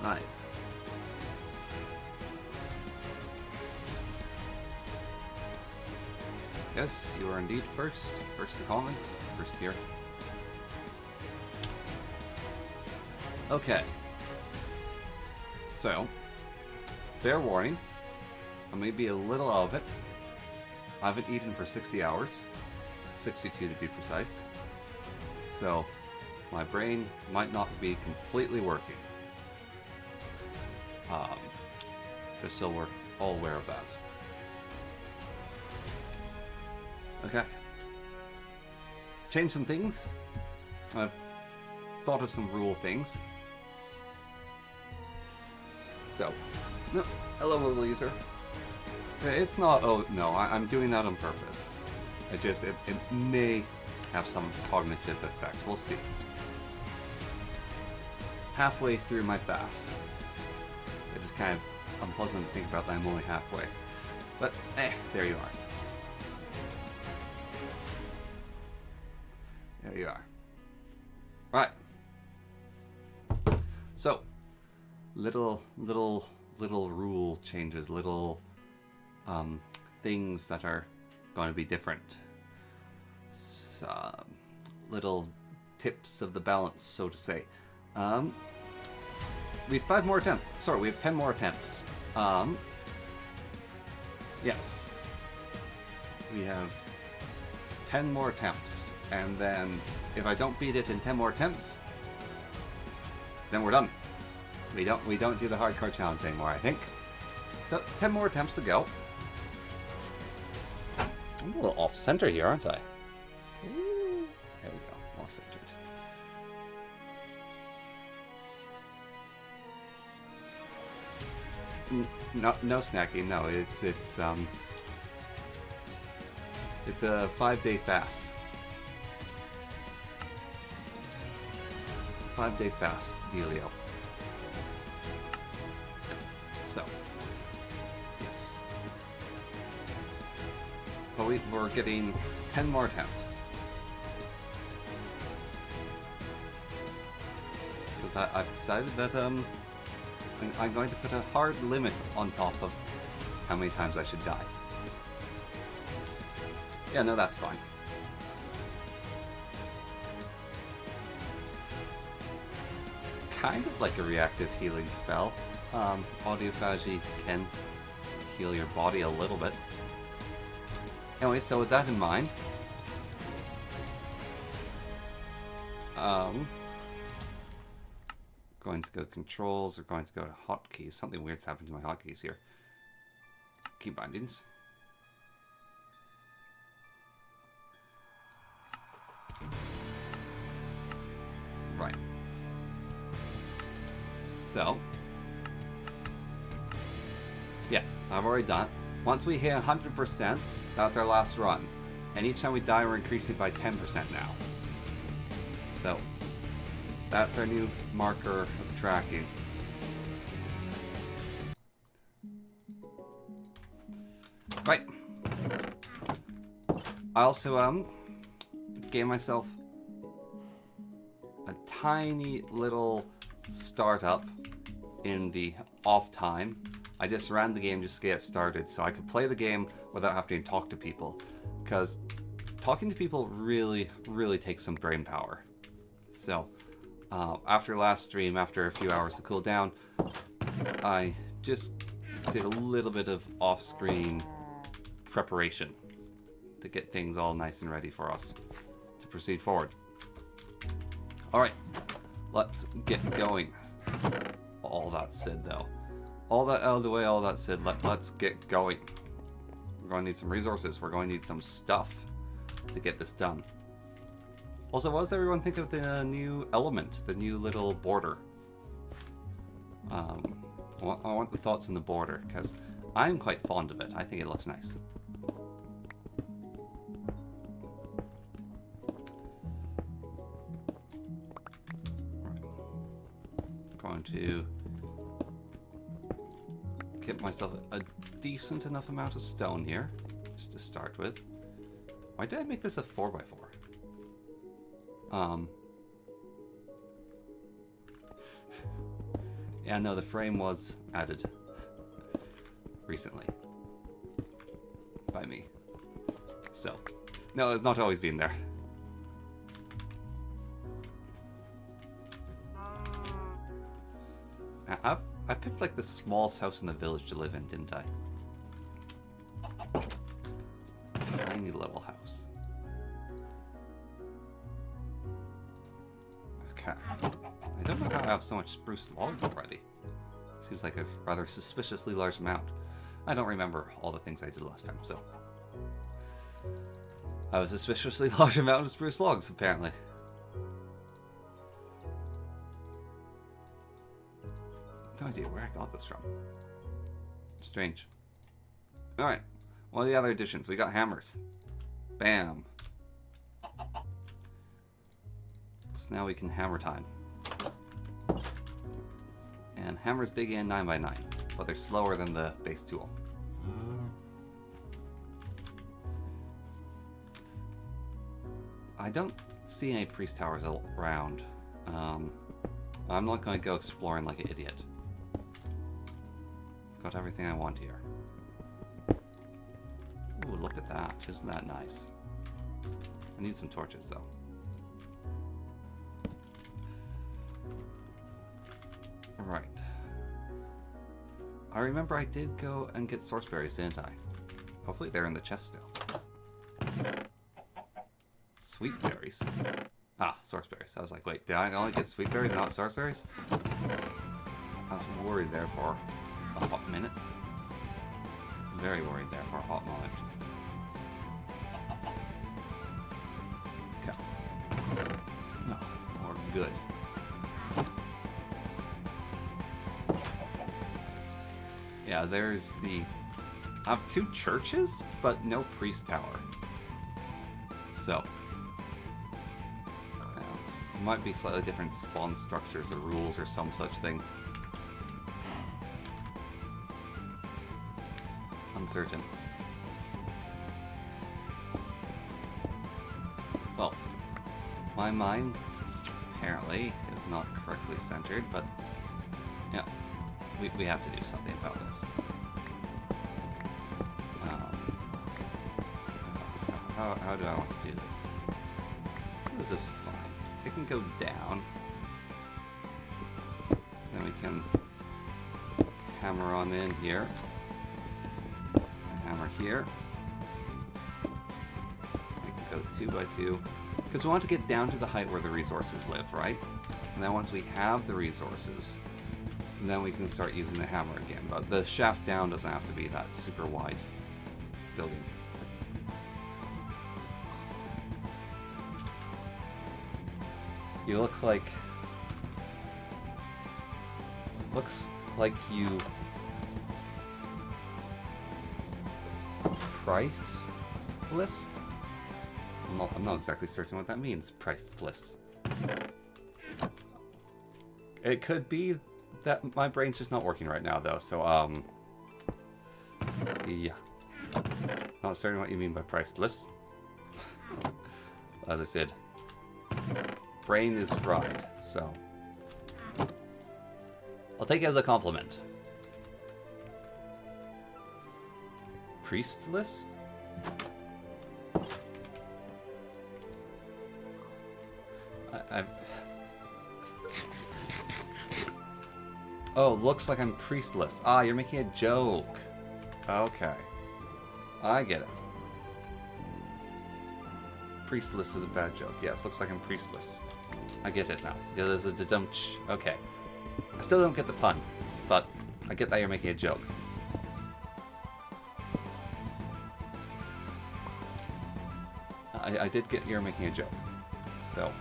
5. Yes, you are indeed first. First to comment. First here. Okay. So, fair warning. I may be a little out of it. I haven't eaten for 60 hours. 62 to be precise. So, my brain might not be completely working. Just so we're all aware of that. Okay. Change some things. I've thought of some rule things. So, no, hello mobile user. It's not, oh no, I'm doing that on purpose. It may have some cognitive effect. We'll see. Halfway through my fast. It is kind of unpleasant to think about that I'm only halfway. But, there you are. There you are. Right. So, little rule changes, little things that are going to be different. Little tips of the balance, so to say. We have 5 more attempts. Sorry, we have 10 more attempts. Yes. We have 10 more attempts. And then, if I don't beat it in 10 more attempts, then we're done. We don't do the hardcore challenge anymore, I think. So, 10 more attempts to go. I'm a little off-center here, aren't I? Ooh. There we go, more centered. No snacking, no, it's a 5-day fast. 5-day fast dealio. So, yes. But we're getting 10 more attempts. Because I've decided that I'm going to put a hard limit on top of how many times I should die. Yeah, no, that's fine. Kind of like a reactive healing spell. Autophagy can heal your body a little bit. Anyway, so with that in mind, going to go controls, or going to go to hotkeys. Something weird's happened to my hotkeys here. Key bindings. Right. So, yeah, I've already done it. Once we hit 100%, that's our last run. And each time we die, we're increasing by 10% now. So, that's our new marker of tracking. Right. I also, gave myself a tiny little startup in the off time. I just ran the game just to get started so I could play the game without having to talk to people, because talking to people really takes some brain power. So after last stream, after a few hours to cool down, I just did a little bit of off-screen preparation to get things all nice and ready for us to proceed forward. Alright, let's get going. All that said though, all that out of the way, all that said, let's get going. We're going to need some resources, we're going to need some stuff to get this done. Also, what does everyone think of the new element, the new little border? I want the thoughts on the border, because I'm quite fond of it. I think it looks nice. Right. Going to get myself a decent enough amount of stone here, just to start with. Why did I make this a 4x4? Yeah, no, the frame was added recently by me. So, no, it's not always been there. I picked like the smallest house in the village to live in, didn't I? It's a tiny little house. Okay. I don't know how I have so much spruce logs already. Seems like a rather suspiciously large amount. I don't remember all the things I did last time, so... I have a suspiciously large amount of spruce logs, apparently. No idea where I got this from. Strange. Alright. One of the other additions. We got hammers. Bam. So now we can hammer time. And hammers dig in 9x9, but they're slower than the base tool. I don't see any priest towers around. I'm not going to go exploring like an idiot. Got everything I want here. Ooh, look at that. Isn't that nice? I need some torches, though. Right. I remember I did go and get source berries, didn't I? Hopefully they're in the chest still. Sweet berries. Ah, source berries. I was like, wait, did I only get sweet berries and not source berries? I was worried there for a hot minute. Very worried there for a hot moment. Okay. No, we're good. Yeah, there's the... I have 2 churches, but no priest tower. So... it might be slightly different spawn structures or rules or some such thing. Uncertain. Well, my mind apparently is not correctly centered, but yeah, we have to do something about this. How do I want to do this? This is fine. It can go down. Then we can hammer on in here. Hammer here. I can go 2 by 2. Because we want to get down to the height where the resources live, right? And then once we have the resources, then we can start using the hammer again. But the shaft down doesn't have to be that super wide building. You look like... looks like you... price list? I'm not exactly certain what that means, price list. It could be that my brain's just not working right now, though, so, yeah. Not certain what you mean by price list. As I said, brain is fried, so... I'll take it as a compliment. Priest list? I've... Oh, looks like I'm priestless. Ah, you're making a joke. Okay. I get it. Priestless is a bad joke. Yes, looks like I'm priestless. I get it now. Yeah, there's a da-dumch. Okay. I still don't get the pun, but I get that you're making a joke. I did get you're making a joke. So,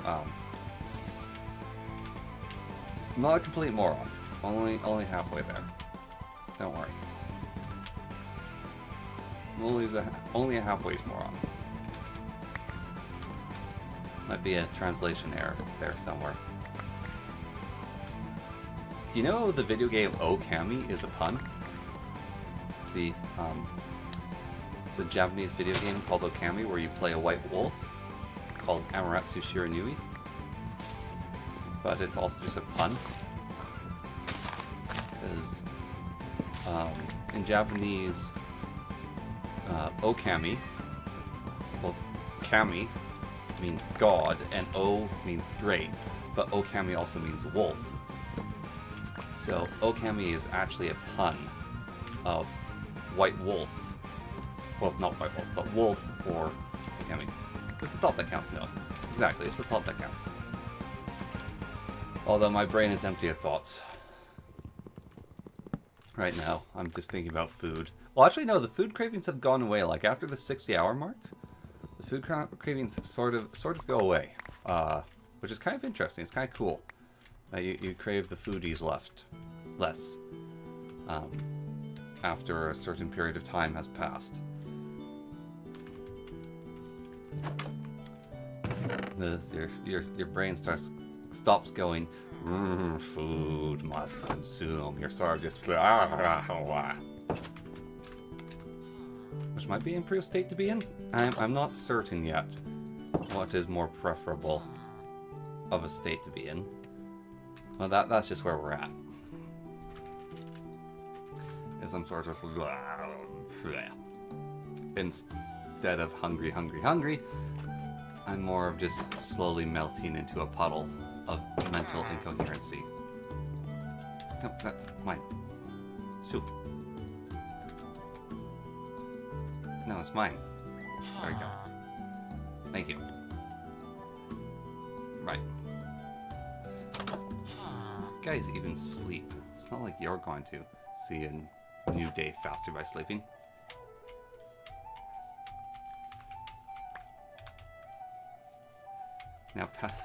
not a complete moron. Only halfway there. Don't worry. Only a halfway's moron. Might be a translation error there somewhere. Do you know the video game Okami is a pun? It's a Japanese video game called Okami where you play a white wolf called Amaterasu Shiranui. But it's also just a pun. is, in Japanese, okami. Well, kami means god, and o means great, but okami also means wolf. So okami is actually a pun of white wolf. Well, not white wolf, but wolf or okami. It's the thought that counts, no. Exactly, it's the thought that counts. Although my brain is empty of thoughts. Right now, I'm just thinking about food. Well, actually, no, the food cravings have gone away. Like, after the 60-hour mark, the food cravings sort of go away. Which is kind of interesting. It's kind of cool. You crave the foodies less. After a certain period of time has passed. Your brain stops going, food must consume. You're sort of just which might be an improved state to be in. I'm not certain yet what is more preferable of a state to be in. Well, that's just where we're at. Is I'm sort of instead of hungry, I'm more of just slowly melting into a puddle of mental incoherency. No, that's mine. Shoot. No, it's mine. There we go. Thank you. Right. Guys even sleep. It's not like you're going to see a new day faster by sleeping. Now pass.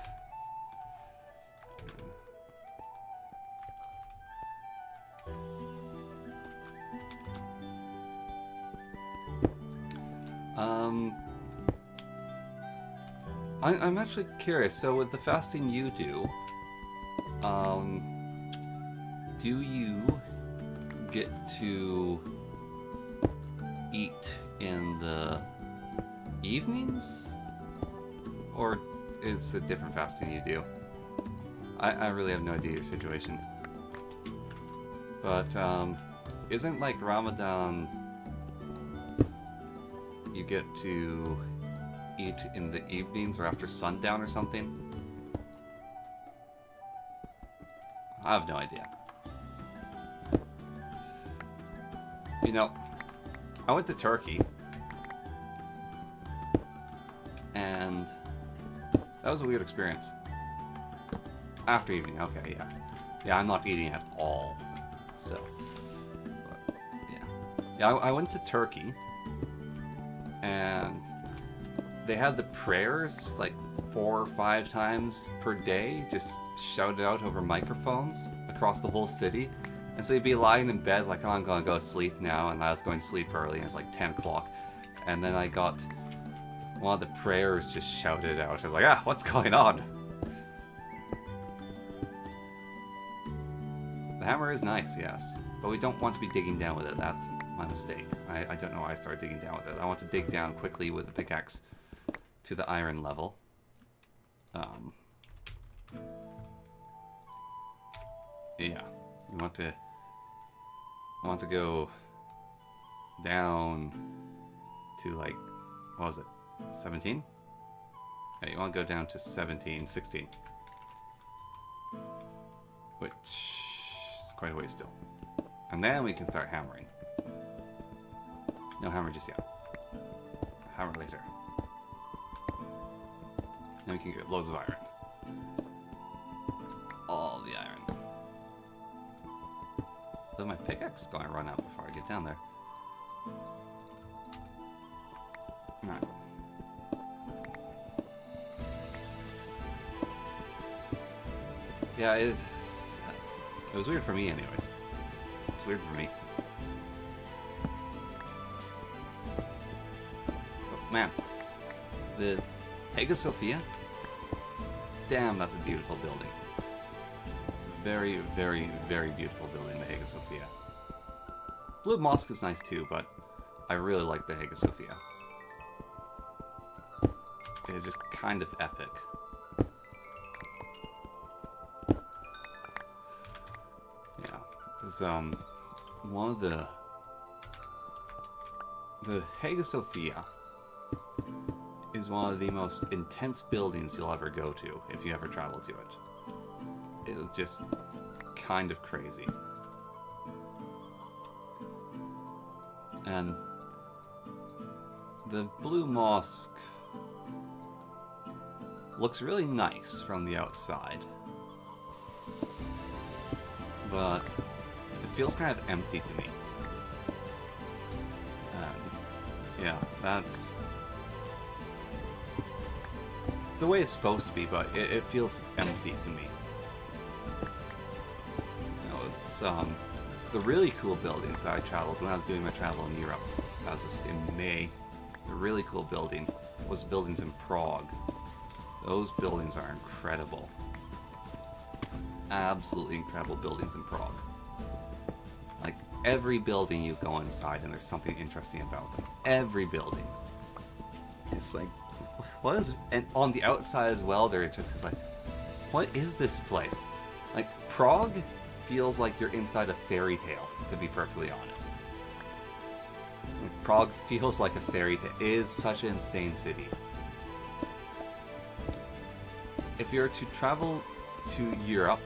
I'm actually curious. So with the fasting you do you get to eat in the evenings? Or is it different fasting you do? I really have no idea your situation. But, isn't like Ramadan, you get to eat in the evenings or after sundown or something? I have no idea. You know, I went to Turkey, and that was a weird experience. After evening, okay, yeah. Yeah, I'm not eating at all, so, but, yeah. Yeah, I went to Turkey, and they had the prayers, like, 4 or 5 times per day, just shouted out over microphones across the whole city. And so you'd be lying in bed like, oh, I'm gonna go to sleep now, and I was going to sleep early, and it was like 10 o'clock. And then I got one of the prayers just shouted out. I was like, what's going on? The hammer is nice, yes, but we don't want to be digging down with it. That's my mistake. I don't know why I started digging down with it. I want to dig down quickly with the pickaxe to the iron level. Yeah, you want to go down to, like, what was it, 17? Yeah, you want to go down to 17, 16. Which is quite a ways still. And then we can start hammering. No hammer just yet. Hammer later. Then we can get loads of iron. All the iron. Though my pickaxe is going to run out before I get down there. Alright. Yeah, it was weird for me anyways. It's weird for me. Oh, man. The Hagia Sophia? Damn, that's a beautiful building. Very, very, very beautiful building, the Hagia Sophia. Blue Mosque is nice too, but I really like the Hagia Sophia. It's just kind of epic. Yeah. is one of the Hagia Sophia is one of the most intense buildings you'll ever go to if you ever travel to it. It's just kind of crazy. And the Blue Mosque looks really nice from the outside, but it feels kind of empty to me. And yeah, that's the way it's supposed to be, but it feels empty to me. You know, it's the really cool buildings that I traveled when I was doing my travel in Europe. That was just in May. The really cool building was buildings in Prague. Those buildings are incredible. Absolutely incredible buildings in Prague. Like, every building you go inside and there's something interesting about them. Every building. It's like, what is... And on the outside as well, they're just like, what is this place? Like, Prague feels like you're inside a fairy tale, to be perfectly honest. Prague feels like a fairy tale. It is such an insane city. If you're to travel to Europe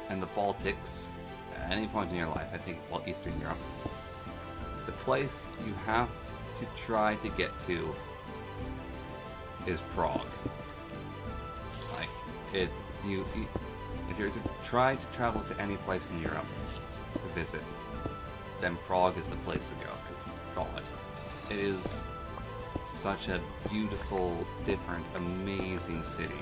and the Baltics at any point in your life, I think, well, Eastern Europe, the place you have to try to get to is Prague. Like, if you're to try to travel to any place in Europe to visit, then Prague is the place to go, because, God, it is such a beautiful, different, amazing city.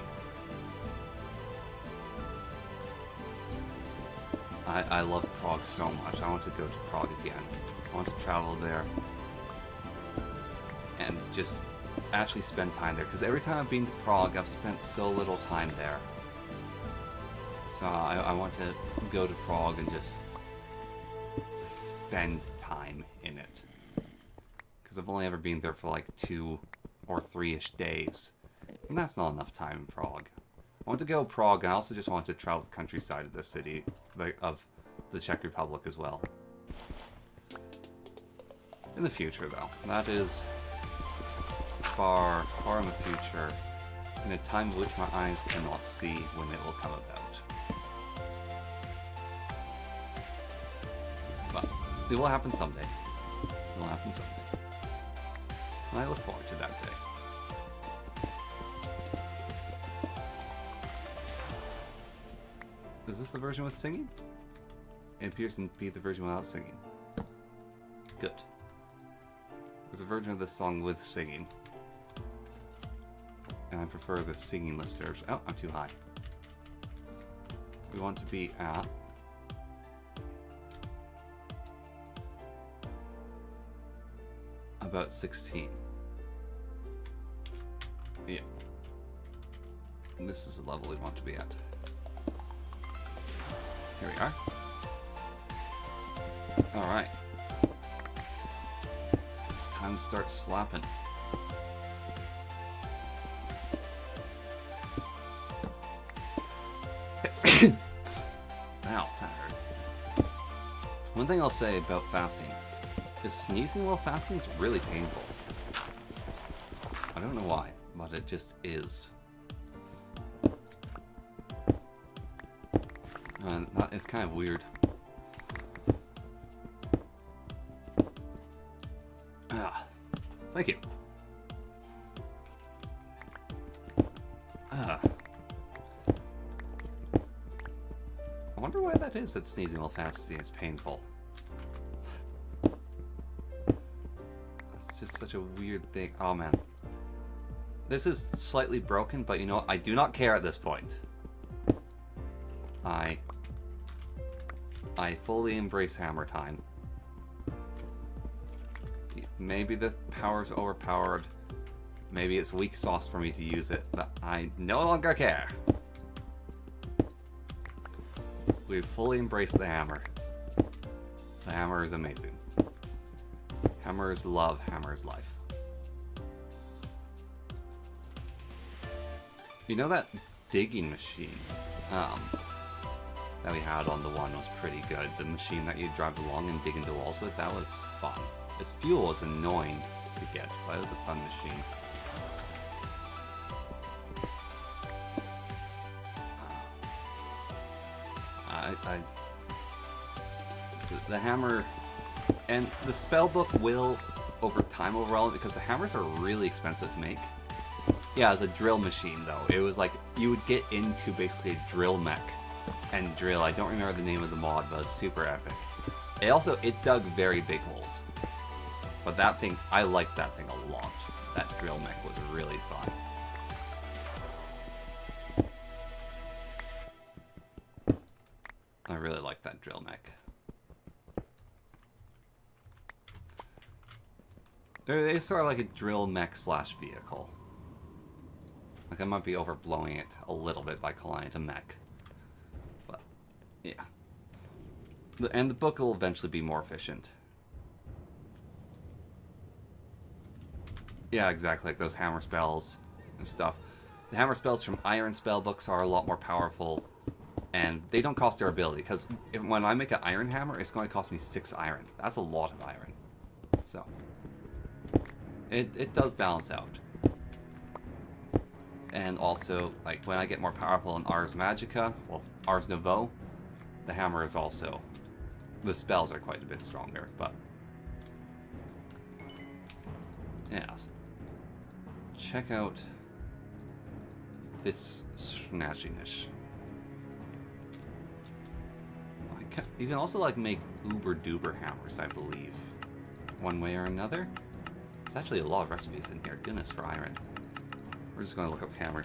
I love Prague so much. I want to go to Prague again. I want to travel there and just actually spend time there, because every time I've been to Prague, I've spent so little time there. So I want to go to Prague and just spend time in it. Because I've only ever been there for like 2 or 3-ish days. And that's not enough time in Prague. I want to go to Prague, and I also just want to travel the countryside of the city, of the Czech Republic as well. In the future, though. That is far, far in the future, in a time which my eyes cannot see when it will come about. But it will happen someday. It will happen someday. And I look forward to that day. Is this the version with singing? It appears to be the version without singing. Good. There's a version of this song with singing. And I prefer the singing-less version. Oh, I'm too high. We want to be at... about 16. Yeah. And this is the level we want to be at. Here we are. Alright. Time to start slapping. Ow, that hurt. One thing I'll say about fasting is sneezing while fasting is really painful. I don't know why, but it just is. And it's kind of weird. Ah, thank you. Ah. I wonder why that is, that sneezing while fasting is painful. It's just such a weird thing. Oh man. This is slightly broken, but you know what? I do not care at this point. I fully embrace hammer time. Maybe the power's overpowered. Maybe it's weak sauce for me to use it, but I no longer care. We've fully embraced the hammer. The hammer is amazing. Hammer is love, hammer is life. You know that digging machine? that we had on the one was pretty good. The machine that you drive along and dig into walls with, that was fun. Its fuel was annoying to get, but it was a fun machine. The hammer and the spell book will over time overall, because the hammers are really expensive to make. Yeah, as a drill machine though, it was like you would get into basically a drill mech and drill. I don't remember the name of the mod, but it was super epic. It dug very big holes. But that thing, I liked that thing a lot. That drill mech was really fun. I really like that drill mech. It's sort of like a drill mech slash vehicle. Like I might be overblowing it a little bit by calling it a mech. But, yeah. And the book will eventually be more efficient. Yeah, exactly, like those hammer spells and stuff. The hammer spells from iron spell books are a lot more powerful. And they don't cost durability, because when I make an iron hammer, it's going to cost me 6 iron. That's a lot of iron. So, it does balance out. And also, like, when I get more powerful in Ars Magica, well, Ars Nouveau, the hammer is also... The spells are quite a bit stronger, but... Yes. Check out this snatchiness. You can also, like, make uber-duper hammers, I believe. One way or another. There's actually a lot of recipes in here. Goodness for iron. We're just going to look up hammer.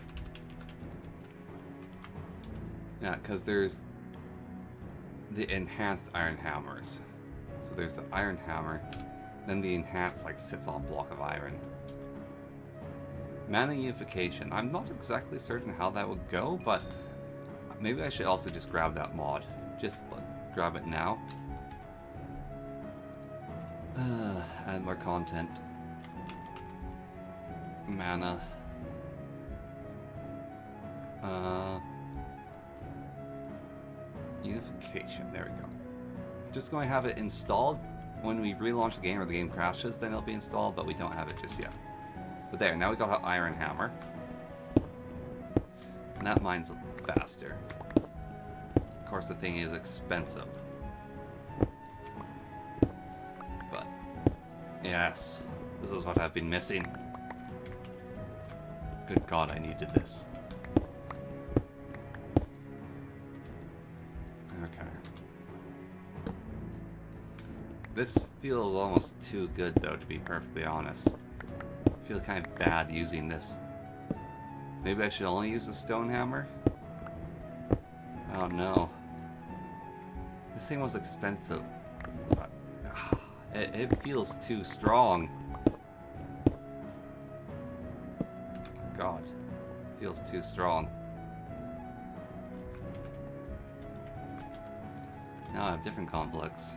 Yeah, because there's the enhanced iron hammers. So there's the iron hammer. Then the enhanced, like, sits on a block of iron. Mana unification. I'm not exactly certain how that would go, but maybe I should also just grab that mod. Just grab it now. Add more content. Mana. Unification. There we go. Just going to have it installed. When we relaunch the game or the game crashes, then it'll be installed, but we don't have it just yet. But there, now we got an iron hammer. And that mine's faster. Of course, the thing is expensive. But, yes, this is what I've been missing. Good God, I needed this. Okay. This feels almost too good, though, to be perfectly honest. I feel kind of bad using this. Maybe I should only use the stone hammer? Oh no. This thing was expensive, but it feels too strong. God, it feels too strong. Now I have different conflicts.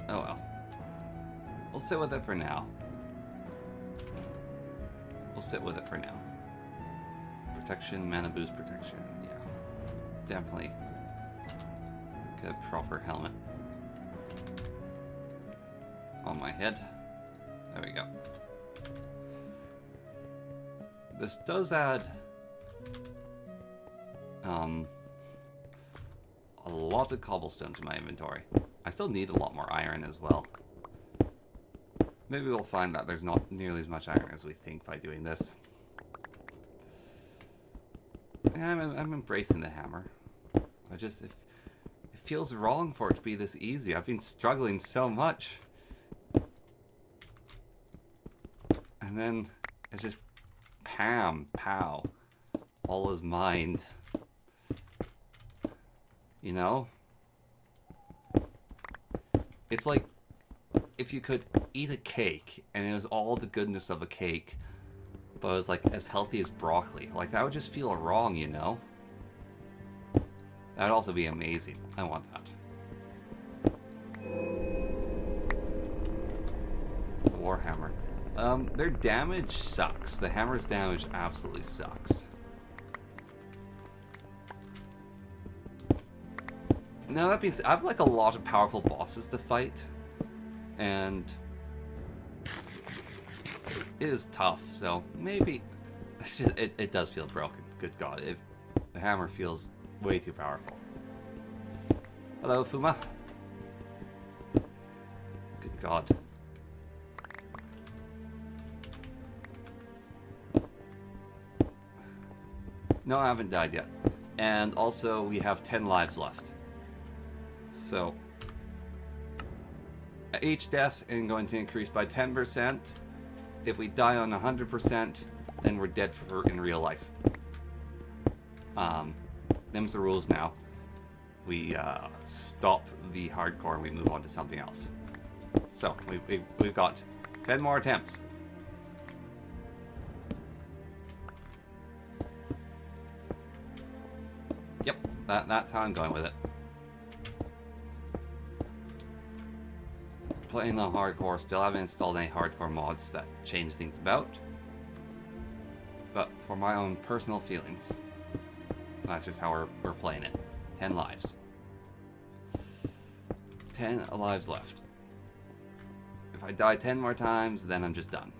Oh well. We'll sit with it for now. We'll sit with it for now. Protection, mana boost protection, yeah. Definitely get a proper helmet on my head. There we go. This does add a lot of cobblestone to my inventory. I still need a lot more iron as well. Maybe we'll find that there's not nearly as much iron as we think by doing this. I'm embracing the hammer. It feels wrong for it to be this easy. I've been struggling so much. And then it's just pam, pow. All is mind. You know? It's like if you could eat a cake and it was all the goodness of a cake, but it was like as healthy as broccoli. Like that would just feel wrong, you know? That'd also be amazing. I want that. Warhammer. Their damage sucks. The hammer's damage absolutely sucks. Now that being said, I have like a lot of powerful bosses to fight, and it is tough, so maybe it does feel broken. Good God, the hammer feels way too powerful. Hello, Fuma. Good God. No, I haven't died yet. And also, we have 10 lives left. So, each death is going to increase by 10%. If we die on 100%, then we're dead in real life. Them's the rules now. We stop the hardcore and we move on to something else. So, we've got 10 more attempts. Yep, that's how I'm going with it. Playing on hardcore, still haven't installed any hardcore mods that change things about. But for my own personal feelings, that's just how we're playing it. 10 lives. 10 lives left. If I die 10 more times, then I'm just done.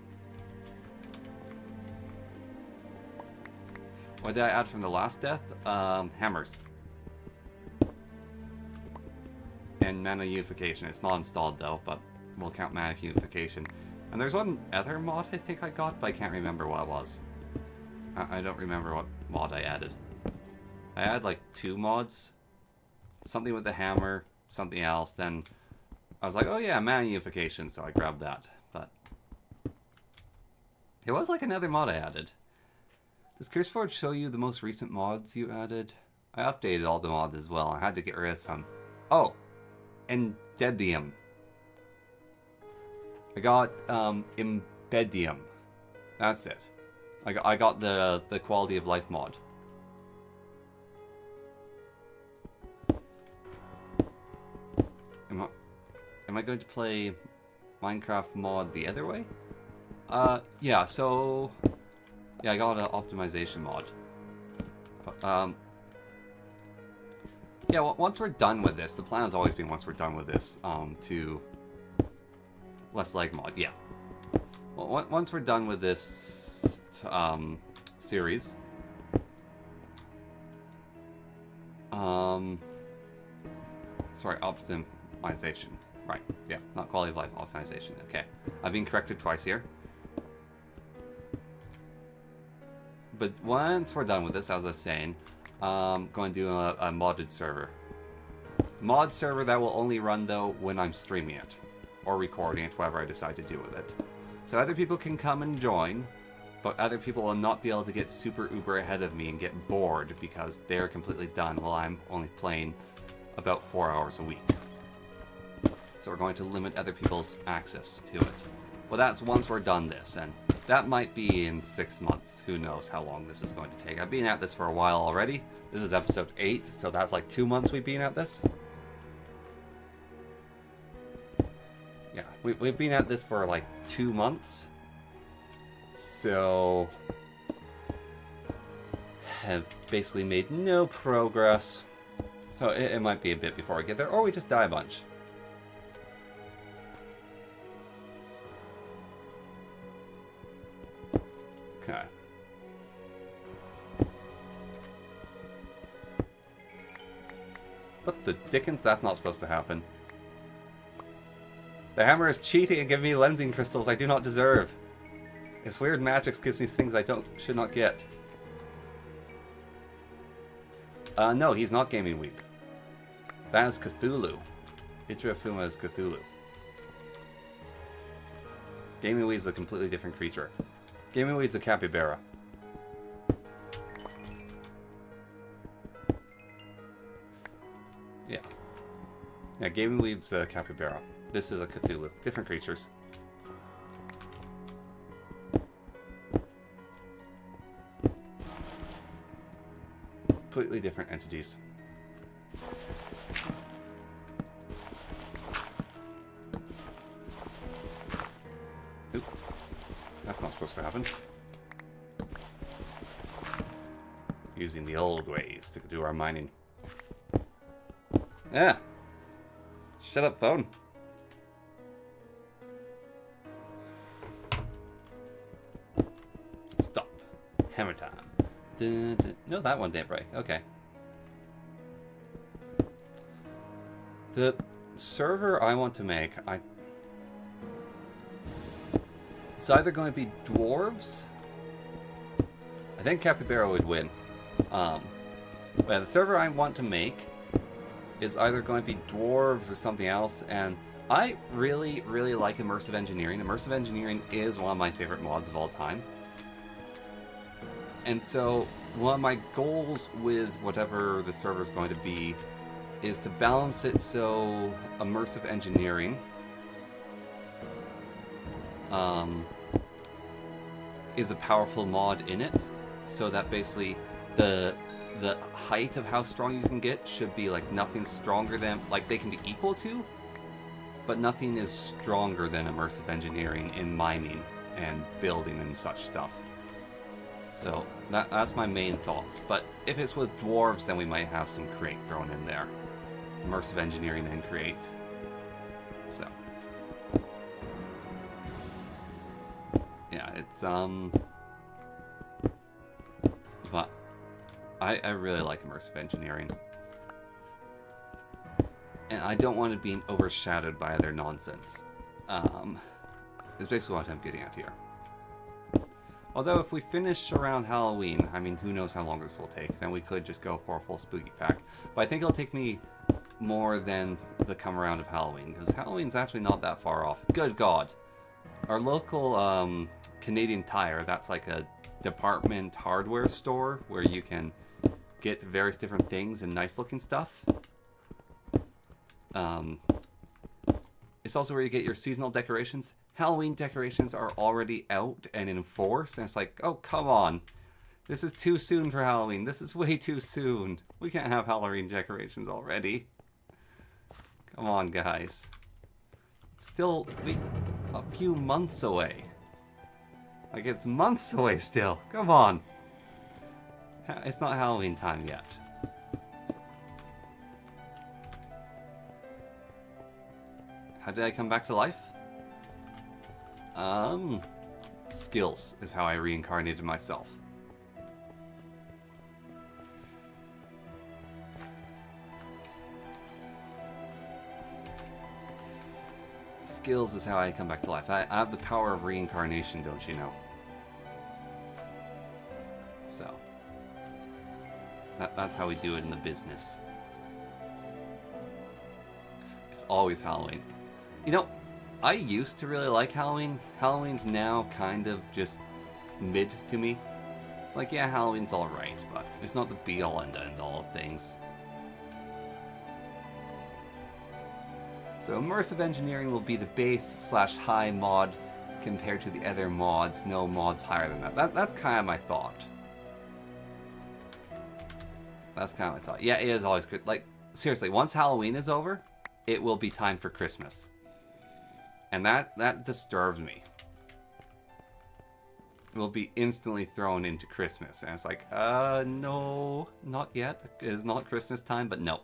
What did I add from the last death? Hammers. And mana unification. It's not installed though, but we'll count mana unification. And there's one other mod I think I got, but I can't remember what it was. I don't remember what mod I added. I had like 2 mods. Something with the hammer, something else. Then I was like, oh yeah, mana unification, so I grabbed that. But it was like another mod I added. Does CurseForge show you the most recent mods you added? I updated all the mods as well. I had to get rid of some. Oh, Endedium. I got Embedium. That's it. I got the quality of life mod. Am I going to play Minecraft mod the other way? Yeah, so yeah, I got an optimization mod. But, yeah, well, once we're done with this, the plan has always been once we're done with this, to less lag mod, yeah. Well, once we're done with this series, sorry, optimization, right? Yeah, not quality of life, optimization. Okay, I've been corrected twice here. But once we're done with this, as I was saying, I'm going to do a modded server. Mod server that will only run, though, when I'm streaming it. Or recording it, whatever I decide to do with it. So other people can come and join, but other people will not be able to get super uber ahead of me and get bored because they're completely done while I'm only playing about 4 hours a week. So we're going to limit other people's access to it. Well, that's once we're done this, and that might be in 6 months. Who knows how long this is going to take. I've been at this for a while already. This is episode 8, so that's like 2 months we've been at this. Yeah, we've been at this for like 2 months. So have basically made no progress. So it might be a bit before we get there, or we just die a bunch. Okay. What the dickens? That's not supposed to happen. The hammer is cheating and giving me lensing crystals I do not deserve. Its weird magic gives me things I should not get. No, he's not Gaming Week. That is Cthulhu. Itrafuma is Cthulhu. Gaming Weed is a completely different creature. Gaming Weed's a capybara. Yeah. Yeah, Gaming Weed's a capybara. This is a Cthulhu. Different creatures. Completely different entities. Oop. That's not supposed to happen. Using the old ways to do our mining. Yeah. Shut up, phone. Stop. Hammer time. Dun, dun. No, that one didn't break. Okay. The server I want to make, it's either going to be dwarves. I think Capybara would win. But the server I want to make is either going to be dwarves or something else, and I really, really like immersive engineering. Immersive engineering is one of my favorite mods of all time. And so, one of my goals with whatever the server is going to be is to balance it so immersive engineering is a powerful mod in it, so that basically the height of how strong you can get should be like nothing stronger than, like they can be equal to, but nothing is stronger than immersive engineering in mining and building and such stuff. So that's my main thoughts. But if it's with dwarves, then we might have some create thrown in there. Immersive engineering and create. So yeah, it's but I really like immersive engineering. And I don't want it being overshadowed by other nonsense. Is basically what I'm getting at here. Although if we finish around Halloween, I mean, who knows how long this will take, then we could just go for a full spooky pack. But I think it'll take me more than the come around of Halloween, because Halloween's actually not that far off. Good God. Our local Canadian Tire, that's like a department hardware store where you can get various different things and nice looking stuff. It's also where you get your seasonal decorations. Halloween decorations are already out and in force, and it's like, oh, come on. This is too soon for Halloween. This is way too soon. We can't have Halloween decorations already. Come on, guys. It's still a few months away. Like, it's months away still. Come on. It's not Halloween time yet. How did I come back to life? Skills is how I reincarnated myself. Skills is how I come back to life. I have the power of reincarnation, don't you know? So, that's how we do it in the business. It's always Halloween. You know, I used to really like Halloween. Halloween's now kind of just mid to me. It's like, yeah, Halloween's alright, but it's not the be-all and end-all of things. So immersive engineering will be the base/high mod compared to the other mods. No mods higher than that. That's kind of my thought. That's kind of my thought. Yeah, it is always good. Like, seriously, once Halloween is over, it will be time for Christmas. And that disturbs me. We'll be instantly thrown into Christmas. And it's like, no, not yet. It is not Christmas time, but no.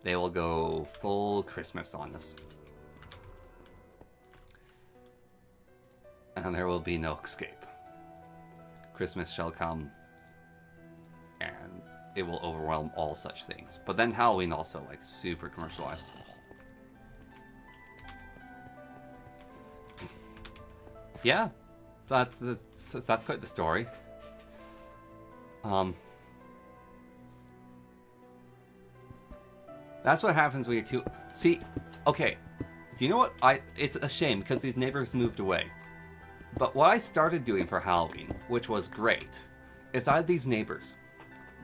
They will go full Christmas on us. And there will be no escape. Christmas shall come, and it will overwhelm all such things. But then Halloween also, like, super commercialized. Yeah, that's quite the story. That's what happens when you're too... See, okay, do you know what? It's a shame because these neighbors moved away. But what I started doing for Halloween, which was great, is I had these neighbors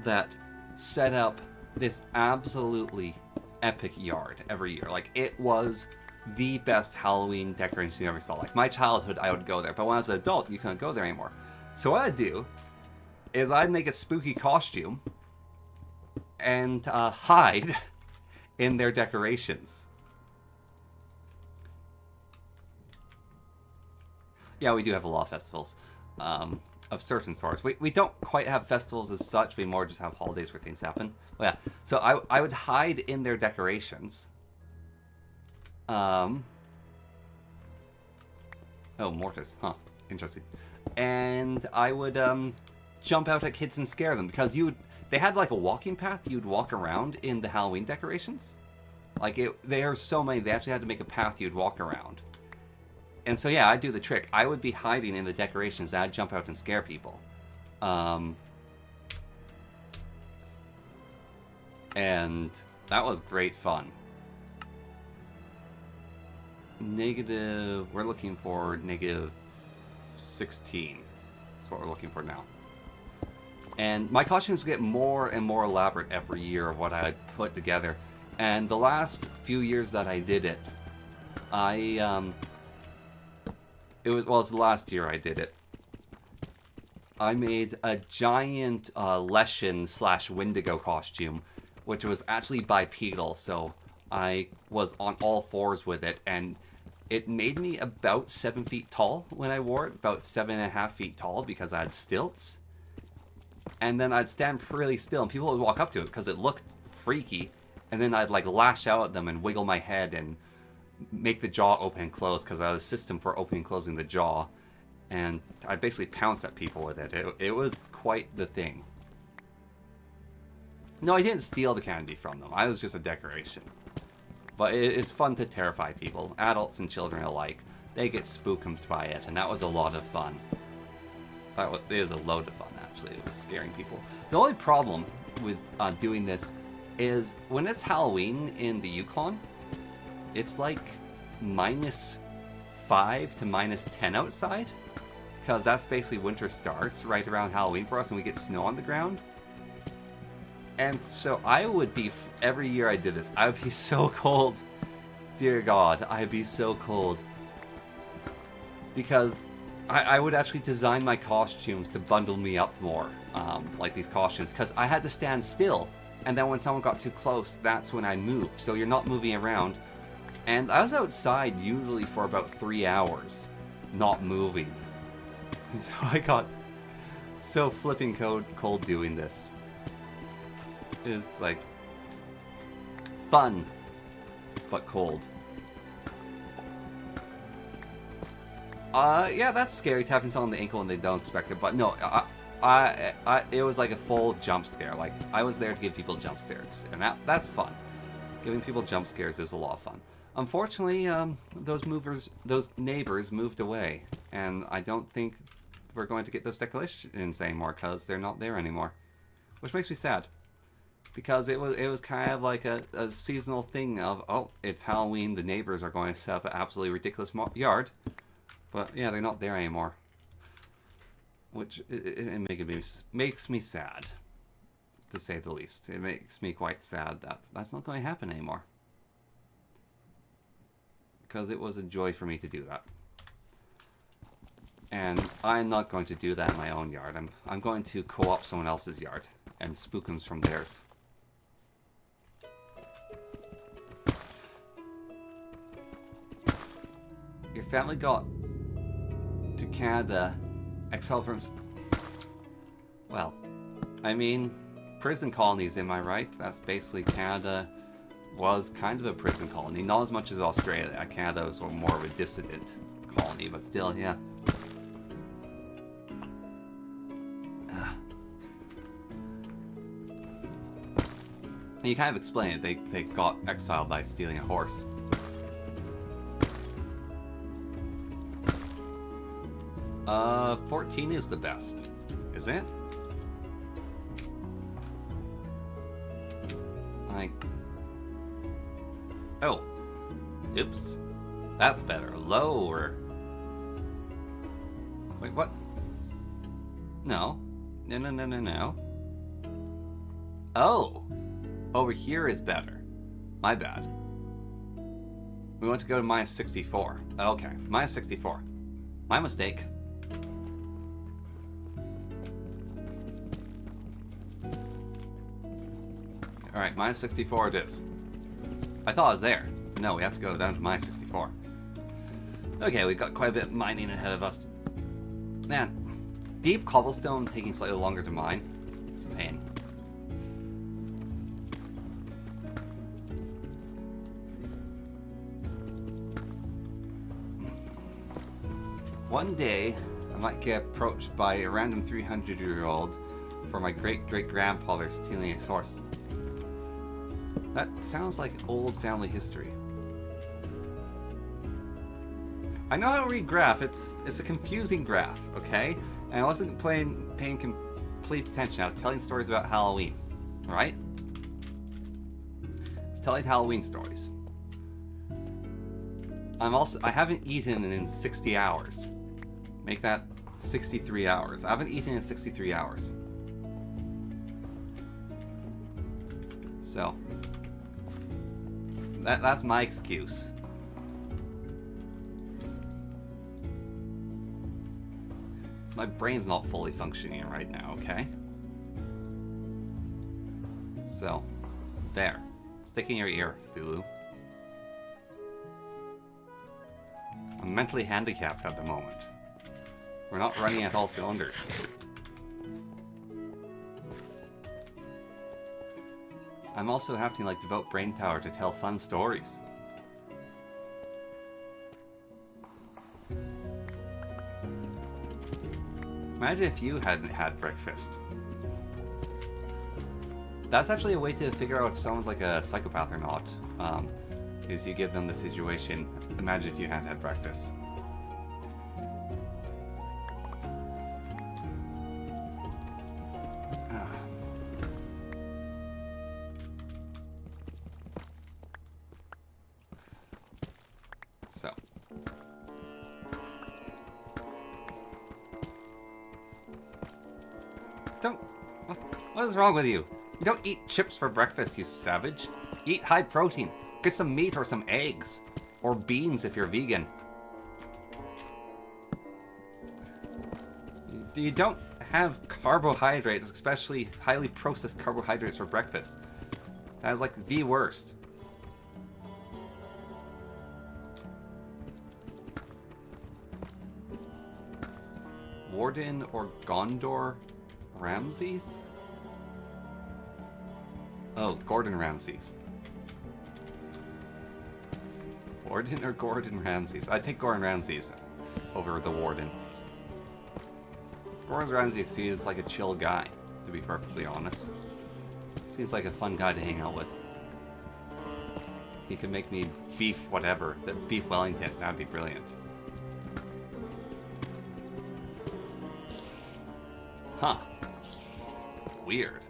that set up this absolutely epic yard every year. Like, it was the best Halloween decorations you ever saw. Like, my childhood, I would go there. But when I was an adult, you couldn't go there anymore. So what I'd do is I'd make a spooky costume and hide in their decorations. Yeah, we do have a lot of festivals. of certain sorts. We don't quite have festivals as such. We more just have holidays where things happen. Well, yeah. So I would hide in their decorations. Oh, mortars. Huh. Interesting. And I would jump out at kids and scare them because they had like a walking path you'd walk around in the Halloween decorations. Like there are so many, they actually had to make a path you'd walk around. And so yeah, I'd do the trick. I would be hiding in the decorations and I'd jump out and scare people. And that was great fun. We're looking for negative 16. That's what we're looking for now. And my costumes get more and more elaborate every year of what I put together. And the last few years that I did it, it was the last year I did it. I made a giant Leshen / Wendigo costume, which was actually bipedal, so I was on all fours with it, and it made me about 7 feet tall when I wore it, about 7.5 feet tall because I had stilts. And then I'd stand really still, and people would walk up to it because it looked freaky, and then I'd like lash out at them and wiggle my head and make the jaw open and close because I had a system for opening and closing the jaw, and I'd basically pounce at people with it. It was quite the thing. No, I didn't steal the candy from them. I was just a decoration. But it's fun to terrify people, adults and children alike. They get spooked by it, and that was a lot of fun. It was a load of fun, actually. It was scaring people. The only problem with doing this is when it's Halloween in the Yukon, it's like -5 to -10 outside, because that's basically winter starts right around Halloween for us, and we get snow on the ground. And so I would be, every year I did this, I would be so cold. Dear God, I'd be so cold. Because I would actually design my costumes to bundle me up more, like these costumes, because I had to stand still. And then when someone got too close, that's when I moved. So you're not moving around. And I was outside usually for about 3 hours, not moving. So I got so flipping cold doing this. Is like fun, but cold. Yeah, that's scary, tapping someone on the ankle when they don't expect it. But no, it was like a full jump scare. Like I was there to give people jump scares, and that's fun. Giving people jump scares is a lot of fun. Unfortunately, those neighbors moved away, and I don't think we're going to get those decorations anymore because they're not there anymore, which makes me sad. Because it was kind of like a seasonal thing of, oh, it's Halloween, the neighbors are going to set up an absolutely ridiculous yard. But yeah, they're not there anymore. Which it makes me sad, to say the least. It makes me quite sad that that's not going to happen anymore. Because it was a joy for me to do that. And I'm not going to do that in my own yard. I'm going to co-op someone else's yard and spook them from theirs. Your family got to Canada, exiled from... Well, I mean, prison colonies, am I right? That's basically Canada was kind of a prison colony. Not as much as Australia. Canada was more of a dissident colony, but still, yeah. You kind of explain it. They got exiled by stealing a horse. 14 is the best, isn't it? Oh. Oops. That's better. Lower. Wait, what? No. No. Oh. Over here is better. My bad. We want to go to -64. Okay, -64. My mistake. Alright, -64 it is. I thought I was there. But no, we have to go down to -64. Okay, we've got quite a bit of mining ahead of us. Man, deep cobblestone taking slightly longer to mine. It's a pain. One day, I might get approached by a random 300-year-old for my great-great-grandfather stealing his horse. That sounds like old family history. I know how to read graph. It's a confusing graph, okay? And I wasn't paying complete attention. I was telling stories about Halloween, right? I was telling Halloween stories. I haven't eaten in 60 hours. Make that 63 hours. I haven't eaten in 63 hours. So, that's my excuse. My brain's not fully functioning right now, okay? So, there. Stick in your ear, Thulu. I'm mentally handicapped at the moment. We're not running at all cylinders. I'm also having to like devote brain power to tell fun stories. Imagine if you hadn't had breakfast. That's actually a way to figure out if someone's like a psychopath or not. Is you give them the situation. Imagine if you hadn't had breakfast. So. What is wrong with you? You don't eat chips for breakfast, you savage. Eat high protein. Get some meat or some eggs. Or beans if you're vegan. You don't have carbohydrates, especially highly processed carbohydrates for breakfast. That is like the worst. Warden or Gondor Ramses? Oh, Gordon Ramses. Warden or Gordon Ramses? I'd take Gordon Ramses over the Warden. Gordon Ramses seems like a chill guy, to be perfectly honest. Seems like a fun guy to hang out with. He could make me beef whatever, the beef Wellington, that'd be brilliant. Huh. Weird.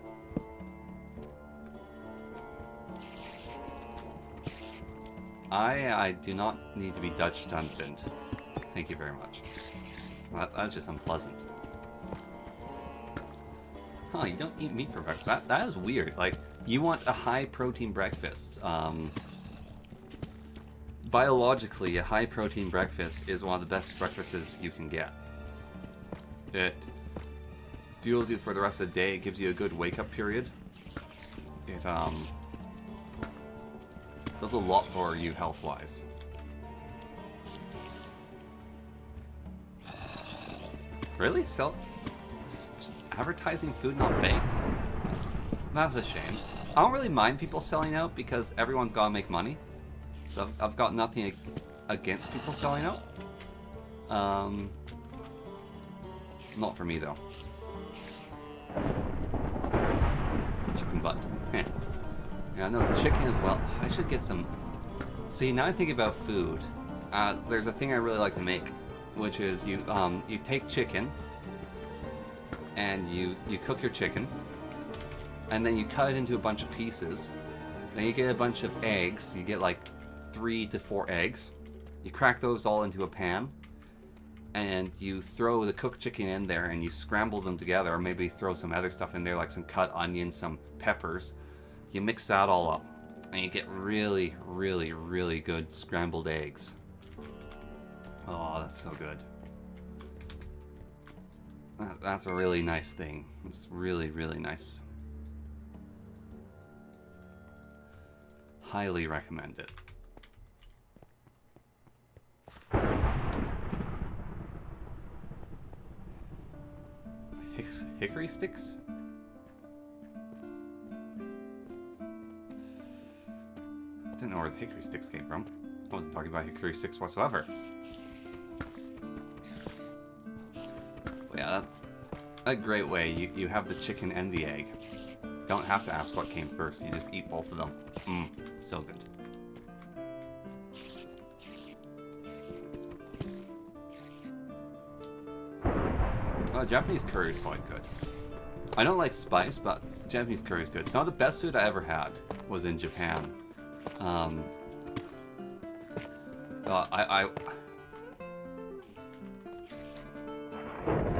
I do not need to be Dutch dungeoned. Thank you very much. That's just unpleasant. Huh, you don't eat meat for breakfast. That is weird. Like, you want a high-protein breakfast. Biologically, a high-protein breakfast is one of the best breakfasts you can get. It fuels you for the rest of the day. It gives you a good wake-up period. It, does a lot for you health-wise. Really? Advertising food not baked? That's a shame. I don't really mind people selling out because everyone's gotta make money. So I've got nothing against people selling out. Not for me though. Chicken butt. Yeah, no, chicken as well. I should get some... See, now I think about food. There's a thing I really like to make, which is you take chicken, and you cook your chicken, and then you cut it into a bunch of pieces. Then you get a bunch of eggs. You get like 3 to 4 eggs. You crack those all into a pan, and you throw the cooked chicken in there, and you scramble them together, or maybe throw some other stuff in there, like some cut onions, some peppers. You mix that all up, and you get really, really, really good scrambled eggs. Oh, that's so good. That's a really nice thing. It's really, really nice. Highly recommend it. hickory sticks? I didn't know where the hickory sticks came from. I wasn't talking about hickory sticks whatsoever. But yeah, that's a great way. You have the chicken and the egg. Don't have to ask what came first. You just eat both of them. Mmm, so good. Japanese curry is quite good. I don't like spice, but Japanese curry is good. Some of the best food I ever had was in Japan.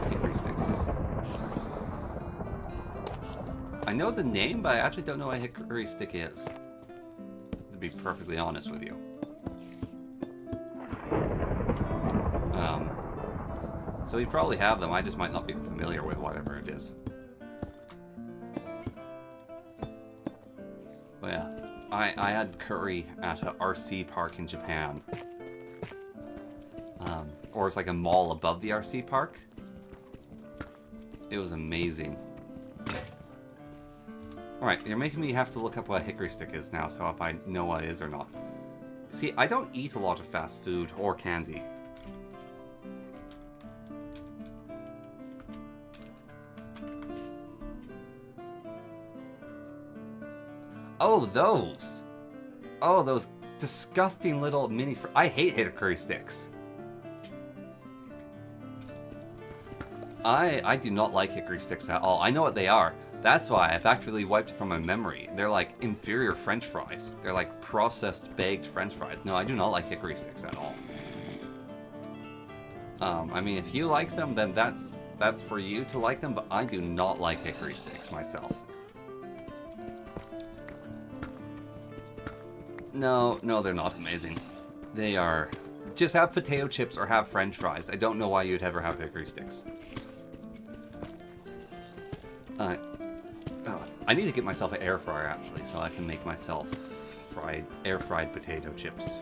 Hickory sticks. I know the name, but I actually don't know what a hickory stick is. To be perfectly honest with you. So you probably have them, I just might not be familiar with whatever it is. But yeah, I had curry at a RC park in Japan. Or it's like a mall above the RC park. It was amazing. Alright, you're making me have to look up what a hickory stick is now, so if I know what it is or not. See, I don't eat a lot of fast food or candy. Oh, those! Oh, those disgusting little mini... I hate hickory sticks. I do not like hickory sticks at all. I know what they are. That's why I've actually wiped it from my memory. They're like inferior French fries. They're like processed, baked French fries. No, I do not like hickory sticks at all. I mean, if you like them, then that's for you to like them, but I do not like hickory sticks myself. No, they're not amazing. They are... Just have potato chips or have French fries. I don't know why you'd ever have hickory sticks. I need to get myself an air fryer, actually, so I can make myself air-fried potato chips.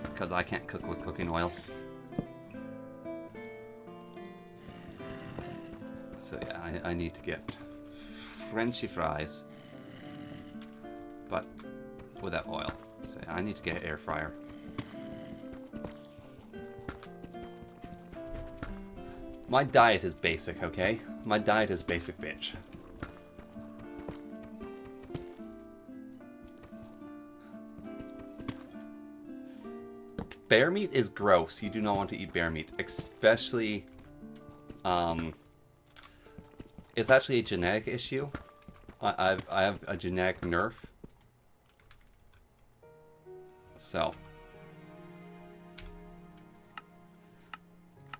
Because I can't cook with cooking oil. So yeah, I need to get Frenchy fries. But without oil. So yeah, I need to get an air fryer. My diet is basic, okay? My diet is basic, bitch. Bear meat is gross. You do not want to eat bear meat, especially... It's actually a genetic issue. I have a genetic nerf. So...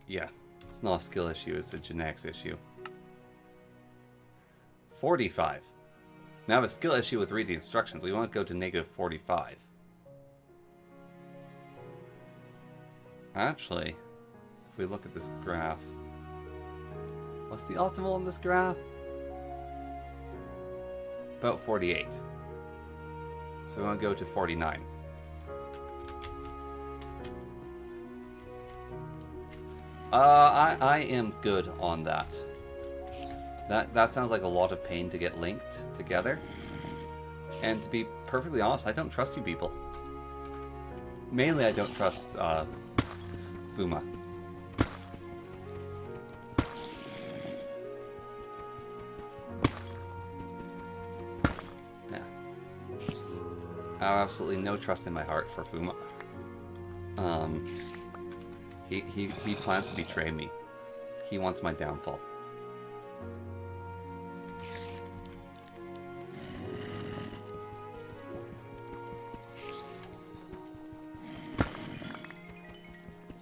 Yeah. It's not a skill issue, it's a genetics issue. 45. Now I have a skill issue with reading instructions. We want to go to negative 45. Actually, if we look at this graph, what's the optimal in this graph? About 48. So we want to go to 49. I am good on that. That sounds like a lot of pain to get linked together. And to be perfectly honest, I don't trust you people. Mainly I don't trust Fuma. Yeah. I have absolutely no trust in my heart for Fuma. He plans to betray me. He wants my downfall.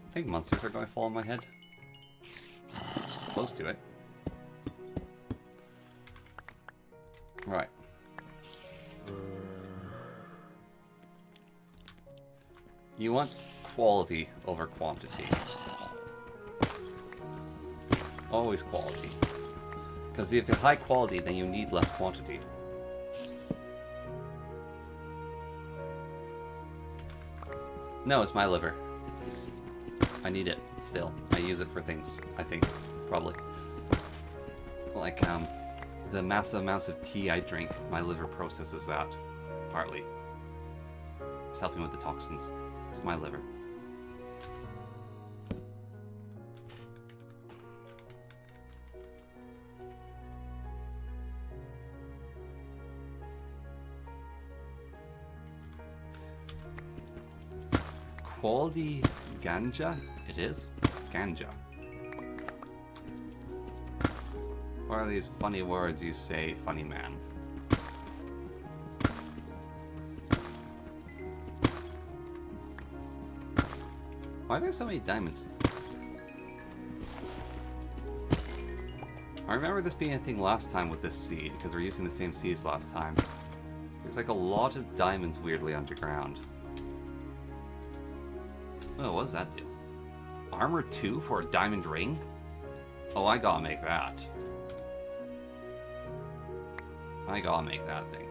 I think monsters are going to fall on my head. It's close to it. Right. You want quality over quantity. Always quality. Because if you're high quality, then you need less quantity. No, it's my liver. I need it, still. I use it for things, I think. Probably. Like, the massive amounts of tea I drink, my liver processes that, partly. It's helping with the toxins. It's my liver. Quality ganja? It is? It's ganja. What are these funny words you say, funny man? Why are there so many diamonds? I remember this being a thing last time with this seed, because we're using the same seeds last time. There's like a lot of diamonds weirdly underground. Oh, what does that do? Armor 2 for a diamond ring? Oh, I gotta make that. I gotta make that thing.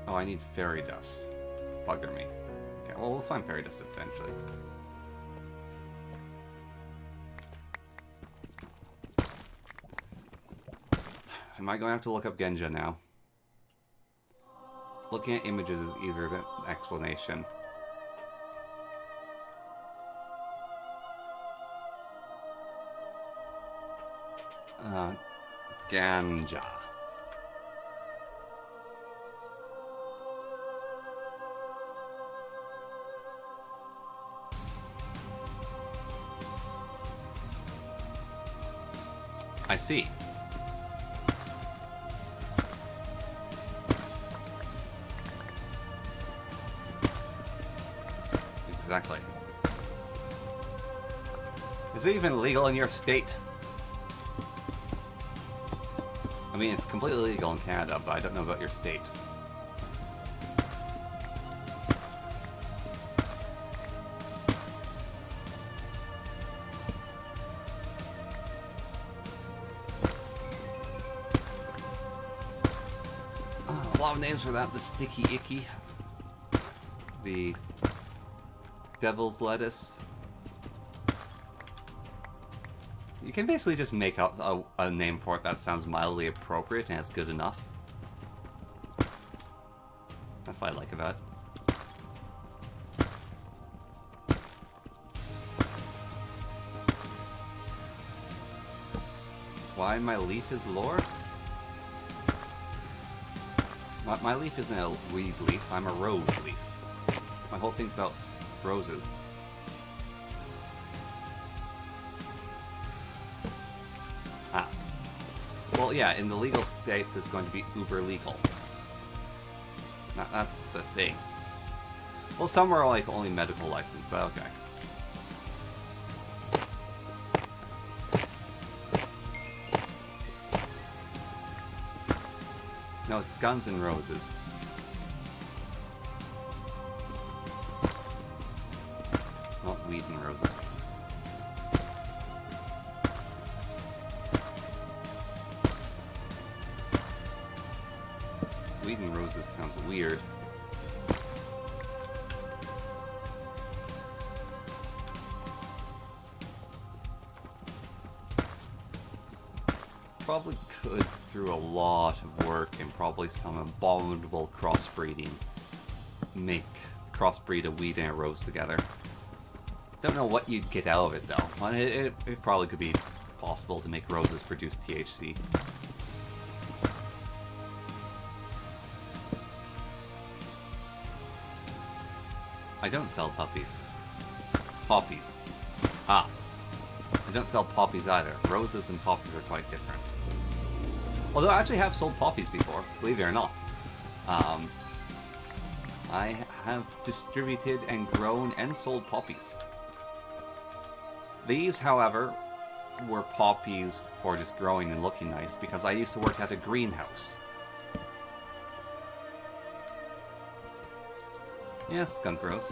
Oh, I need fairy dust. Bugger me. Okay, well, we'll find fairy dust eventually. Am I going to have to look up Genja now? Looking at images is easier than explanation. Ganja. I see. Exactly. Is it even legal in your state? I mean, it's completely legal in Canada, but I don't know about your state. A lot of names for that. The sticky icky. The devil's lettuce. You can basically just make up a name for it that sounds mildly appropriate and it's good enough. That's what I like about it. Why my leaf is lore? My leaf isn't a weed leaf, I'm a rose leaf. My whole thing's about roses. Ah. Well, yeah, in the legal states it's going to be uber legal. That's the thing. Well, some are like only medical license, but okay. No, it's Guns N' Roses. Not Weed and Roses. Weed and Roses sounds weird. Probably could, through a lot of work and probably some abominable crossbreeding, crossbreed a weed and a rose together. Don't know what you'd get out of it though. It probably could be possible to make roses produce THC. I don't sell puppies. Poppies. Ah. I don't sell poppies either. Roses and poppies are quite different. Although I actually have sold poppies before, believe it or not. I have distributed and grown and sold poppies. These, however, were poppies for just growing and looking nice because I used to work at a greenhouse. Yes, skunk rose.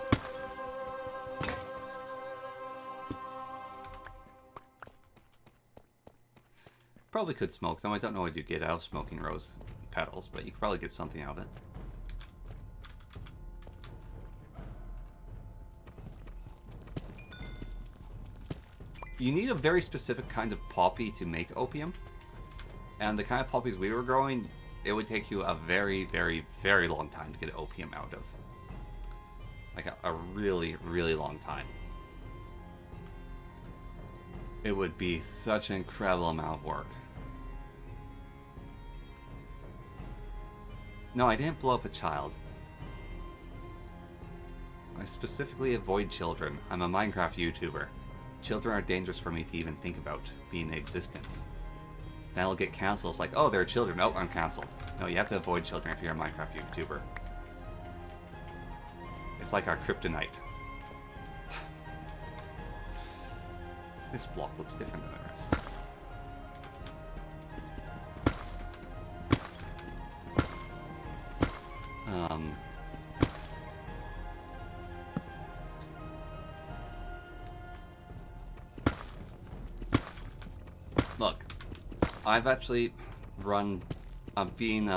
Probably could smoke them. I don't know what you get out of smoking rose. petals, but you could probably get something out of it. You need a very specific kind of poppy to make opium. And the kind of poppies we were growing, it would take you a very, very, very long time to get opium out of. Like a really, really long time. It would be such an incredible amount of work. No, I didn't blow up a child. I specifically avoid children. I'm a Minecraft YouTuber. Children are dangerous for me to even think about being in existence. Then I'll get cancelled. It's like, oh, they're children. Oh, I'm cancelled. No, you have to avoid children if you're a Minecraft YouTuber. It's like our kryptonite. This block looks different than the rest. Look, I've actually run, being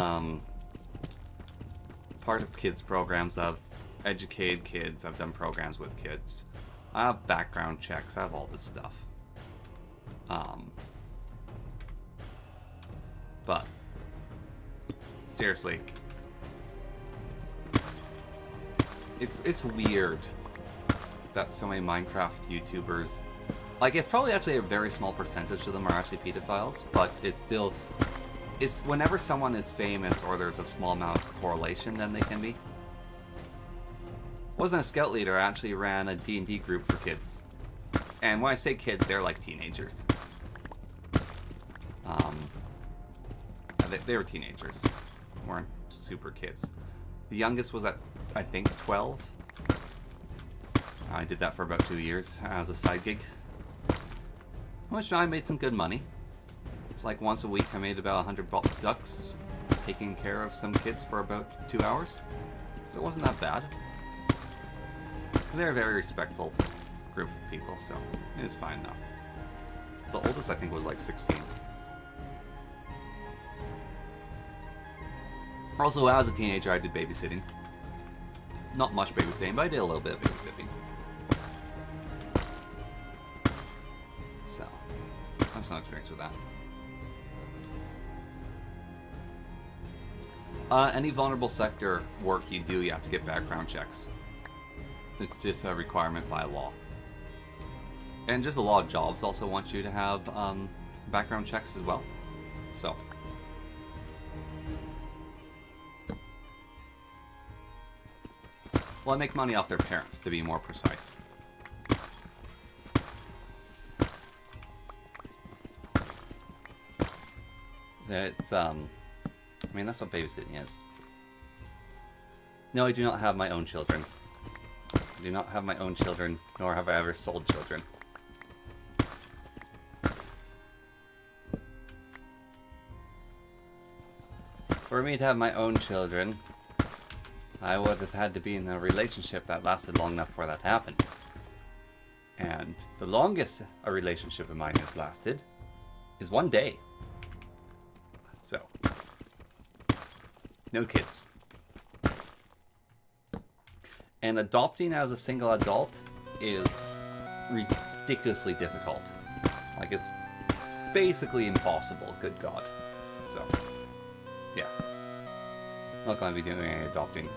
part of kids programs. I've educated kids. I've done programs with kids. I have background checks. I have all this stuff. But seriously, it's weird that so many Minecraft YouTubers, like, it's probably actually a very small percentage of them are actually pedophiles, but it's still, it's whenever someone is famous or there's a small amount of correlation, then they can be. Wasn't a scout leader, I actually ran a D&D group for kids. And when I say kids, they're like teenagers. They were teenagers. Weren't super kids. The youngest was at, I think, 12. I did that for about 2 years as a side gig. Which I made some good money. It's like once a week I made about 100 bucks taking care of some kids for about 2 hours. So it wasn't that bad. They're a very respectful group of people, so it was fine enough. The oldest, I think, was like 16. Also, as a teenager, I did babysitting. Not much babysitting, but I did a little bit of babysitting. So, I have some experience with that. Any vulnerable sector work you do, you have to get background checks. It's just a requirement by law. And just a lot of jobs also want you to have background checks as well. So. Well, I make money off their parents, to be more precise. That's, I mean, that's what babysitting is. No, I do not have my own children. I do not have my own children, nor have I ever sold children. For me to have my own children, I would have had to be in a relationship that lasted long enough for that to happen. And the longest a relationship of mine has lasted is 1 day. So, no kids. And adopting as a single adult is ridiculously difficult. Like, it's basically impossible, good God. So, yeah. I'm not going to be doing any adopting.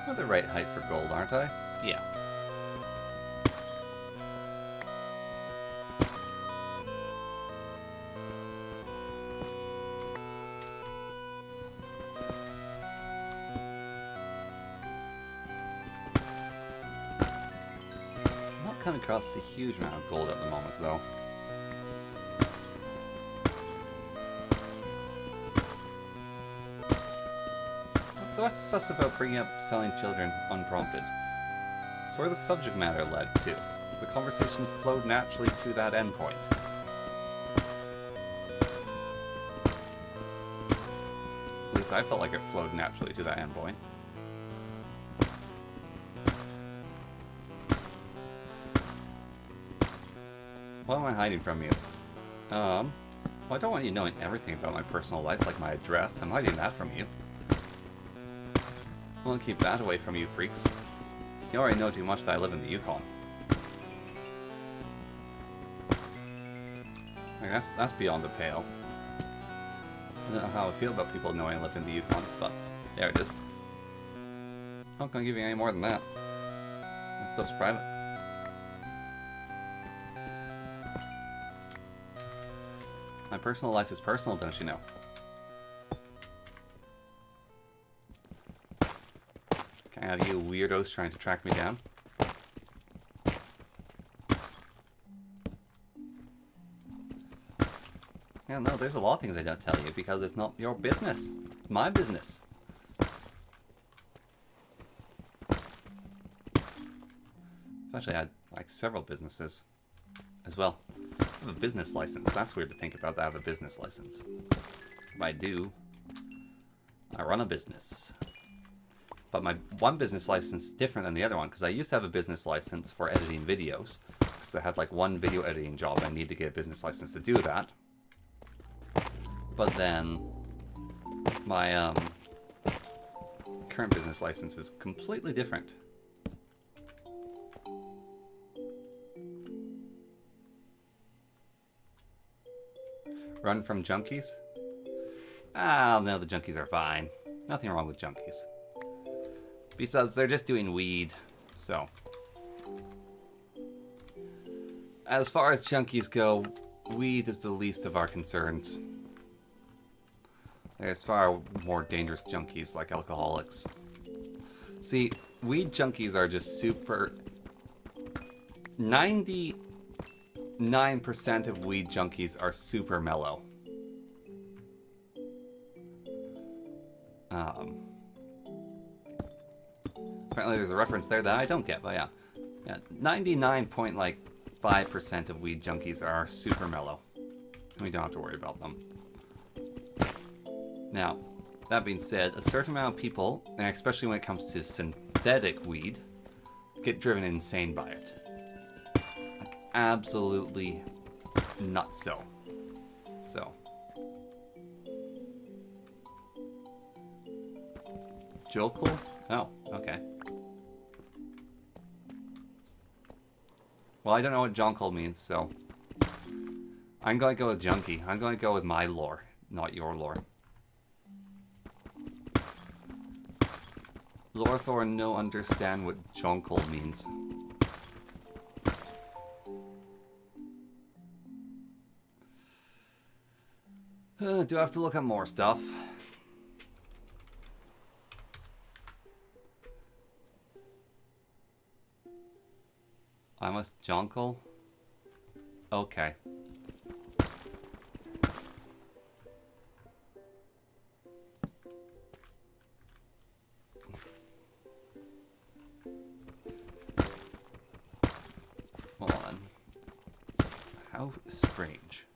I'm the right height for gold, aren't I? Yeah. Coming across a huge amount of gold at the moment, though. So what's sus about bringing up selling children unprompted? It's where the subject matter led to. The conversation flowed naturally to that endpoint. At least I felt like it flowed naturally to that endpoint. What am I hiding from you? Well, I don't want you knowing everything about my personal life, like my address. I'm hiding that from you. I want to keep that away from you freaks. You already know too much that I live in the Yukon. Like, that's beyond the pale. I don't know how I feel about people knowing I live in the Yukon, but there it is. I'm not gonna give you any more than that. That stuff's private. My personal life is personal, don't you know? Can't have you weirdos trying to track me down. Yeah, no, there's a lot of things I don't tell you because it's not your business. It's my business. I've actually had like several businesses as well. I have a business license. That's weird to think about that I have a business license. If I do, I run a business. But my one business license is different than the other one because I used to have a business license for editing videos. Because I had like one video editing job. I need to get a business license to do that. But then my current business license is completely different. Run from junkies? Ah, no, the junkies are fine. Nothing wrong with junkies. Besides, they're just doing weed, so. As far as junkies go, weed is the least of our concerns. There's far more dangerous junkies like alcoholics. See, weed junkies are just super... 99% of weed junkies are super mellow. Apparently there's a reference there that I don't get, but yeah. 99.5% of weed junkies are super mellow. We don't have to worry about them. Now, that being said, a certain amount of people, and especially when it comes to synthetic weed, get driven insane by it. Like, absolutely nutso. So. Jokel? Oh, okay. Well, I don't know what jonkel means, so... I'm going to go with junkie. I'm going to go with my lore, not your lore. Lorthorn no understand what jonkel means. Do I have to look at more stuff? I must jonkel? Okay. Hold on. How strange.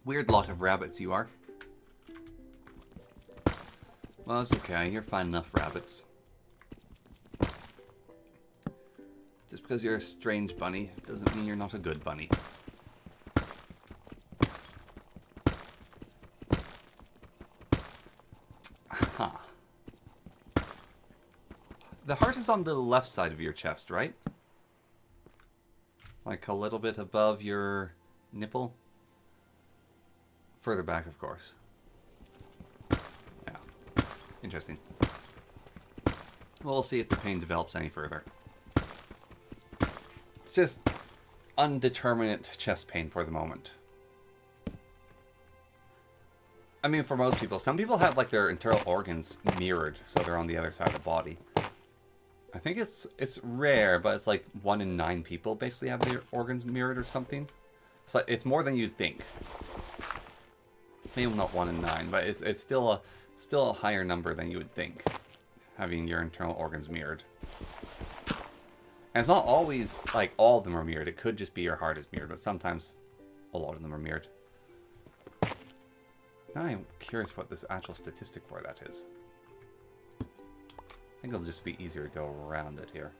Weird lot of rabbits you are. Well, it's okay. You're fine enough, rabbits. Just because you're a strange bunny doesn't mean you're not a good bunny. Huh. The heart is on the left side of your chest, right? Like a little bit above your nipple? Further back, of course. Yeah. Interesting. We'll see if the pain develops any further. It's just undeterminate chest pain for the moment. I mean, for most people. Some people have, like, their internal organs mirrored, so they're on the other side of the body. I think it's rare, but it's like 1 in 9 people basically have their organs mirrored or something. It's like, it's more than you'd think. Maybe not 1 in 9, but it's still a higher number than you would think, having your internal organs mirrored. And it's not always like all of them are mirrored. It could just be your heart is mirrored, but sometimes a lot of them are mirrored. Now I'm curious what this actual statistic for that is. I think it'll just be easier to go around it here.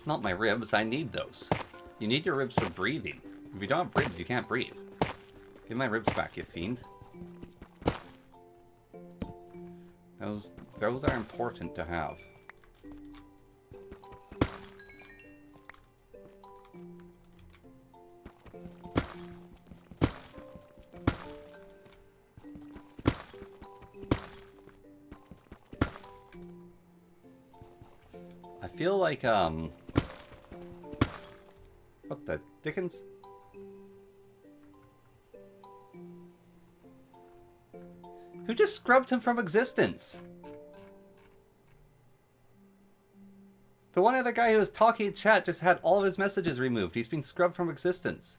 Not my ribs, I need those. You need your ribs for breathing. If you don't have ribs, you can't breathe. Give my ribs back, you fiend. Those are important to have. I feel like, what the dickens? Who just scrubbed him from existence? The one other guy who was talking in chat just had all of his messages removed. He's been scrubbed from existence.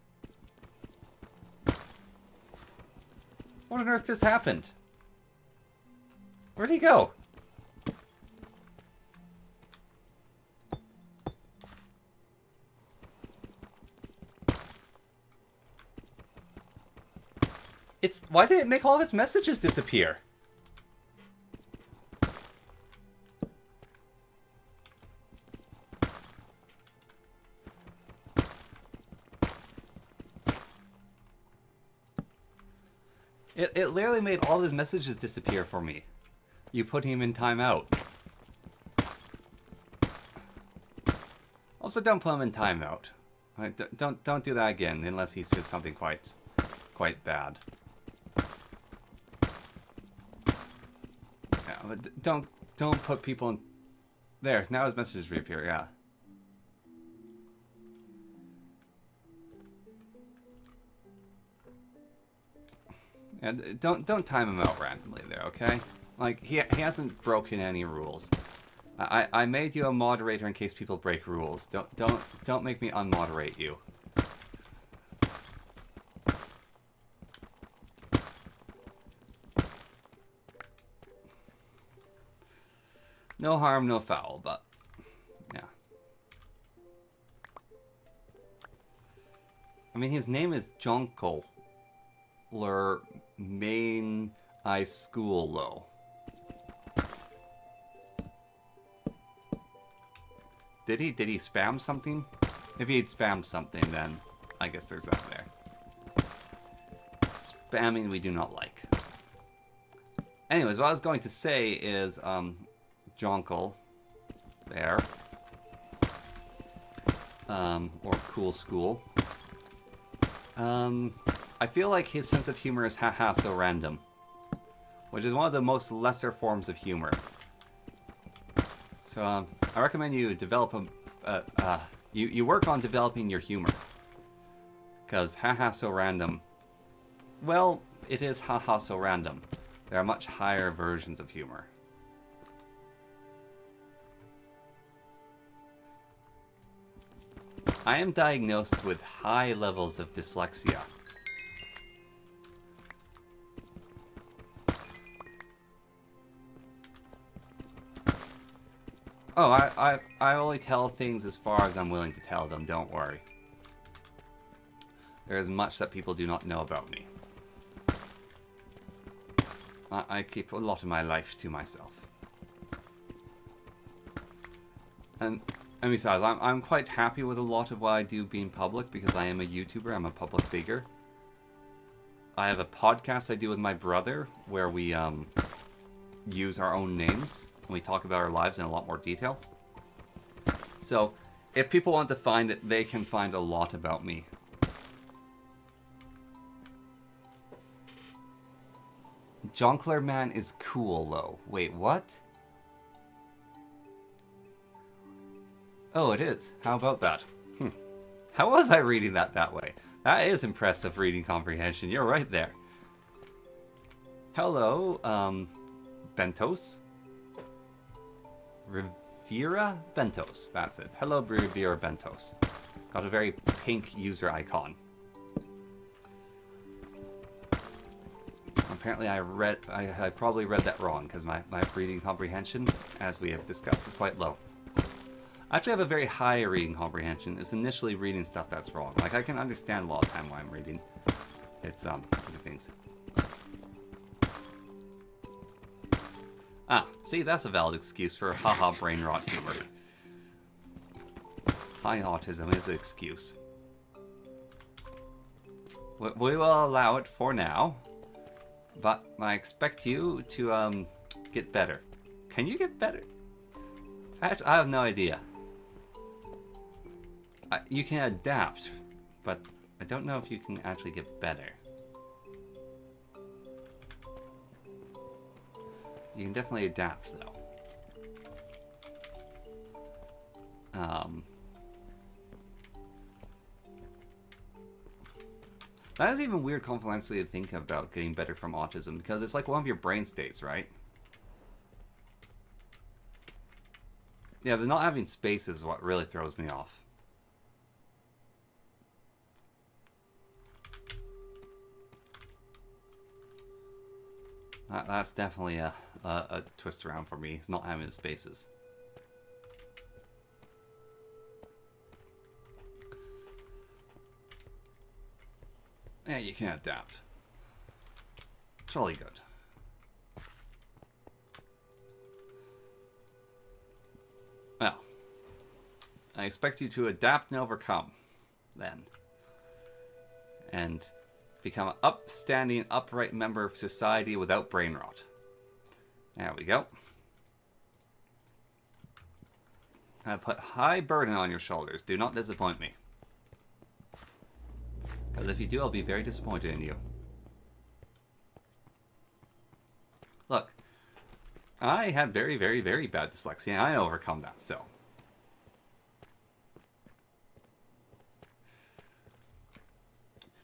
What on earth just happened? Where'd he go? Why did it make all of its messages disappear? It literally made all of his messages disappear for me. You put him in timeout. Also, don't put him in timeout. Don't do that again unless he says something quite bad. Yeah, but don't put people in. There, now his messages reappear. Yeah. And don't time him out randomly there, okay? Like he hasn't broken any rules. I made you a moderator in case people break rules. Don't make me unmoderate you. No harm, no foul, but yeah. I mean, his name is Jonkel. Main I school low. Did he spam something? If he had spammed something, then I guess there's that there. Spamming we do not like. Anyways, what I was going to say is Jonkel there. Or Cool School. I feel like his sense of humor is haha so random, which is one of the most lesser forms of humor. So I recommend you develop you work on developing your humor, because haha so random. Well, it is haha so random. There are much higher versions of humor. I am diagnosed with high levels of dyslexia. Oh, I only tell things as far as I'm willing to tell them, don't worry. There is much that people do not know about me. I keep a lot of my life to myself. And besides, I'm quite happy with a lot of what I do being public because I am a YouTuber, I'm a public figure. I have a podcast I do with my brother where we use our own names. And we talk about our lives in a lot more detail. So, if people want to find it, they can find a lot about me. Jonkler Man is cool, though. Wait, what? Oh, it is. How about that? How was I reading that way? That is impressive reading comprehension. You're right there. Hello, Bentos? Rivera Bentos, that's it. Hello, Rivera Bentos. Got a very pink user icon. Apparently I probably read that wrong, because my reading comprehension, as we have discussed, is quite low. I actually have a very high reading comprehension. It's initially reading stuff that's wrong. Like, I can understand a lot of time while I'm reading. It's, other things. Ah, see, that's a valid excuse for haha brain rot humor. high autism is an excuse. We will allow it for now, but I expect you to get better. Can you get better? I have no idea. You can adapt, but I don't know if you can actually get better. You can definitely adapt, though. That is even weird confidentially to think about getting better from autism, because it's like one of your brain states, right? Yeah, the not having space is what really throws me off. That's definitely a twist around for me. It's not having the spaces. Yeah, you can adapt. Jolly good. Well, I expect you to adapt and overcome, then. And become an upstanding, upright member of society without brain rot. There we go. I put high burden on your shoulders. Do not disappoint me. Because if you do, I'll be very disappointed in you. Look, I had very, very, very bad dyslexia, and I overcome that, so.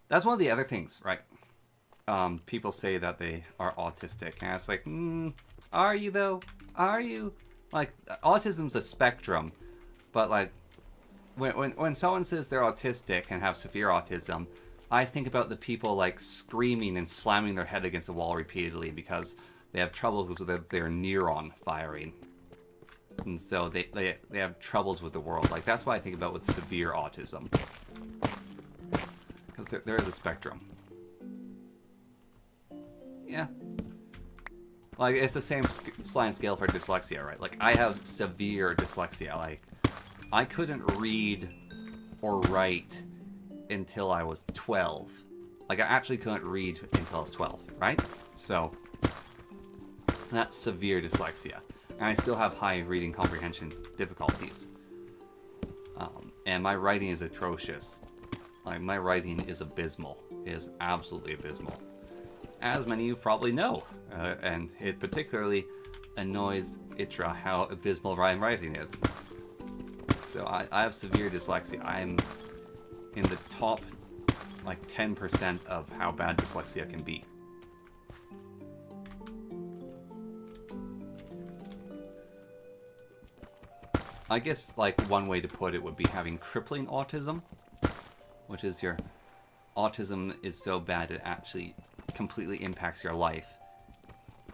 That's one of the other things, right? People say that they are autistic, and it's like, are you though? Are you? Like, autism's a spectrum, but like, when someone says they're autistic and have severe autism, I think about the people like screaming and slamming their head against the wall repeatedly because they have trouble with their neuron firing, and so they have troubles with the world. Like, that's what I think about with severe autism. Because there is a spectrum. Yeah. Like, it's the same sliding scale for dyslexia, right? Like, I have severe dyslexia. Like, I couldn't read or write until I was 12. Like, I actually couldn't read until I was 12, right? So, that's severe dyslexia. And I still have high reading comprehension difficulties. And my writing is atrocious. Like, my writing is abysmal. It is absolutely abysmal. As many of you probably know. And it particularly annoys Itra how abysmal my writing is. So I have severe dyslexia. I'm in the top, like, 10% of how bad dyslexia can be. I guess, like, one way to put it would be having crippling autism, which is your autism is so bad it actually completely impacts your life,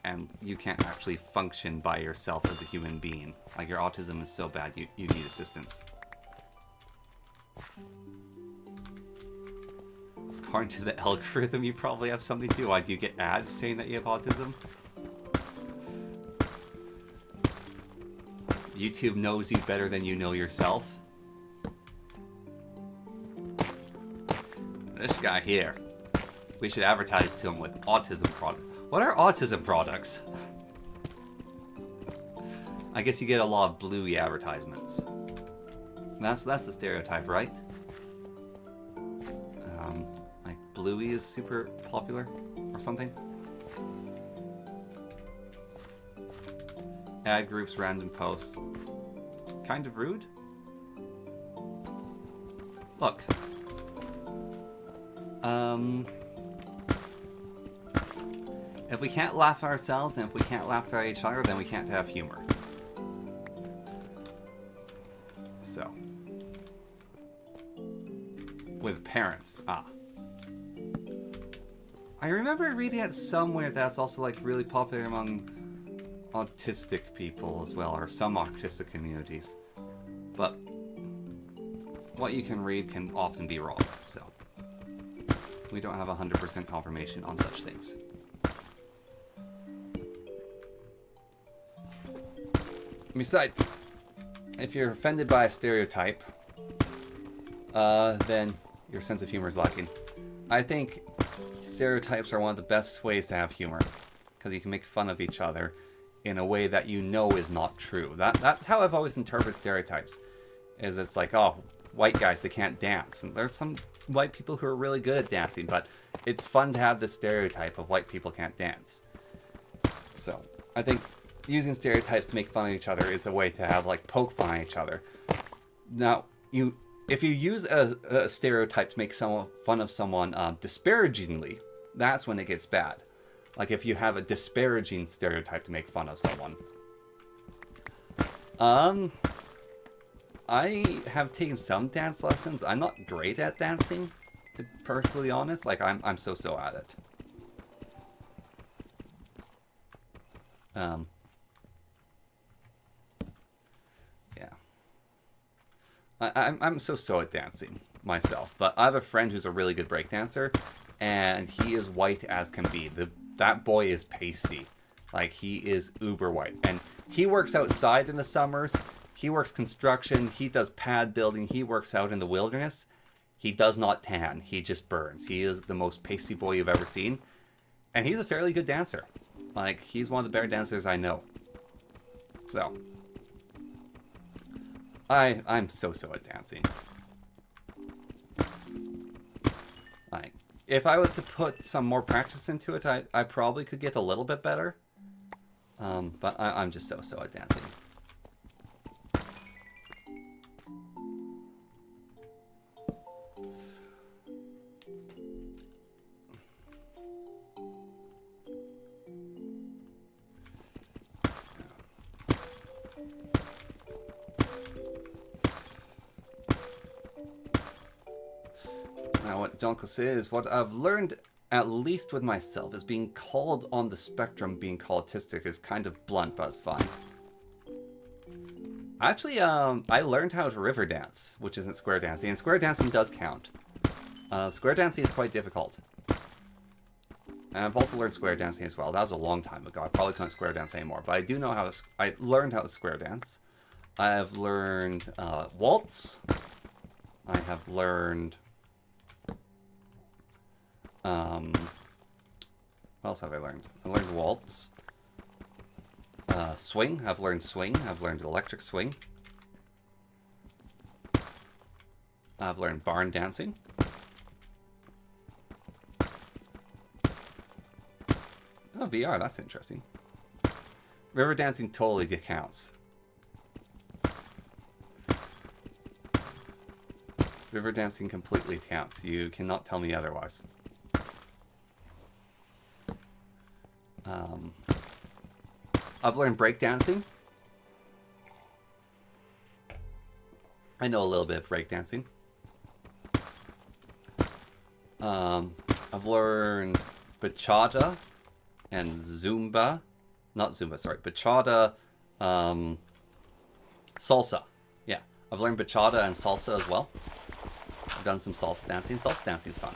and you can't actually function by yourself as a human being. Like, your autism is so bad you need assistance. According to the algorithm, you probably have something to do. Why do you get ads saying that you have autism? YouTube knows you better than you know yourself. This guy here, we should advertise to him with autism products. What are autism products? I guess you get a lot of Bluey advertisements. That's the stereotype, right? Like, Bluey is super popular or something. Ad groups, random posts. Kind of rude. Look. If we can't laugh at ourselves and if we can't laugh at each other, then we can't have humor. So. With parents. I remember reading it somewhere that's also, like, really popular among autistic people as well, or some autistic communities. But what you can read can often be wrong, so we don't have 100% confirmation on such things. Besides, if you're offended by a stereotype, then your sense of humor is lacking. I think stereotypes are one of the best ways to have humor, because you can make fun of each other in a way that you know is not true. That's how I've always interpreted stereotypes. Is it's like, oh, white guys, they can't dance. And there's some white people who are really good at dancing, but it's fun to have this stereotype of white people can't dance. So I think using stereotypes to make fun of each other is a way to have, like, poke fun at each other. Now, if you use a stereotype to make fun of someone disparagingly, that's when it gets bad. Like if you have a disparaging stereotype to make fun of someone. I have taken some dance lessons. I'm not great at dancing, to be perfectly honest. Like I'm so at it. Yeah. I'm so at dancing myself, but I have a friend who's a really good breakdancer, and he is white as can be. That boy is pasty. Like, he is uber white. And he works outside in the summers. He works construction. He does pad building. He works out in the wilderness. He does not tan. He just burns. He is the most pasty boy you've ever seen. And he's a fairly good dancer. Like, he's one of the better dancers I know. So, I'm so at dancing. Like, if I was to put some more practice into it, I probably could get a little bit better. But I'm just so at dancing. Now, what Donko says, what I've learned, at least with myself, is being called on the spectrum, being called autistic is kind of blunt, but it's fine. Actually, I learned how to river dance, which isn't square dancing, and square dancing does count. Square dancing is quite difficult. And I've also learned square dancing as well. That was a long time ago. I probably can't square dance anymore, but I do know how to... I learned how to square dance. I have learned waltz. I have learned... what else have I learned? I learned waltz. Swing. I've learned swing. I've learned electric swing. I've learned barn dancing. Oh, VR, that's interesting. River dancing totally counts. River dancing completely counts. You cannot tell me otherwise. I've learned breakdancing. I know a little bit of breakdancing. I've learned bachata and Zumba. Not Zumba, sorry. Bachata, salsa. Yeah, I've learned bachata and salsa as well. I've done some salsa dancing. Salsa dancing is fun.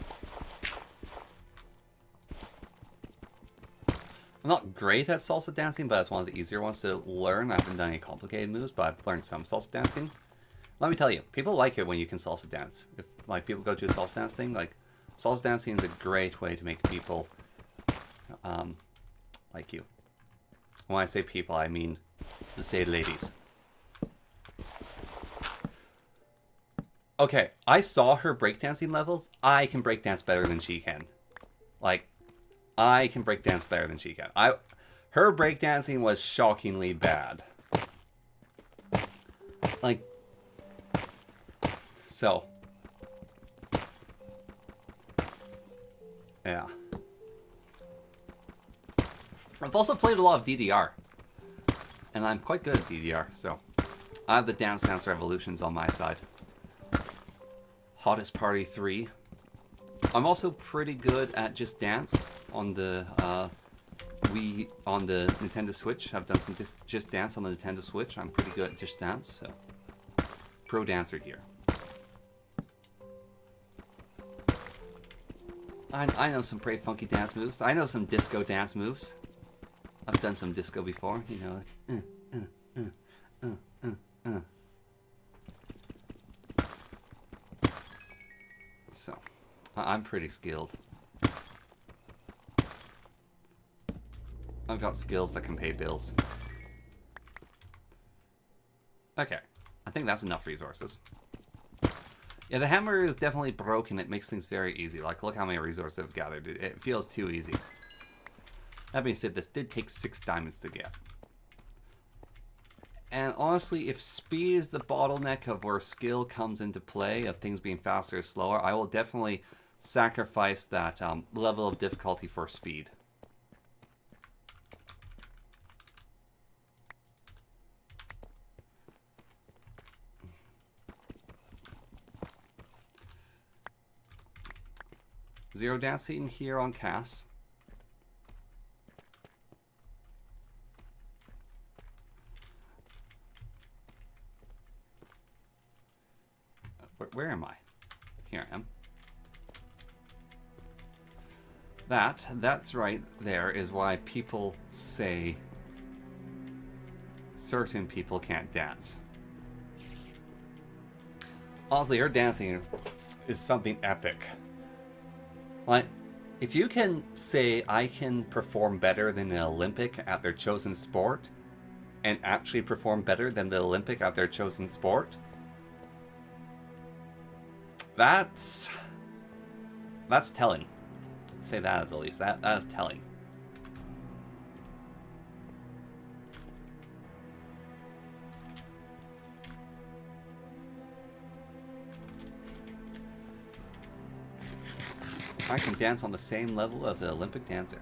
I'm not great at salsa dancing, but it's one of the easier ones to learn. I haven't done any complicated moves, but I've learned some salsa dancing. Let me tell you, people like it when you can salsa dance. If like people go to a salsa dance thing, like salsa dancing is a great way to make people like you. When I say people, I mean say ladies. Okay, I saw her breakdancing levels. I can breakdance better than she can. Like, I can breakdance better than she can. Her breakdancing was shockingly bad. Like, so. Yeah. I've also played a lot of DDR. And I'm quite good at DDR, so. I have the Dance Dance Revolutions on my side. Hottest Party 3. I'm also pretty good at Just Dance on the Nintendo Switch. I've done some Just Dance on the Nintendo Switch. I'm pretty good at Just Dance, so pro dancer here. I know some pretty funky dance moves. I know some disco dance moves. I've done some disco before, you know. I'm pretty skilled. I've got skills that can pay bills. Okay, I think that's enough resources. Yeah, the hammer is definitely broken. It makes things very easy. Like, look how many resources I've gathered. It feels too easy. That being said, this did take 6 diamonds to get. And honestly, if speed is the bottleneck of where skill comes into play, of things being faster or slower, I will definitely sacrifice that level of difficulty for speed. Zero dancing here on Cass. Where am I? Here I am. That's right there is why people say certain people can't dance. Honestly, her dancing is something epic. Like, if you can say I can perform better than an Olympic at their chosen sport, and actually perform better than the Olympic at their chosen sport, that's telling. Say that at the least. That is telling. I can dance on the same level as an Olympic dancer.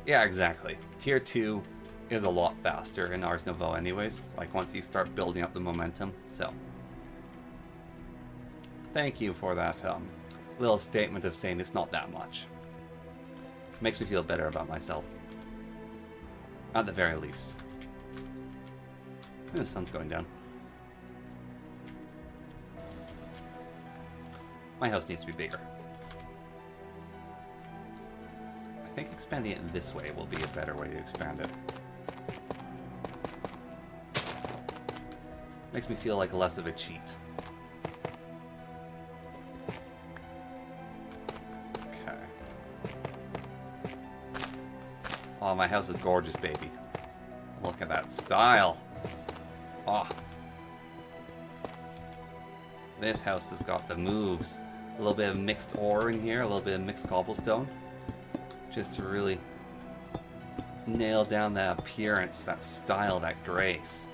Yeah, exactly. Tier 2 is a lot faster in Ars Nouveau anyways, like once you start building up the momentum, so. Thank you for that little statement of saying it's not that much. Makes me feel better about myself. At the very least. The sun's going down. My house needs to be bigger. I think expanding it this way will be a better way to expand it. Makes me feel like less of a cheat. Okay. Oh, my house is gorgeous, baby. Look at that style. Oh. This house has got the moves. A little bit of mixed ore in here, a little bit of mixed cobblestone. Just to really nail down that appearance, that style, that grace.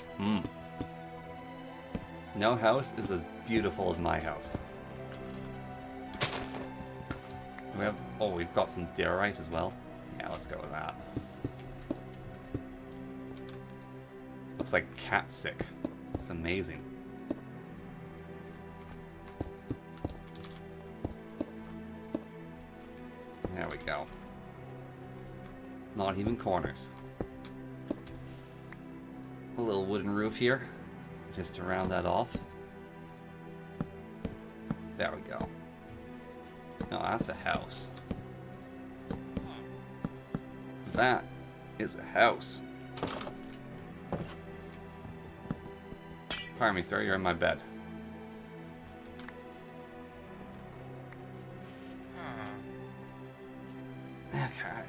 No house is as beautiful as my house. We've got some diorite as well. Yeah, let's go with that. Looks like cat sick. It's amazing. There we go. Not even corners. A little wooden roof here, just to round that off. There we go. No, that's a house. That is a house. Pardon me, sir, you're in my bed. Okay.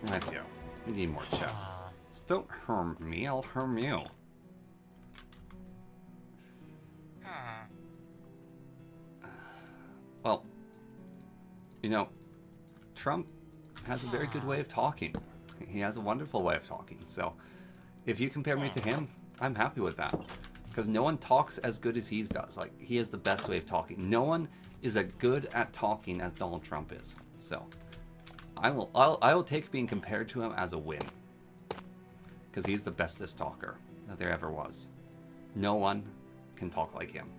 Right here. We need more chests. Don't harm me, I'll harm you. Well, you know, Trump has a very good way of talking. He has a wonderful way of talking. So, if you compare me to him, I'm happy with that. Because no one talks as good as he does. Like, he has the best way of talking. No one is as good at talking as Donald Trump is. So, I will take being compared to him as a win. Because he's the bestest talker that there ever was. No one can talk like him.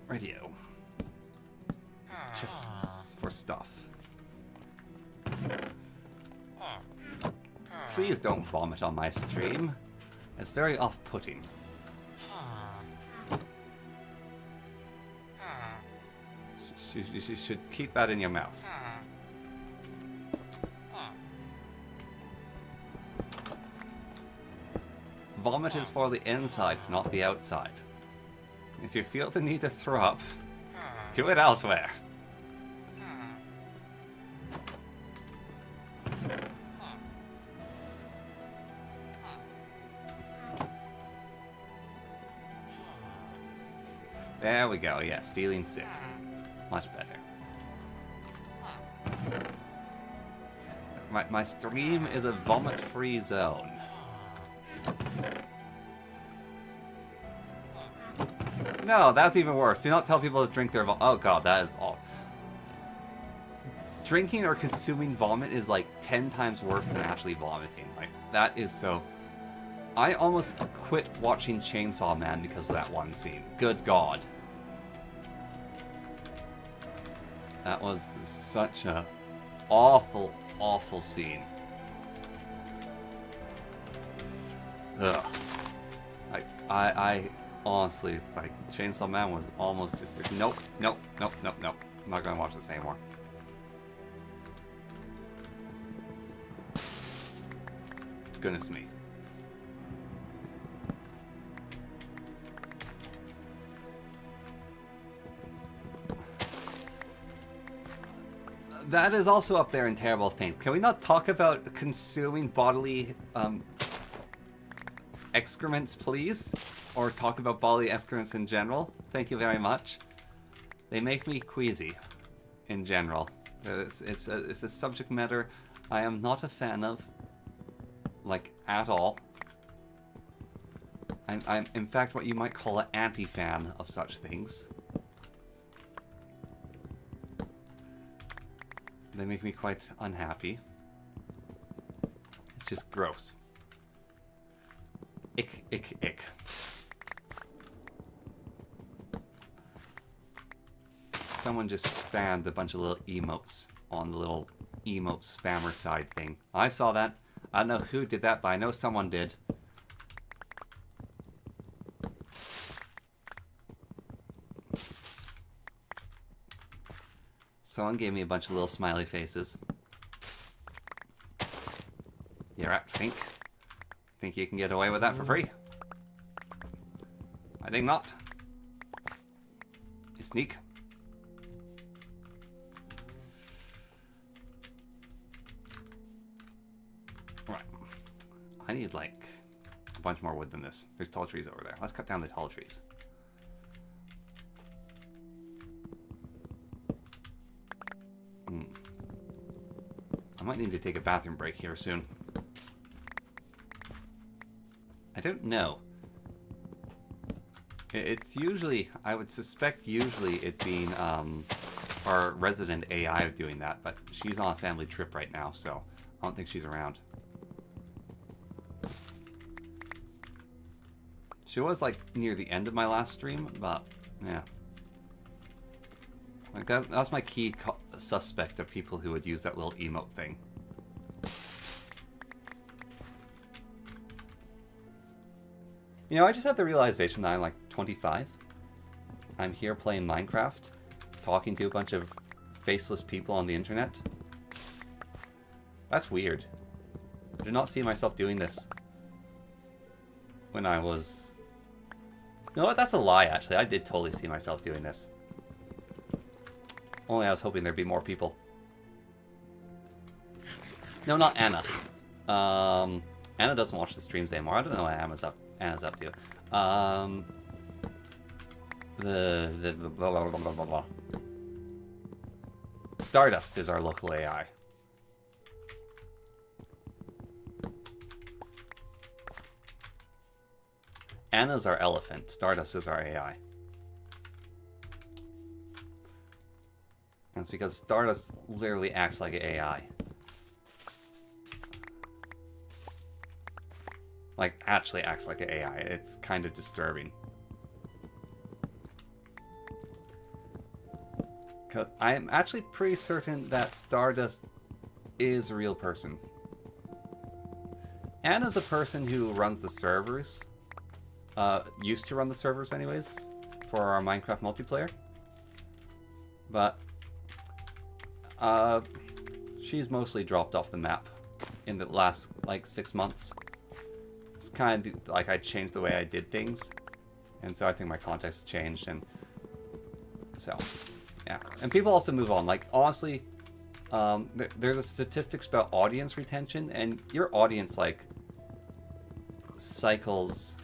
Radio. Just for stuff. Please don't vomit on my stream. It's very off-putting. You should keep that in your mouth. Vomit is for the inside, not the outside. If you feel the need to throw up, do it elsewhere. There we go, yes, feeling sick. Much better. My stream is a vomit-free zone. No, that's even worse. Do not tell people to drink their oh god, that is all. Drinking or consuming vomit is like 10 times worse than actually vomiting. Like, that is so... I almost quit watching Chainsaw Man because of that one scene. Good god. That was such a awful, awful scene. Ugh. I honestly, like, Chainsaw Man was almost just like, nope, nope, nope, nope, nope. I'm not gonna watch this anymore. Goodness me. That is also up there in terrible things. Can we not talk about consuming bodily excrements, please? Or talk about bodily excrements in general? Thank you very much. They make me queasy, in general. It's a subject matter I am not a fan of, like, at all. I'm in fact what you might call an anti-fan of such things. They make me quite unhappy. It's just gross. Ick, ick, ick. Someone just spammed a bunch of little emotes on the little emote spammer side thing. I saw that. I don't know who did that, but I know someone did. Someone gave me a bunch of little smiley faces. You right, think? Think you can get away with that for free? I think not. You sneak. Right. I need, like, a bunch more wood than this. There's tall trees over there. Let's cut down the tall trees. I might need to take a bathroom break here soon. I don't know. It's usually, I would suspect usually it being our resident AI doing that, but she's on a family trip right now, so I don't think she's around. She was like near the end of my last stream, but yeah. Like that's my key suspect of people who would use that little emote thing. You know, I just had the realization that I'm like 25. I'm here playing Minecraft, talking to a bunch of faceless people on the internet. That's weird. I did not see myself doing this when I was... You know what? That's a lie, actually. I did totally see myself doing this. Only I was hoping there'd be more people. No, not Anna. Anna doesn't watch the streams anymore. I don't know what Anna's up to. The blah, blah, blah, blah, blah. Stardust is our local AI. Anna's our elephant. Stardust is our AI. That's because Stardust literally acts like an AI. Like, actually acts like an AI. It's kind of disturbing. 'Cause I'm actually pretty certain that Stardust is a real person. Anna's a person who runs the servers. Used to run the servers anyways, for our Minecraft multiplayer. But she's mostly dropped off the map in the last like 6 months. It's kind of like I changed the way I did things, and so I think my context changed, and so yeah. And people also move on. Like honestly, there's a statistics about audience retention, and your audience like cycles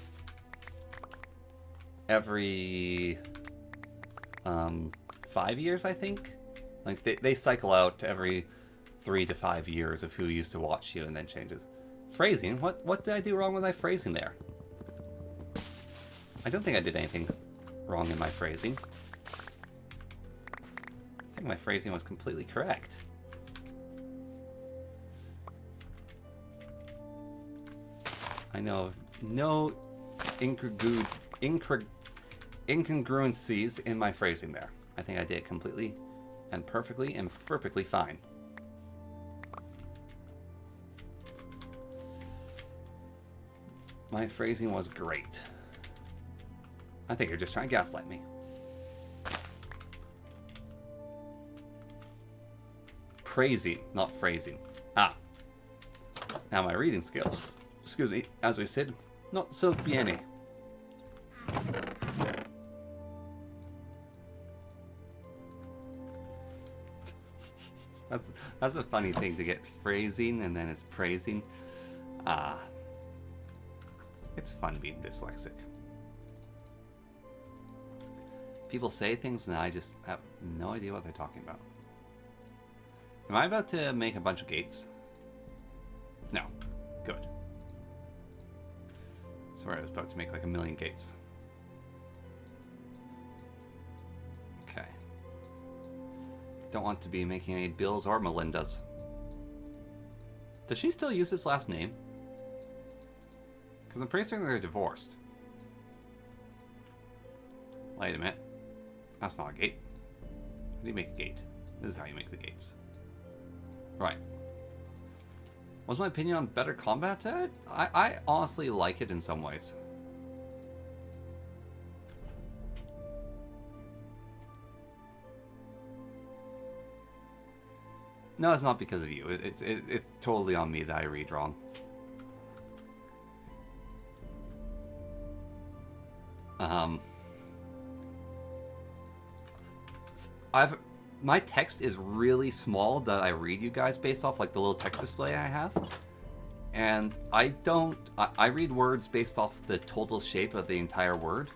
every 5 years, I think. Like they cycle out every 3 to 5 years of who used to watch you, and then changes. Phrasing? What did I do wrong with my phrasing there? I don't think I did anything wrong in my phrasing. I think my phrasing was completely correct. I know of no incongruencies in my phrasing there. I think I did it completely and perfectly fine. My phrasing was great. I think you're just trying to gaslight me. Praising, not phrasing. Ah. Now my reading skills. Excuse me, as we said, not so bien. That's a funny thing to get phrasing and then it's praising. It's fun being dyslexic. People say things and I just have no idea what they're talking about. Am I about to make a bunch of gates? No. Good. I swear I was about to make like 1,000,000 gates. Okay. Don't want to be making any Bills or Melindas. Does she still use this last name? Because I'm pretty certain they're divorced. Wait a minute. That's not a gate. How do you make a gate? This is how you make the gates. Right. What's my opinion on better combat? I honestly like it in some ways. No, it's not because of you. It's totally on me that I read wrong. My text is really small that I read you guys based off like the little text display I have. And I read words based off the total shape of the entire word.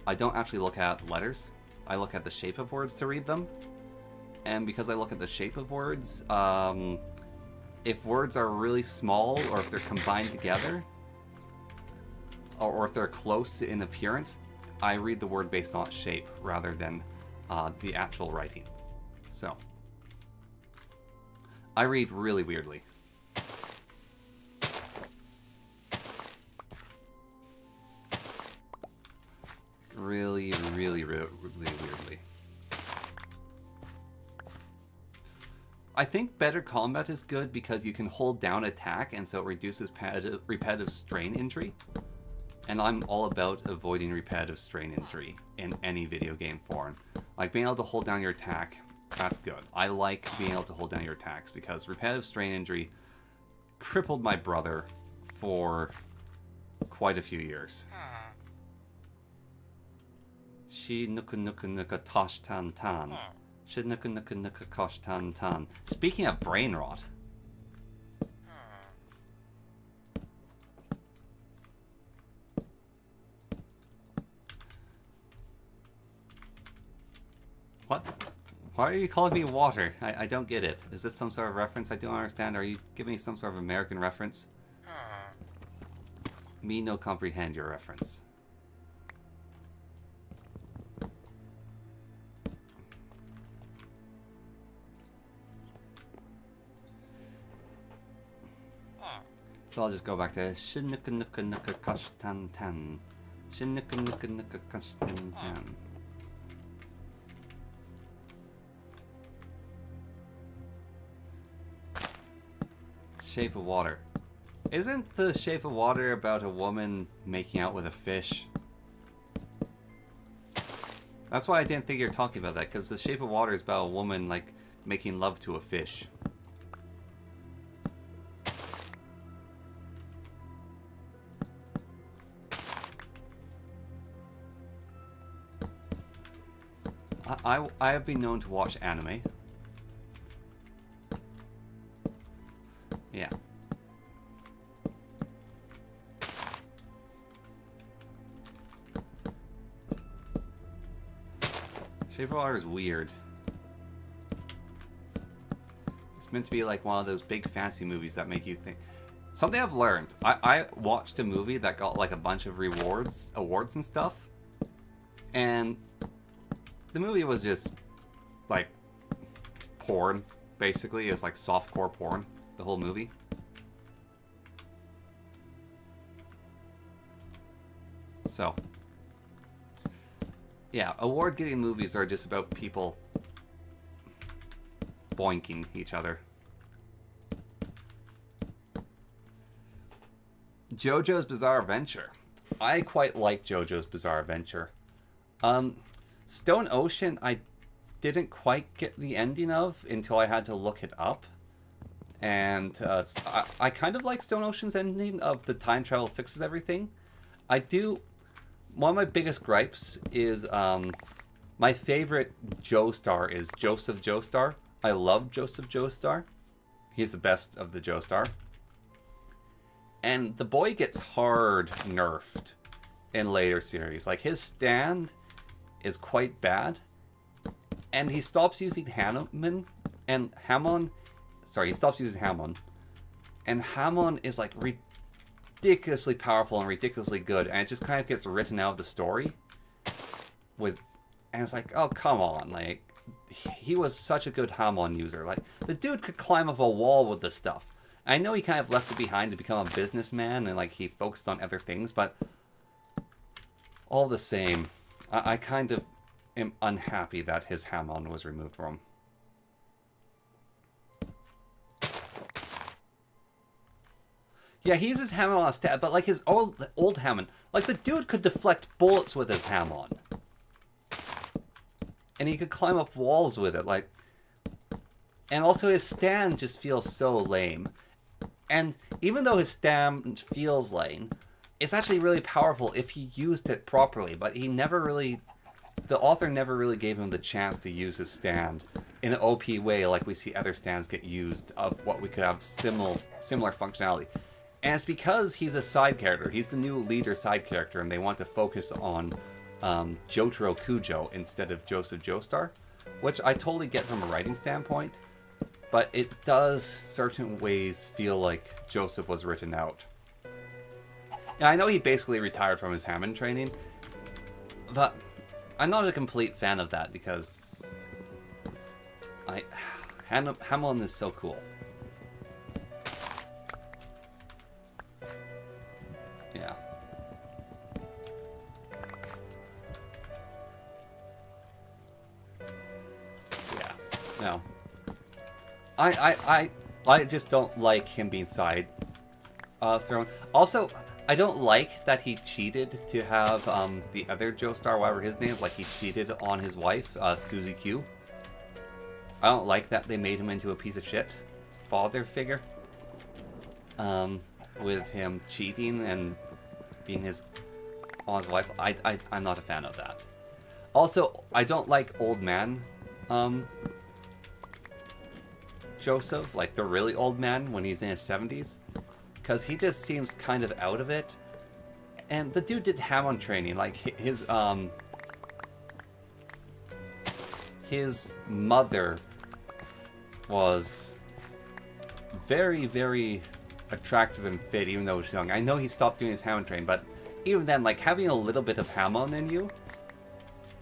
I don't actually look at letters. I look at the shape of words to read them. And because I look at the shape of words, if words are really small or if they're combined together, or if they're close in appearance, I read the word based on its shape rather than the actual writing. So, I read really weirdly. Really weirdly. I think better combat is good because you can hold down attack and so it reduces repetitive strain injury. And I'm all about avoiding repetitive strain injury in any video game form. Like being able to hold down your attack, that's good. I like being able to hold down your attacks because repetitive strain injury crippled my brother for quite a few years. She nuka nuka nuka tosh tan tan. She nuka nuka nuka kosh tan tan. Speaking of brain rot. What? Why are you calling me water? I don't get it. Is this some sort of reference I don't understand? Are you giving me some sort of American reference? Me no comprehend your reference. So I'll just go back to Shinuka Nuka Nuka Kosh Tan Tan. Shinuka Nuka Nuka Kosh Tan Tan. Shape of Water. Isn't the Shape of Water about a woman making out with a fish? That's why I didn't think you were talking about that, because The Shape of Water is about a woman, like, making love to a fish. I have been known to watch anime. Yeah. Shape of Water is weird. It's meant to be like one of those big fancy movies that make you think. Something I've learned. I watched a movie that got like a bunch of awards and stuff. And the movie was just like porn, basically. It was like softcore porn, the whole movie. So, yeah, award-getting movies are just about people boinking each other. JoJo's Bizarre Adventure. I quite like JoJo's Bizarre Adventure. Stone Ocean, I didn't quite get the ending of until I had to look it up. And I kind of like Stone Ocean's ending of the time travel fixes everything. I do. One of my biggest gripes is my favorite Joestar is Joseph Joestar. I love Joseph Joestar. He's the best of the Joestar. And the boy gets hard nerfed in later series. Like, his stand is quite bad. And he stops using Hamon. And Hamon... Sorry, he stops using Hamon. And Hamon is, like, ridiculously powerful and ridiculously good. And it just kind of gets written out of the story. And it's like, oh, come on. Like, he was such a good Hamon user. Like, the dude could climb up a wall with this stuff. I know he kind of left it behind to become a businessman and like he focused on other things, but all the same, I kind of am unhappy that his Hamon was removed from him. Yeah, he uses Hamon on a stat, but like his old Hamon, like the dude could deflect bullets with his Hamon. And he could climb up walls with it, like... And also his stand just feels so lame. And even though his stand feels lame, it's actually really powerful if he used it properly, but he never really... The author never really gave him the chance to use his stand in an OP way like we see other stands get used of what we could have similar functionality. And it's because he's a side character. He's the new leader side character, and they want to focus on Jotaro Kujo instead of Joseph Joestar, which I totally get from a writing standpoint. But it does certain ways feel like Joseph was written out. And I know he basically retired from his Hamon training, but I'm not a complete fan of that because Hamon is so cool. Yeah. Yeah. No. I just don't like him being side thrown. Also, I don't like that he cheated to have the other Joestar, whatever his name is, like he cheated on his wife, Suzy Q. I don't like that they made him into a piece of shit father figure. With him cheating and being on his wife. I'm not a fan of that. Also, I don't like old man Joseph, like the really old man when he's in his 70s, because he just seems kind of out of it. And the dude did Hamon training, like his mother was very, very attractive and fit, even though he was young. I know he stopped doing his Hamon training, but even then, like having a little bit of Hamon in you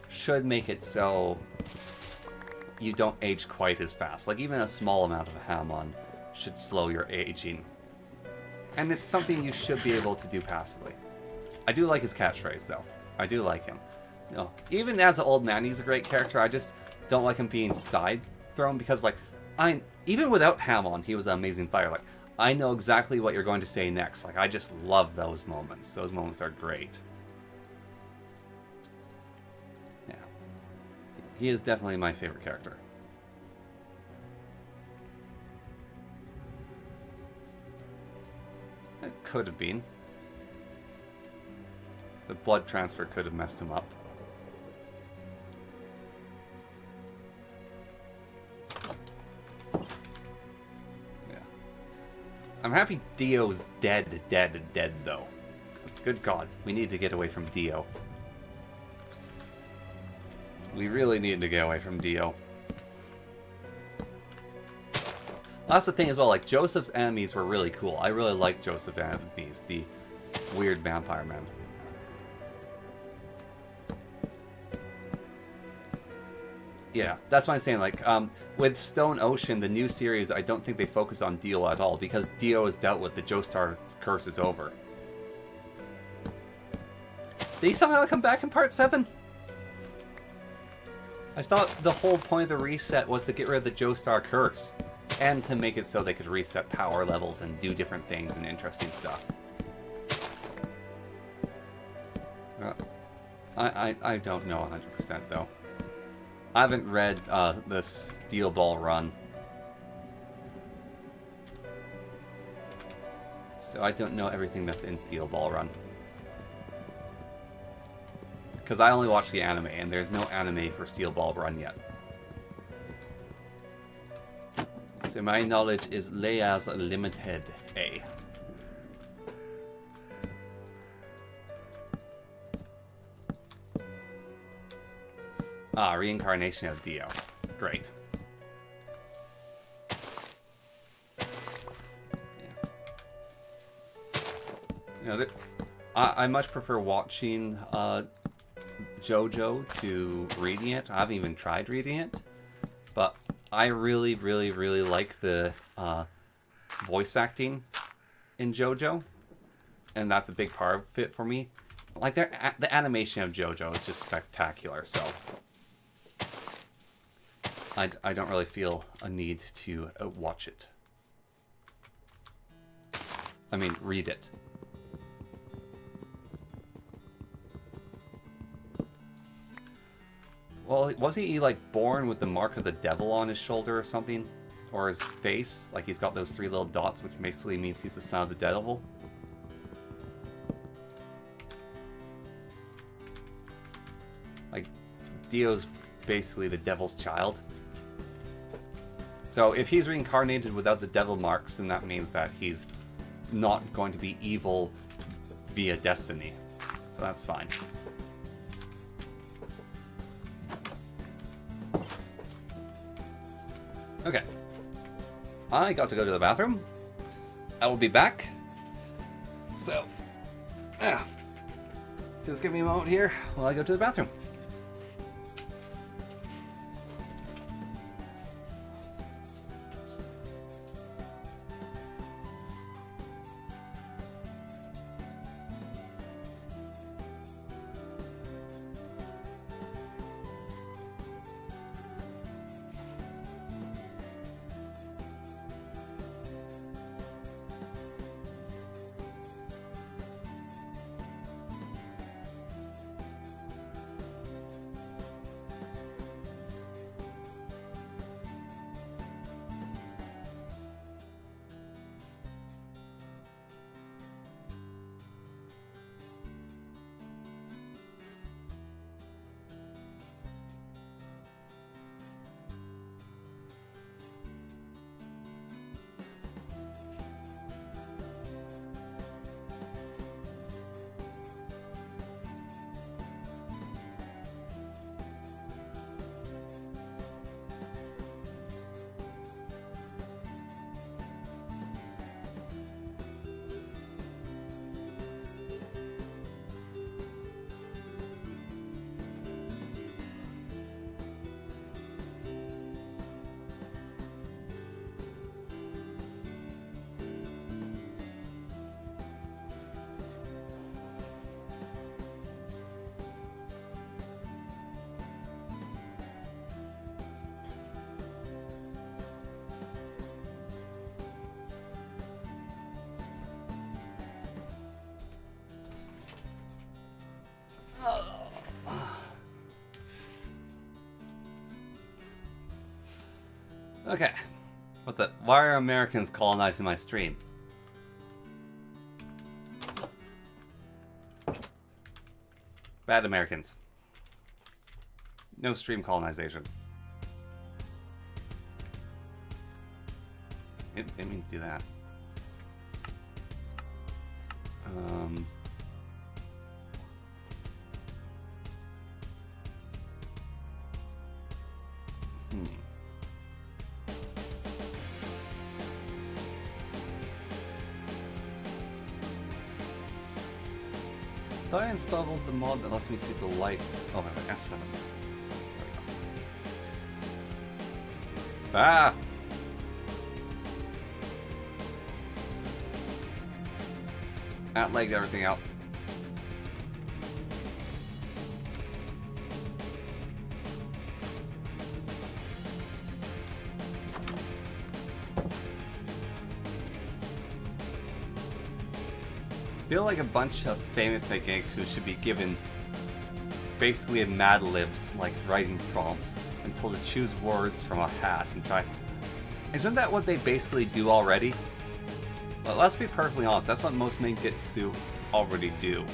should make it so you don't age quite as fast. Like, even a small amount of Hamon should slow your aging. And it's something you should be able to do passively. I do like his catchphrase, though. I do like him. You know, even as an old man, he's a great character. I just don't like him being side-thrown because, like, even without Hamon, he was an amazing fighter. Like, I know exactly what you're going to say next. Like, I just love those moments. Those moments are great. Yeah. He is definitely my favorite character. It could have been. The blood transfer could have messed him up. Yeah. I'm happy Dio's dead though. Good God, we need to get away from Dio. We really need to get away from Dio. That's the thing as well, like, Joseph's enemies were really cool. I really liked Joseph's enemies, the weird vampire men. Yeah, that's what I'm saying, like, with Stone Ocean, the new series, I don't think they focus on Dio at all, because Dio is dealt with, the Joestar curse is over. Did he somehow come back in Part 7? I thought the whole point of the reset was to get rid of the Joestar curse, and to make it so they could reset power levels and do different things and interesting stuff. I don't know 100% though. I haven't read the Steel Ball run, so I don't know everything that's in Steel Ball run. Because I only watched the anime, and there's no anime for Steel Ball Run yet. So my knowledge is Leia's limited, A. Ah, reincarnation of Dio. Great. Yeah. You know, I much prefer watching JoJo to reading it. I haven't even tried reading it, but I really like the voice acting in JoJo, and that's a big part of it for me. Like, the animation of JoJo is just spectacular, so I don't really feel a need to watch it. I mean, read it. Well, wasn't he, like, born with the mark of the devil on his shoulder or something? Or his face? Like, he's got those 3 little dots, which basically means he's the son of the devil? Like, Dio's basically the devil's child. So, if he's reincarnated without the devil marks, then that means that he's not going to be evil via destiny. So that's fine. Okay. I got to go to the bathroom. I will be back. So, just give me a moment here while I go to the bathroom. Okay. What the? Why are Americans colonizing my stream? Bad Americans. No stream colonization. Didn't mean to do that. Thought I installed the mod that lets me see the lights. Oh, I have F7. There we go. Ah! That legged everything out. I feel like a bunch of famous mechanics who should be given basically a Mad Libs like writing prompts and told to choose words from a hat and try. Isn't that what they basically do already? Well, let's be perfectly honest, that's what most Menketsu already do.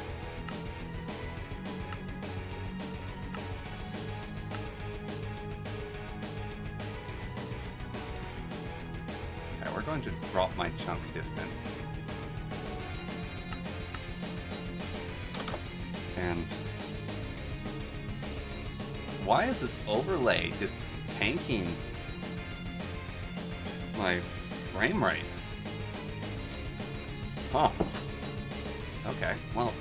Okay, we're going to drop my chunk distance. And why is this overlay just tanking my frame rate? Huh. Okay, well,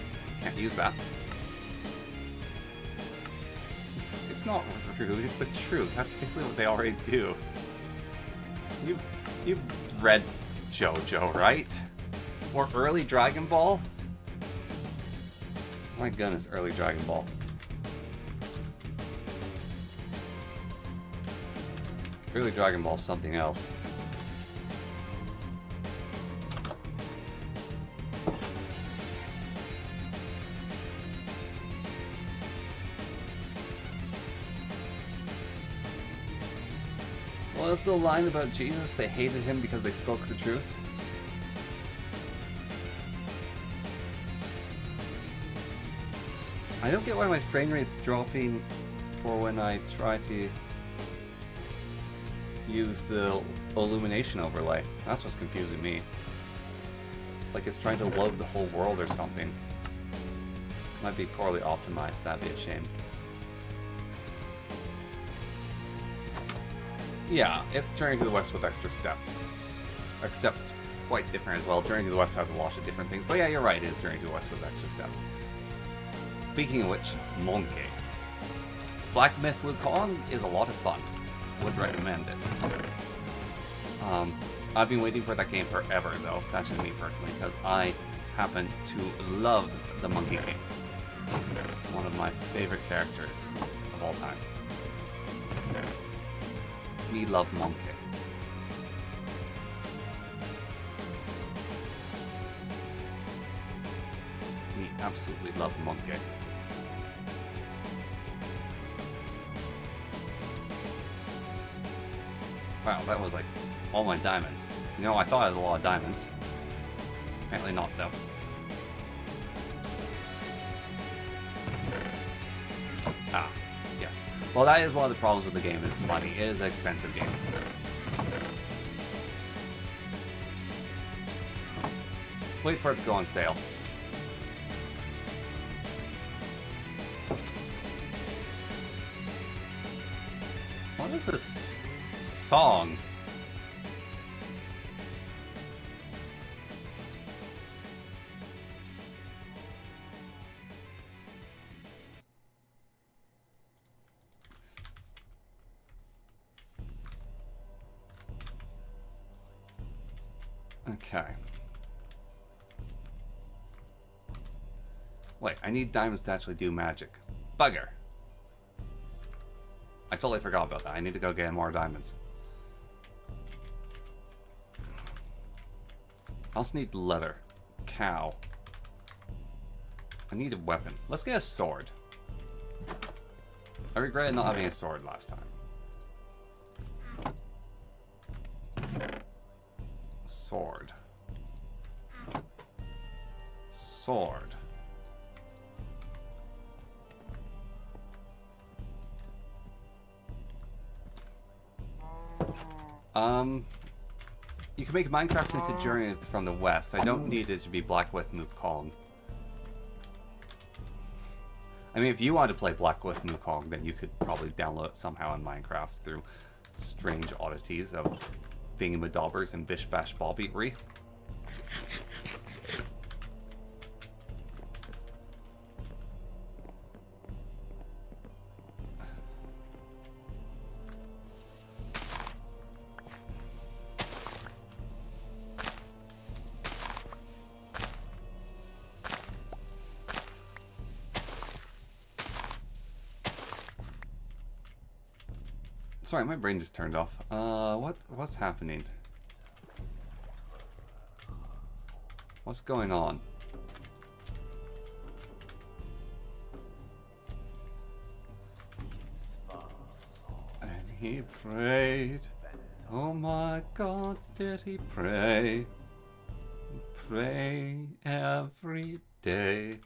can't use that. It's not rude, it's the truth. That's basically what they already do. You've read JoJo, right? Or early Dragon Ball? My goodness, early Dragon Ball. Early Dragon Ball's something else. What was the line about Jesus? They hated him because they spoke the truth? I don't get why my frame rate's dropping for when I try to use the illumination overlay. That's what's confusing me. It's like it's trying to load the whole world or something. Might be poorly optimized, that'd be a shame. Yeah, it's Journey to the West with extra steps. Except quite different as well. Journey to the West has a lot of different things. But yeah, you're right, it is Journey to the West with extra steps. Speaking of which, Monkey. Black Myth Wukong is a lot of fun. Would recommend it. I've been waiting for that game forever though, that's just me personally, because I happen to love the Monkey King. It's one of my favorite characters of all time. Me love Monkey. Me absolutely love Monkey. Wow, that was like all my diamonds. You know, I thought I had a lot of diamonds. Apparently not, though. Ah, yes. Well, that is one of the problems with the game, is money. It is an expensive game. Wait for it to go on sale. What is this song? Okay. Wait, I need diamonds to actually do magic. Bugger. I totally forgot about that. I need to go get more diamonds. I also need leather. Cow. I need a weapon. Let's get a sword. I regretted not having a sword last time. Sword. Sword. You can make Minecraft into Journey from the West. I don't need it to be Blackwood Mukong. I mean, if you want to play Blackwood Mukong, then you could probably download it somehow in Minecraft through strange oddities of thingamadobbers and bish bash bobbery. Sorry, my brain just turned off. What's happening? What's going on? And he prayed. Oh my God, did he pray? Pray every day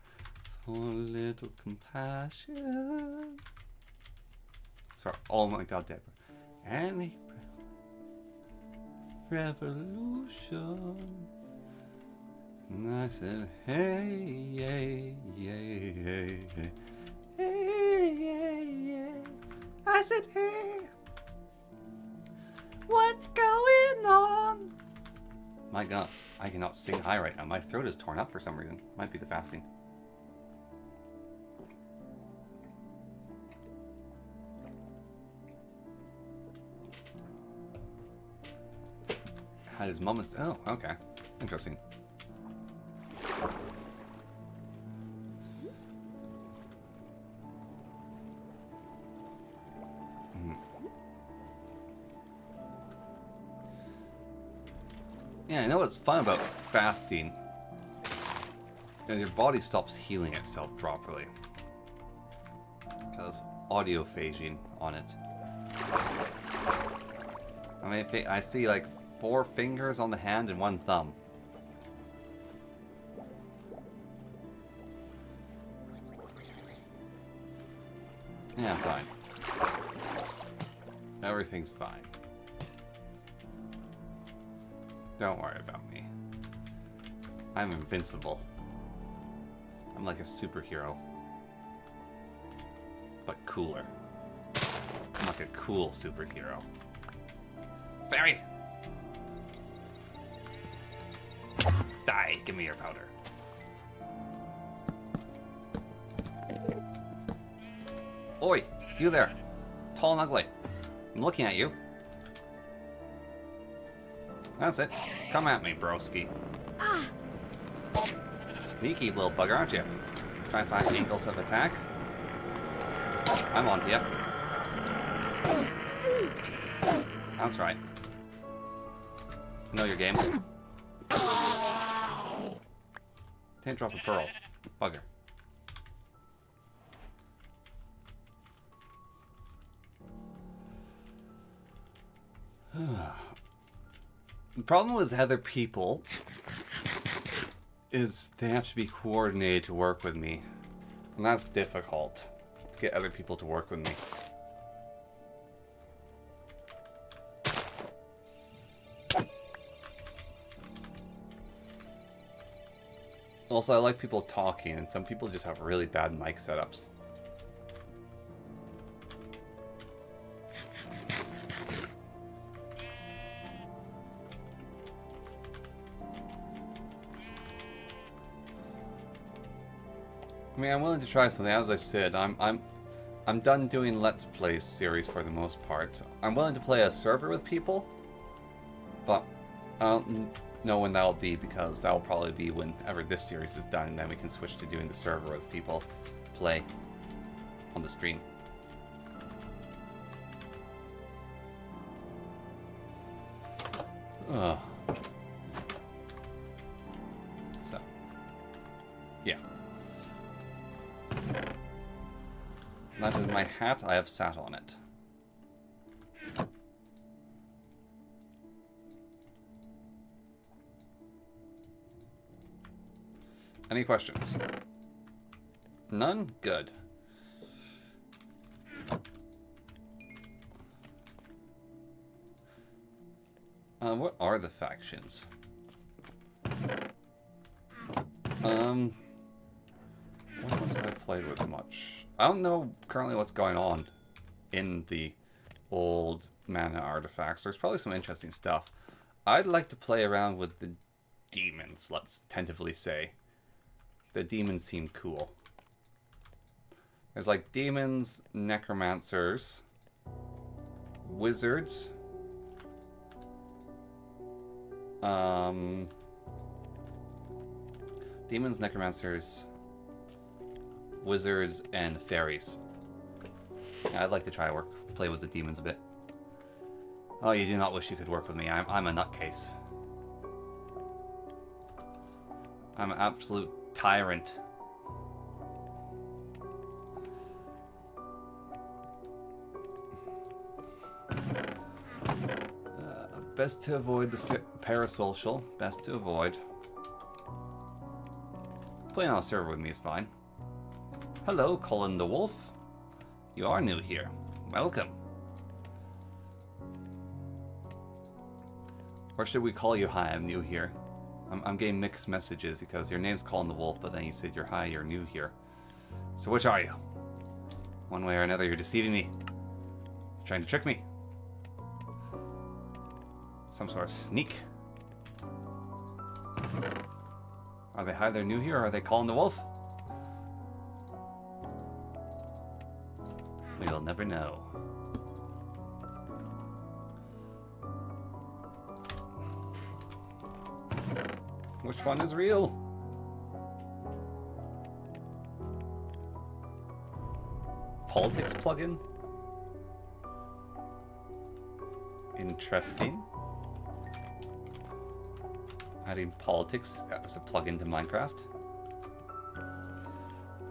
for a little compassion. Sorry, oh my God, Deborah. And he revolution. And I said, hey, yay, yay, hey, hey, hey, yay, yay. I said, hey, what's going on? My gosh, I cannot sing high right now. My throat is torn up for some reason. Might be the fasting. Had his mom. Oh, okay. Interesting. Yeah, I know what's fun about fasting. Your body stops healing itself properly. Because audiophaging on it. I mean, I see like 4 fingers on the hand and 1 thumb. Yeah, I'm fine. Everything's fine. Don't worry about me. I'm invincible. I'm like a superhero. But cooler. I'm like a cool superhero. Fairy! Die! Give me your powder. Oi! You there! Tall and ugly. I'm looking at you. That's it. Come at me, broski. Sneaky little bugger, aren't you? Try and find angles of attack. I'm onto you. That's right. Know your game. Can't drop a pearl. Bugger. The problem with other people is they have to be coordinated to work with me. And that's difficult, to get other people to work with me. Also, I like people talking, and some people just have really bad mic setups. I mean, I'm willing to try something. As I said, I'm done doing Let's Play series for the most part. I'm willing to play a server with people, but I don't know when that'll be, because that'll probably be whenever this series is done, and then we can switch to doing the server with people play on the stream. So, yeah. That is my hat. I have sat on it. Any questions? None? Good. What are the factions? What ones have I played with much? I don't know currently what's going on in the old mana artifacts. There's probably some interesting stuff. I'd like to play around with the demons, let's tentatively say. The demons seem cool. There's like demons, necromancers, wizards, demons, necromancers, wizards, and fairies. Yeah, I'd like to try play with the demons a bit. Oh, you do not wish you could work with me. I'm a nutcase. I'm an absolute tyrant. Best to avoid the parasocial. Best to avoid. Playing on a server with me is fine. Hello, Colin the Wolf. You are new here. Welcome. Or should we call you hi, I'm new here? I'm getting mixed messages because your name's Colin the Wolf, but then you said you're hi, you're new here. So which are you? One way or another, you're deceiving me. Trying to trick me. Some sort of sneak. Are they hi, they're new here, or are they Colin the Wolf? We'll never know. Which one is real? Politics plugin? Interesting. Adding politics as a plugin to Minecraft.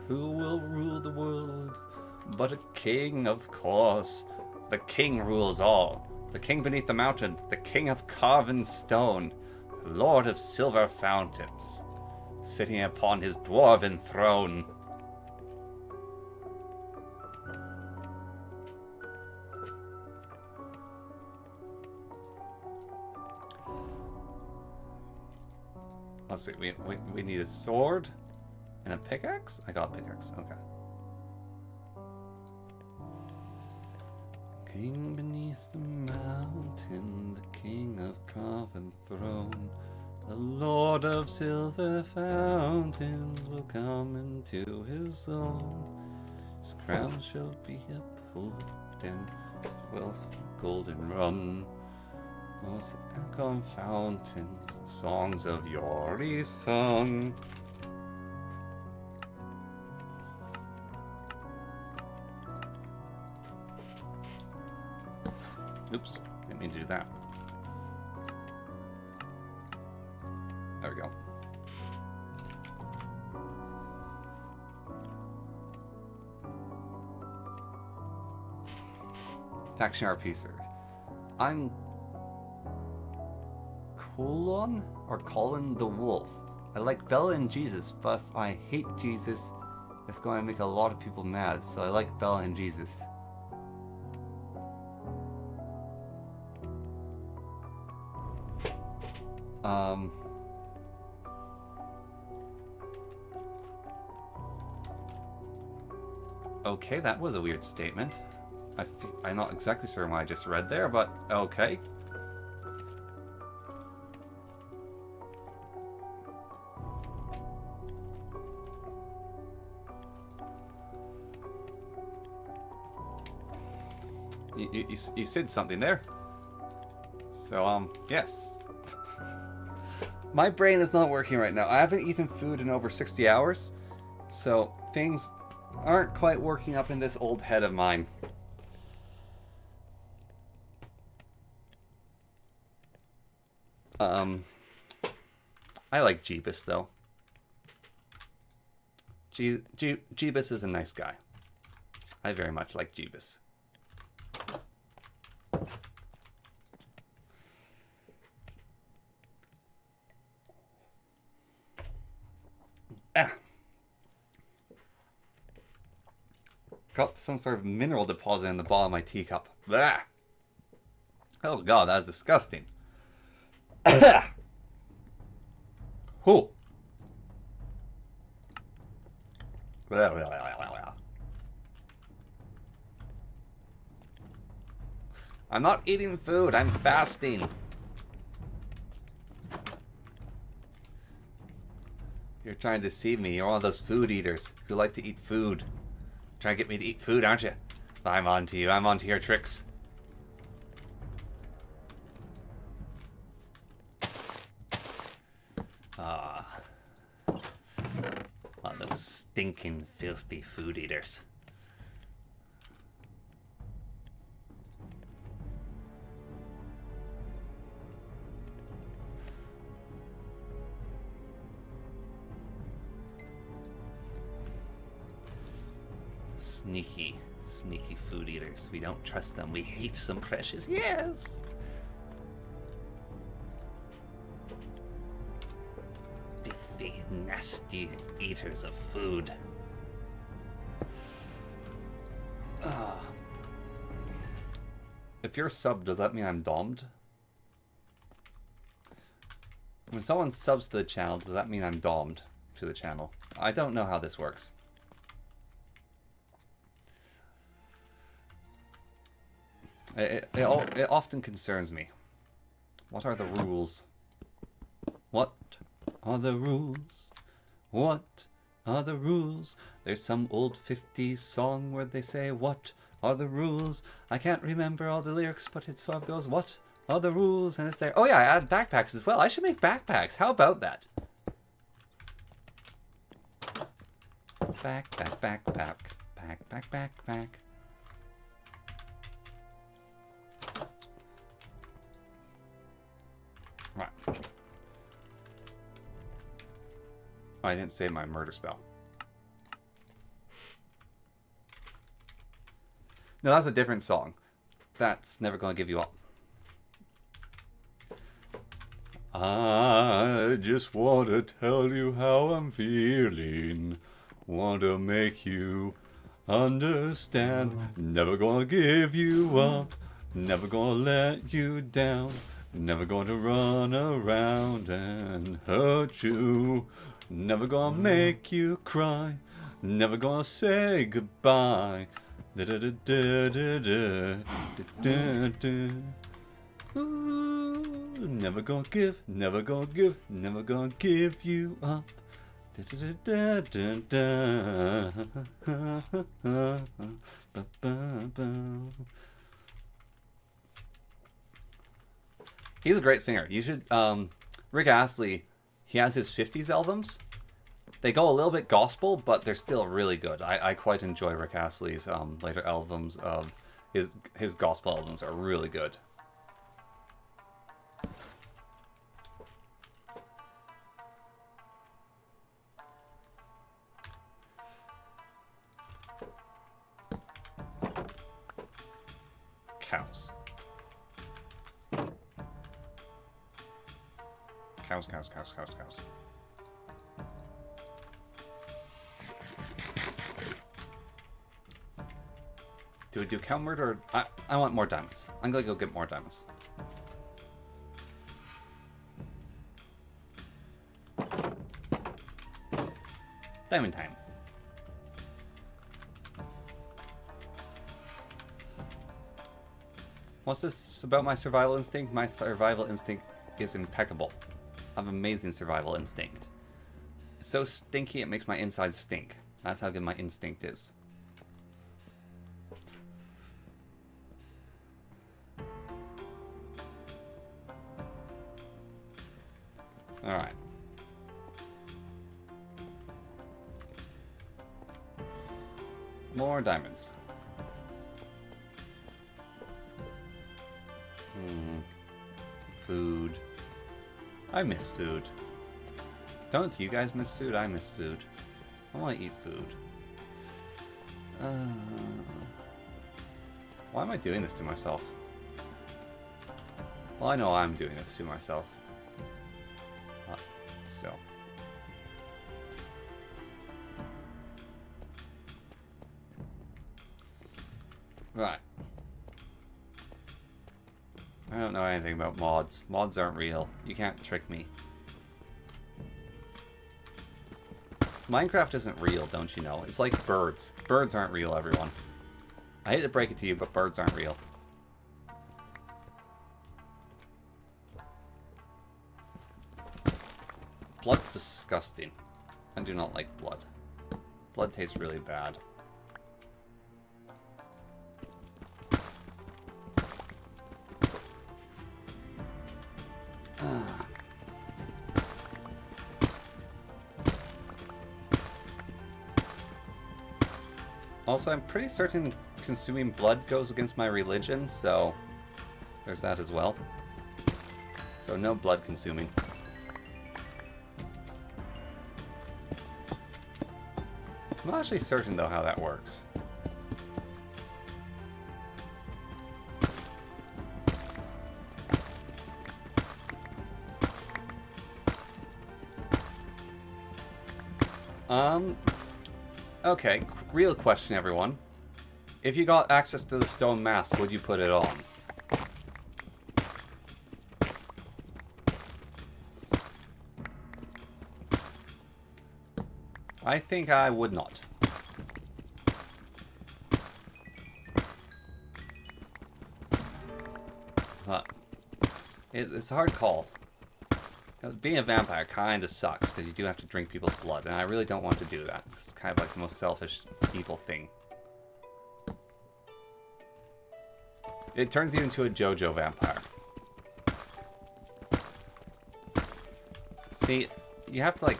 Who will rule the world but a king, of course? The king rules all. The king beneath the mountain, the king of carven stone, lord of silver fountains, sitting upon his dwarven throne. Let's see, we need a sword and a pickaxe? I got a pickaxe, okay. King beneath the mountain, the king of carven throne, the lord of silver fountains will come into his own. His crown shall be uphold and his wealth golden run. Those echoing fountains, songs of yore sung. Oops, didn't mean to do that. There we go. Faction RP server. I'm Colon or Colin the Wolf. I like Bella and Jesus, but if I hate Jesus, it's going to make a lot of people mad, so I like Bella and Jesus. Okay, that was a weird statement. I'm not exactly certain what I just read there, but okay. You said something there. So, yes. My brain is not working right now. I haven't eaten food in over 60 hours, so things aren't quite working up in this old head of mine. I like Jeebus, though. Jeebus is a nice guy. I very much like Jeebus. got some sort of mineral deposit in the bottom of my teacup. Blah! Oh god, that was disgusting. Who? I'm not eating food, I'm fasting. You're trying to deceive me. You're one of those food eaters who like to eat food. Trying to get me to eat food, aren't you? I'm on to you. I'm on to your tricks. Ah. One of those stinking, filthy food eaters. Sneaky, sneaky food eaters. We don't trust them. We hate some precious. Yes! Filthy, nasty eaters of food. If you're subbed, does that mean I'm domed? When someone subs to the channel, does that mean I'm domed to the channel? I don't know how this works. It often concerns me. What are the rules? What are the rules? What are the rules? There's some old 50s song where they say, what are the rules? I can't remember all the lyrics, but it sort of goes, what are the rules? And it's there. Oh yeah, I added backpacks as well. I should make backpacks. How about that? Backpack, backpack, backpack, backpack. Right. Oh, I didn't save my murder spell. No, that's a different song. That's never gonna give you up. I just want to tell you how I'm feeling. Want to make you understand. Never gonna give you up. Never gonna let you down. Never going to run around and hurt you. Never gonna make you cry. Never gonna say goodbye. Da da da da da da da da. Ooh, never gonna give, never gonna give, never gonna give you up. Da da da da da da. Ba ba ba. He's a great singer. You should, Rick Astley, he has his 50s albums. They go a little bit gospel, but they're still really good. I quite enjoy Rick Astley's later albums. His gospel albums are really good. Cows. Cows, cows, cows, cows, cows. Do we do cow murder? I want more diamonds. I'm gonna go get more diamonds. Diamond time. What's this about my survival instinct? My survival instinct is impeccable. I have amazing survival instinct. It's so stinky it makes my insides stink. That's how good my instinct is. Alright. More diamonds. Food. I miss food. Don't you guys miss food? I miss food. I want to eat food. Why am I doing this to myself? Well, I know I'm doing this to myself. Still. Right. I don't know anything about mods. Mods aren't real. You can't trick me. Minecraft isn't real, don't you know? It's like birds. Birds aren't real, everyone. I hate to break it to you, but birds aren't real. Blood's disgusting. I do not like blood. Blood tastes really bad. Also, I'm pretty certain consuming blood goes against my religion, so there's that as well. So no blood consuming. I'm not actually certain, though, how that works. Okay, real question, everyone. If you got access to the stone mask, would you put it on? I think I would not. But it's a hard call. Being a vampire kind of sucks, because you do have to drink people's blood, and I really don't want to do that. It's kind of like the most selfish, evil thing. It turns you into a JoJo vampire. See, you have to, like,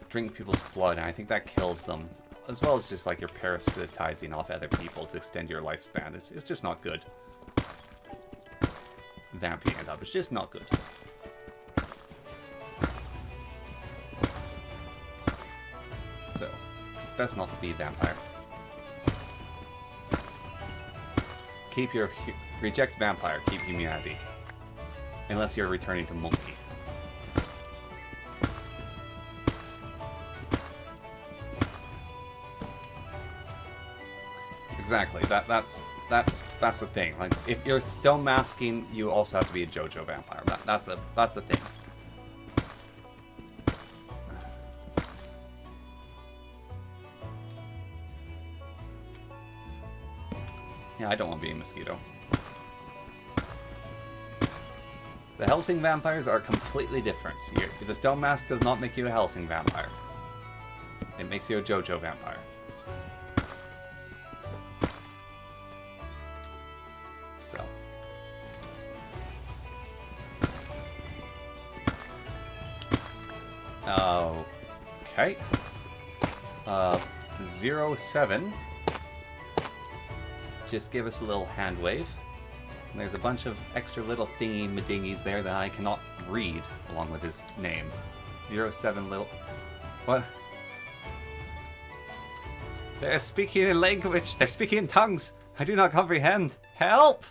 drink people's blood, and I think that kills them. As well as just, like, you're parasitizing off other people to extend your lifespan. It's just not good. Vamping it up, it's just not good. So, it's best not to be a vampire. Keep your... Reject vampire, keep humanity. Unless you're returning to monkey. Exactly, that's the thing. Like, if you're stone masking, you also have to be a JoJo vampire. That's the thing. Yeah, I don't want to be a mosquito. The Helsing vampires are completely different. The stone mask does not make you a Helsing vampire. It makes you a JoJo vampire. So. Okay. 07. Just give us a little hand wave. And there's a bunch of extra little thingy-madingies there that I cannot read along with his name. 07 little... What? They're speaking in language. They're speaking in tongues. I do not comprehend. Help!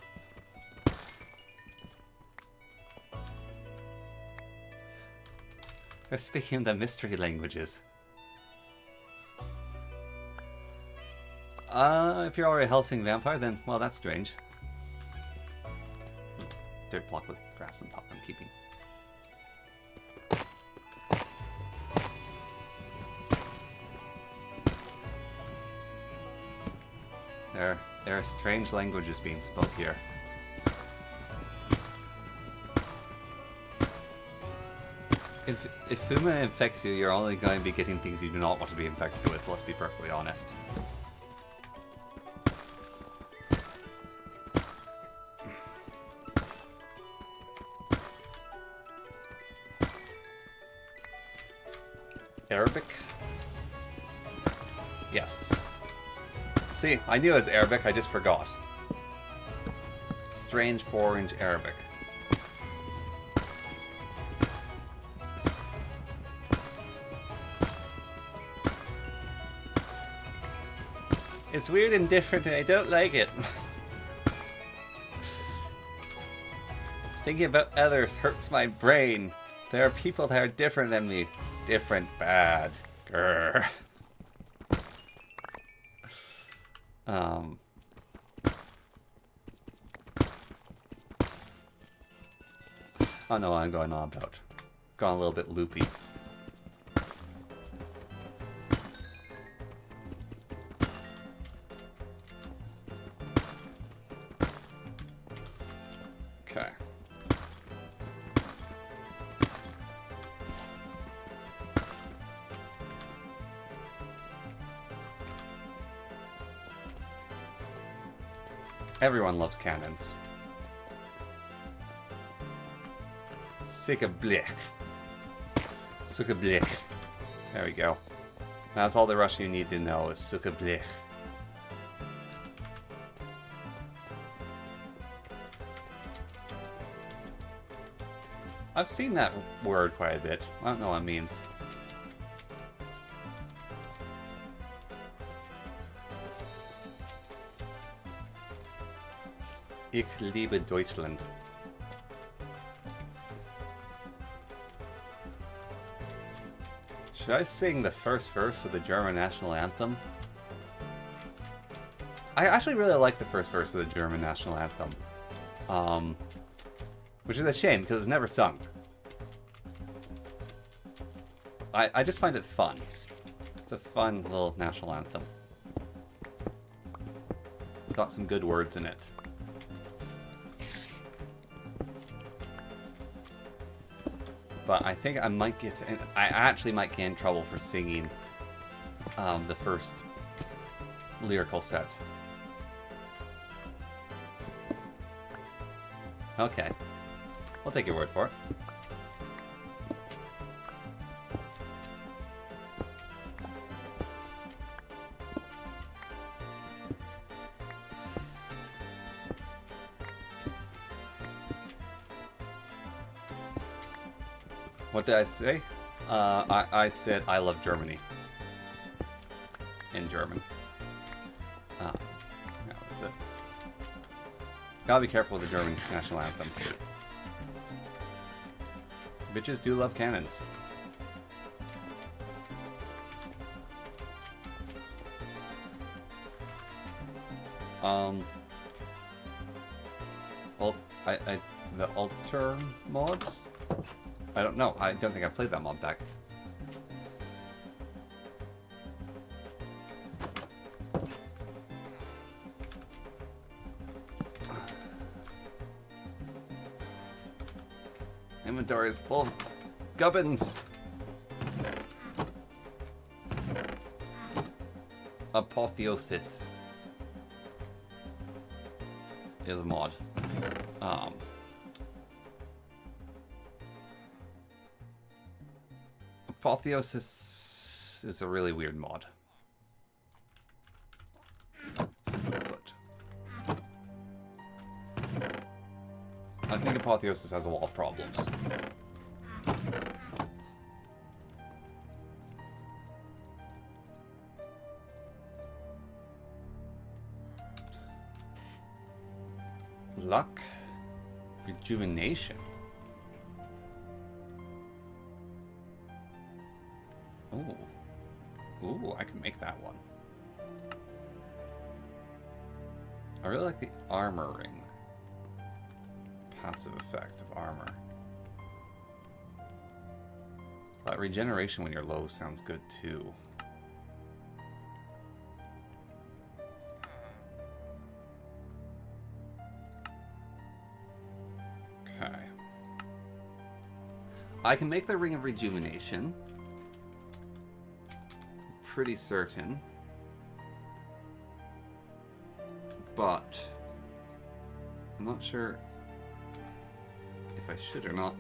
They're speaking in the mystery languages. If you're already a Helsing vampire, then, well, that's strange. Dirt block with grass on top I'm keeping. There are strange languages being spoke here. If Fuma infects you, you're only going to be getting things you do not want to be infected with, let's be perfectly honest. Arabic? Yes. See, I knew it was Arabic, I just forgot. Strange foreign Arabic. It's weird and different and I don't like it. Thinking about others hurts my brain. There are people that are different than me. Different, bad. Grr. Oh no, I'm going on about. Gone a little bit loopy. Okay. Everyone loves cannons. Sick of blech. Suka blech. There we go. That's all the Russian you need to know is suka blech. I've seen that word quite a bit. I don't know what it means. Ich liebe Deutschland. Should I sing the first verse of the German national anthem? I actually really like the first verse of the German national anthem. Which is a shame, because it's never sung. I just find it fun. It's a fun little national anthem. It's got some good words in it. But I think I might get... I actually might get in trouble for singing the first lyrical set. Okay. We'll take your word for it. What did I say? I said I love Germany. In German. Gotta be careful with the German national anthem. Bitches do love cannons. Well, the alter mods? I don't know. I don't think I played that mod back. Inventory is full of gubbins. Apotheosis is a mod. Apotheosis is a really weird mod. Simply put. I think Apotheosis has a lot of problems. Luck. Rejuvenation. Ooh. Ooh, I can make that one. I really like the armoring. Passive effect of armor. But regeneration when you're low sounds good too. Okay. I can make the Ring of Rejuvenation. Pretty certain. But I'm not sure if I should or not.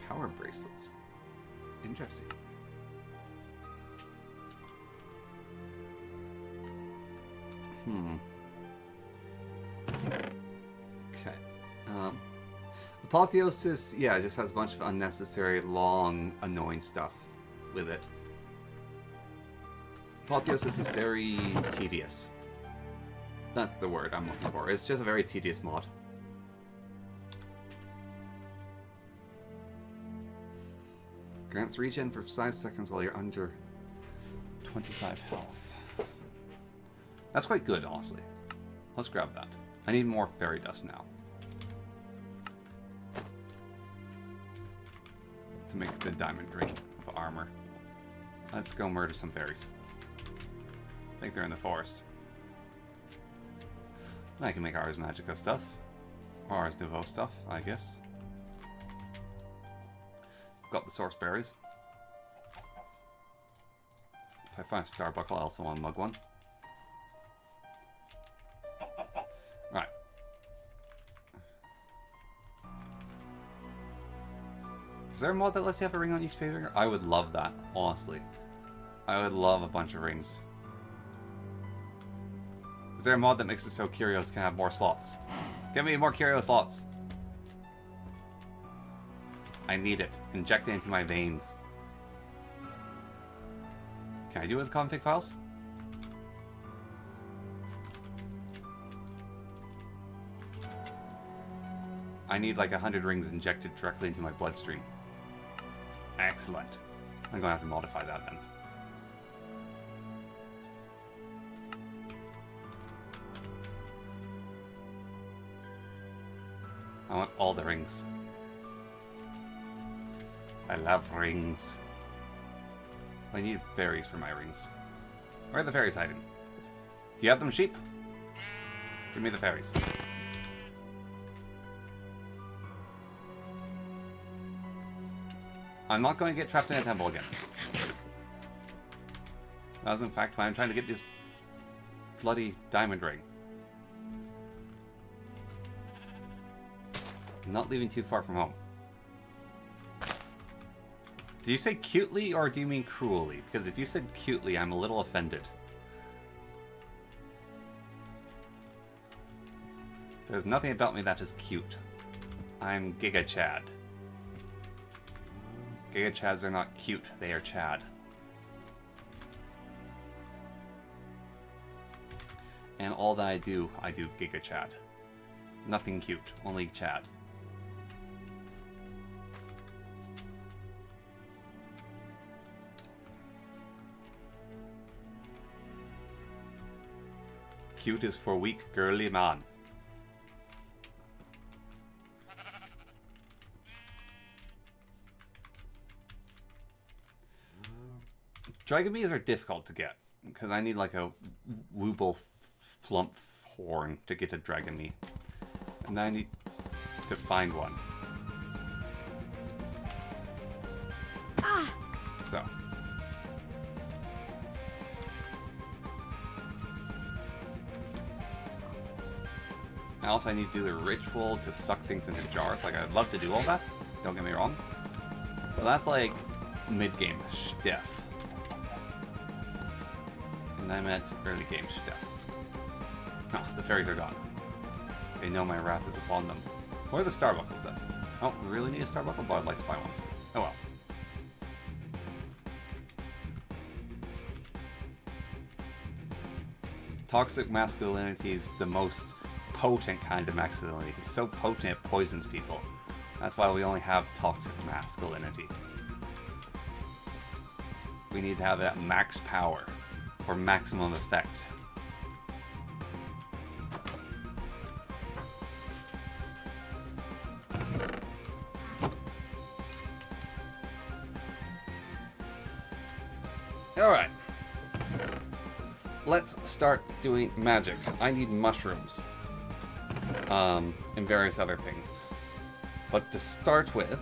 Power bracelets. Interesting. Okay. Apotheosis, yeah, it just has a bunch of unnecessary, long, annoying stuff with it. Apotheosis is very tedious. That's the word I'm looking for. It's just a very tedious mod. Grants regen for 5 seconds while you're under 25 health. That's quite good, honestly. let's grab that. I need more fairy dust now. To make the diamond ring of armor. Let's go murder some fairies. I think they're in the forest. I can make Ars Magica stuff. Or Ars Nouveau stuff, I guess. Got the source berries. If I find a Starbuckle, I also want to mug one. Right. Is there a mod that lets you have a ring on each finger? I would love that, honestly. I would love a bunch of rings. Is there a mod that makes it so curios can have more slots? Give me more curio slots! I need it. Inject it into my veins. Can I do it with config files? I need like 100 rings injected directly into my bloodstream. Excellent. I'm gonna have to modify that then. I want all the rings. I love rings. I need fairies for my rings. Where are the fairies hiding? Do you have them, sheep? Give me the fairies. I'm not going to get trapped in a temple again. That was in fact why I'm trying to get this bloody diamond ring. I'm not leaving too far from home. Do you say cutely or do you mean cruelly? Because if you said cutely, I'm a little offended. There's nothing about me that is cute. I'm Giga Chad. Giga Chads are not cute, they are Chad. And all that I do Giga Chad. Nothing cute, only Chad. Cute is for weak, girly man. Dragon bees are difficult to get, because I need like a wooble flump horn to get a dragon bee. And then I need to find one. So. And also I need to do the ritual to suck things into jars. Like, I'd love to do all that, don't get me wrong. But that's like mid-game stuff. And I meant early game stuff. Ah, the fairies are gone. They know my wrath is upon them. Where are the Starbuckles then? Oh, we really need a Starbuckle? But I'd like to buy one. Oh well. Toxic masculinity is the most potent kind of masculinity. It's so potent it poisons people. That's why we only have toxic masculinity. We need to have that max power for maximum effect. Alright. Let's start doing magic. I need mushrooms. And various other things. But to start with,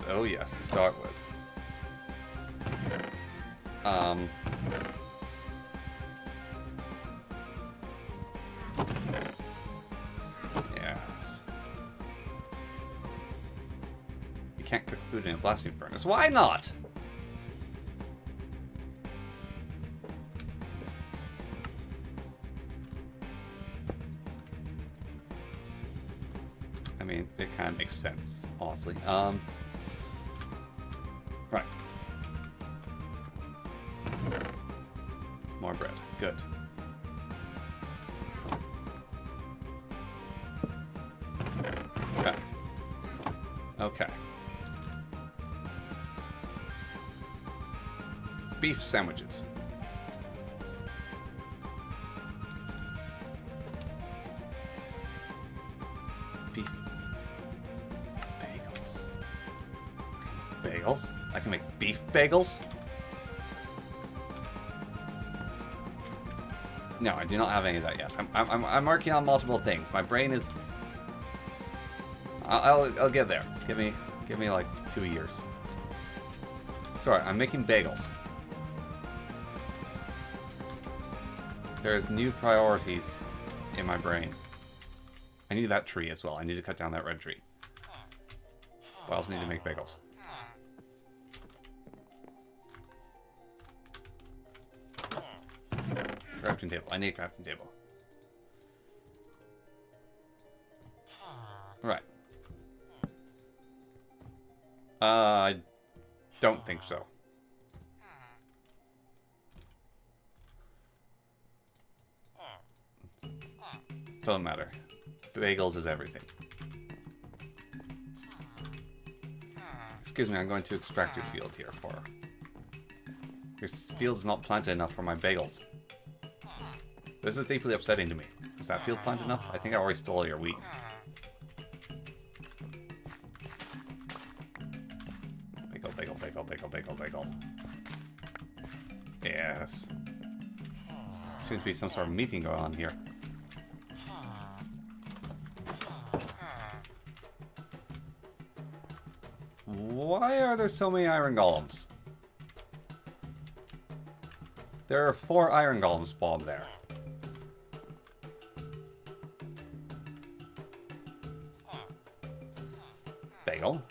oh yes, to start with. Yes. You can't cook food in a blasting furnace. Why not? I mean, it kind of makes sense, honestly. Right. More bread. Good. Okay. Okay. Beef sandwiches. beef bagels. Bagels? I can make beef bagels? No, I do not have any of that yet. I'm working on multiple things. My brain is... I'll get there. Give me like 2 years. Sorry, I'm making bagels. There's new priorities in my brain. I need that tree as well. I need to cut down that red tree. I also need to make bagels. Crafting table. I need a crafting table. Right. I don't think so. Doesn't matter. Bagels is everything. Excuse me, I'm going to extract your field here for... Your field is not planted enough for my bagels. This is deeply upsetting to me. Is that field planted enough? I think I already stole your wheat. Bagel, bagel, bagel, bagel, bagel, bagel. Yes. Seems to be some sort of meeting going on here. Why are there so many iron golems? There are 4 iron golems spawned there. Bagel.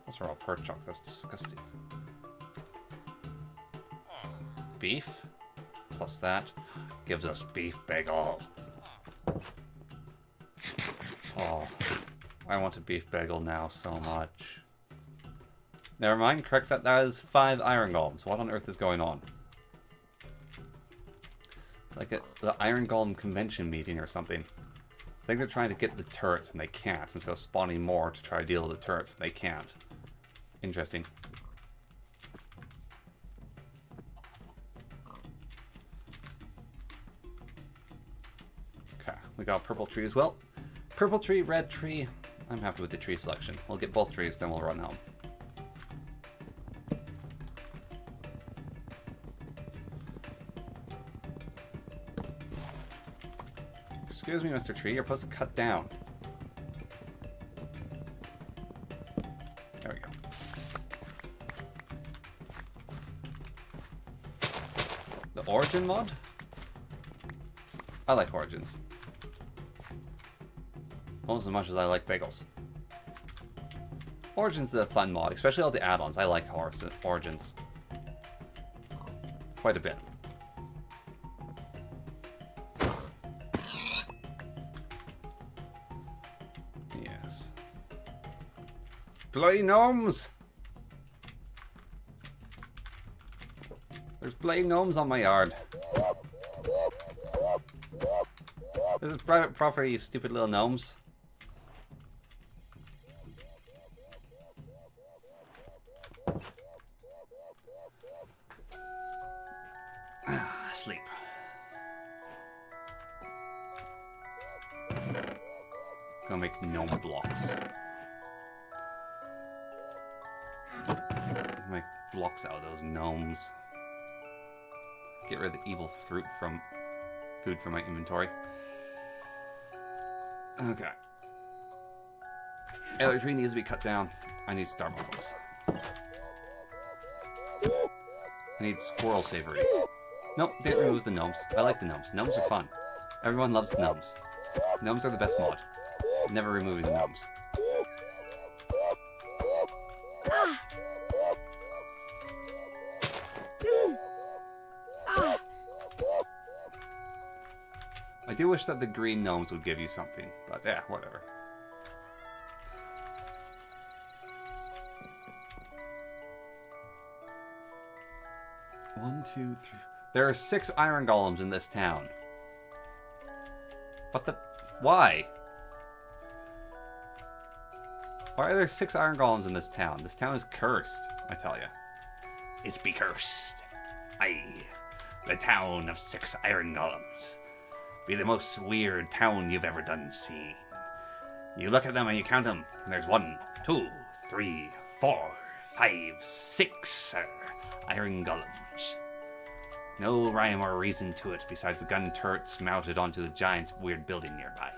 That's raw pork chunk. That's disgusting. Beef. Plus that gives us beef bagel. Oh, I want a beef bagel now so much. Never mind, correct that. That is 5 iron golems. What on earth is going on? Like the Iron Golem convention meeting or something. I think they're trying to get the turrets and they can't, and so spawning more to try to deal with the turrets and they can't. Interesting. Okay, we got a purple tree as well. Purple tree, red tree. I'm happy with the tree selection. We'll get both trees, then we'll run home. Excuse me, Mr. Tree, you're supposed to cut down. There we go. The Origin mod? I like Origins. Almost as much as I like bagels. Origins is a fun mod, especially all the add-ons. I like Origins. Quite a bit. Yes. Bloody gnomes! There's bloody gnomes on my yard. This is private property, you stupid little gnomes. Sleep. Gonna make gnome blocks. Make blocks out of those gnomes. Get rid of the evil food from my inventory. Okay. Elder tree needs to be cut down. I need star buckles. I need squirrel savory. Nope, didn't remove the gnomes. I like the gnomes. Gnomes are fun. Everyone loves gnomes. Gnomes are the best mod. Never removing the gnomes. I do wish that the green gnomes would give you something, but yeah, whatever. One, two, three. There are 6 iron golems in this town. What the? Why? Why are there 6 iron golems in this town? This town is cursed, I tell you. It be cursed. Aye. The town of 6 iron golems. be the most weird town you've ever done seen. You look at them and you count them, and there's 1, 2, 3, 4, 5, 6 iron golems. No rhyme or reason to it besides the gun turrets mounted onto the giant weird building nearby.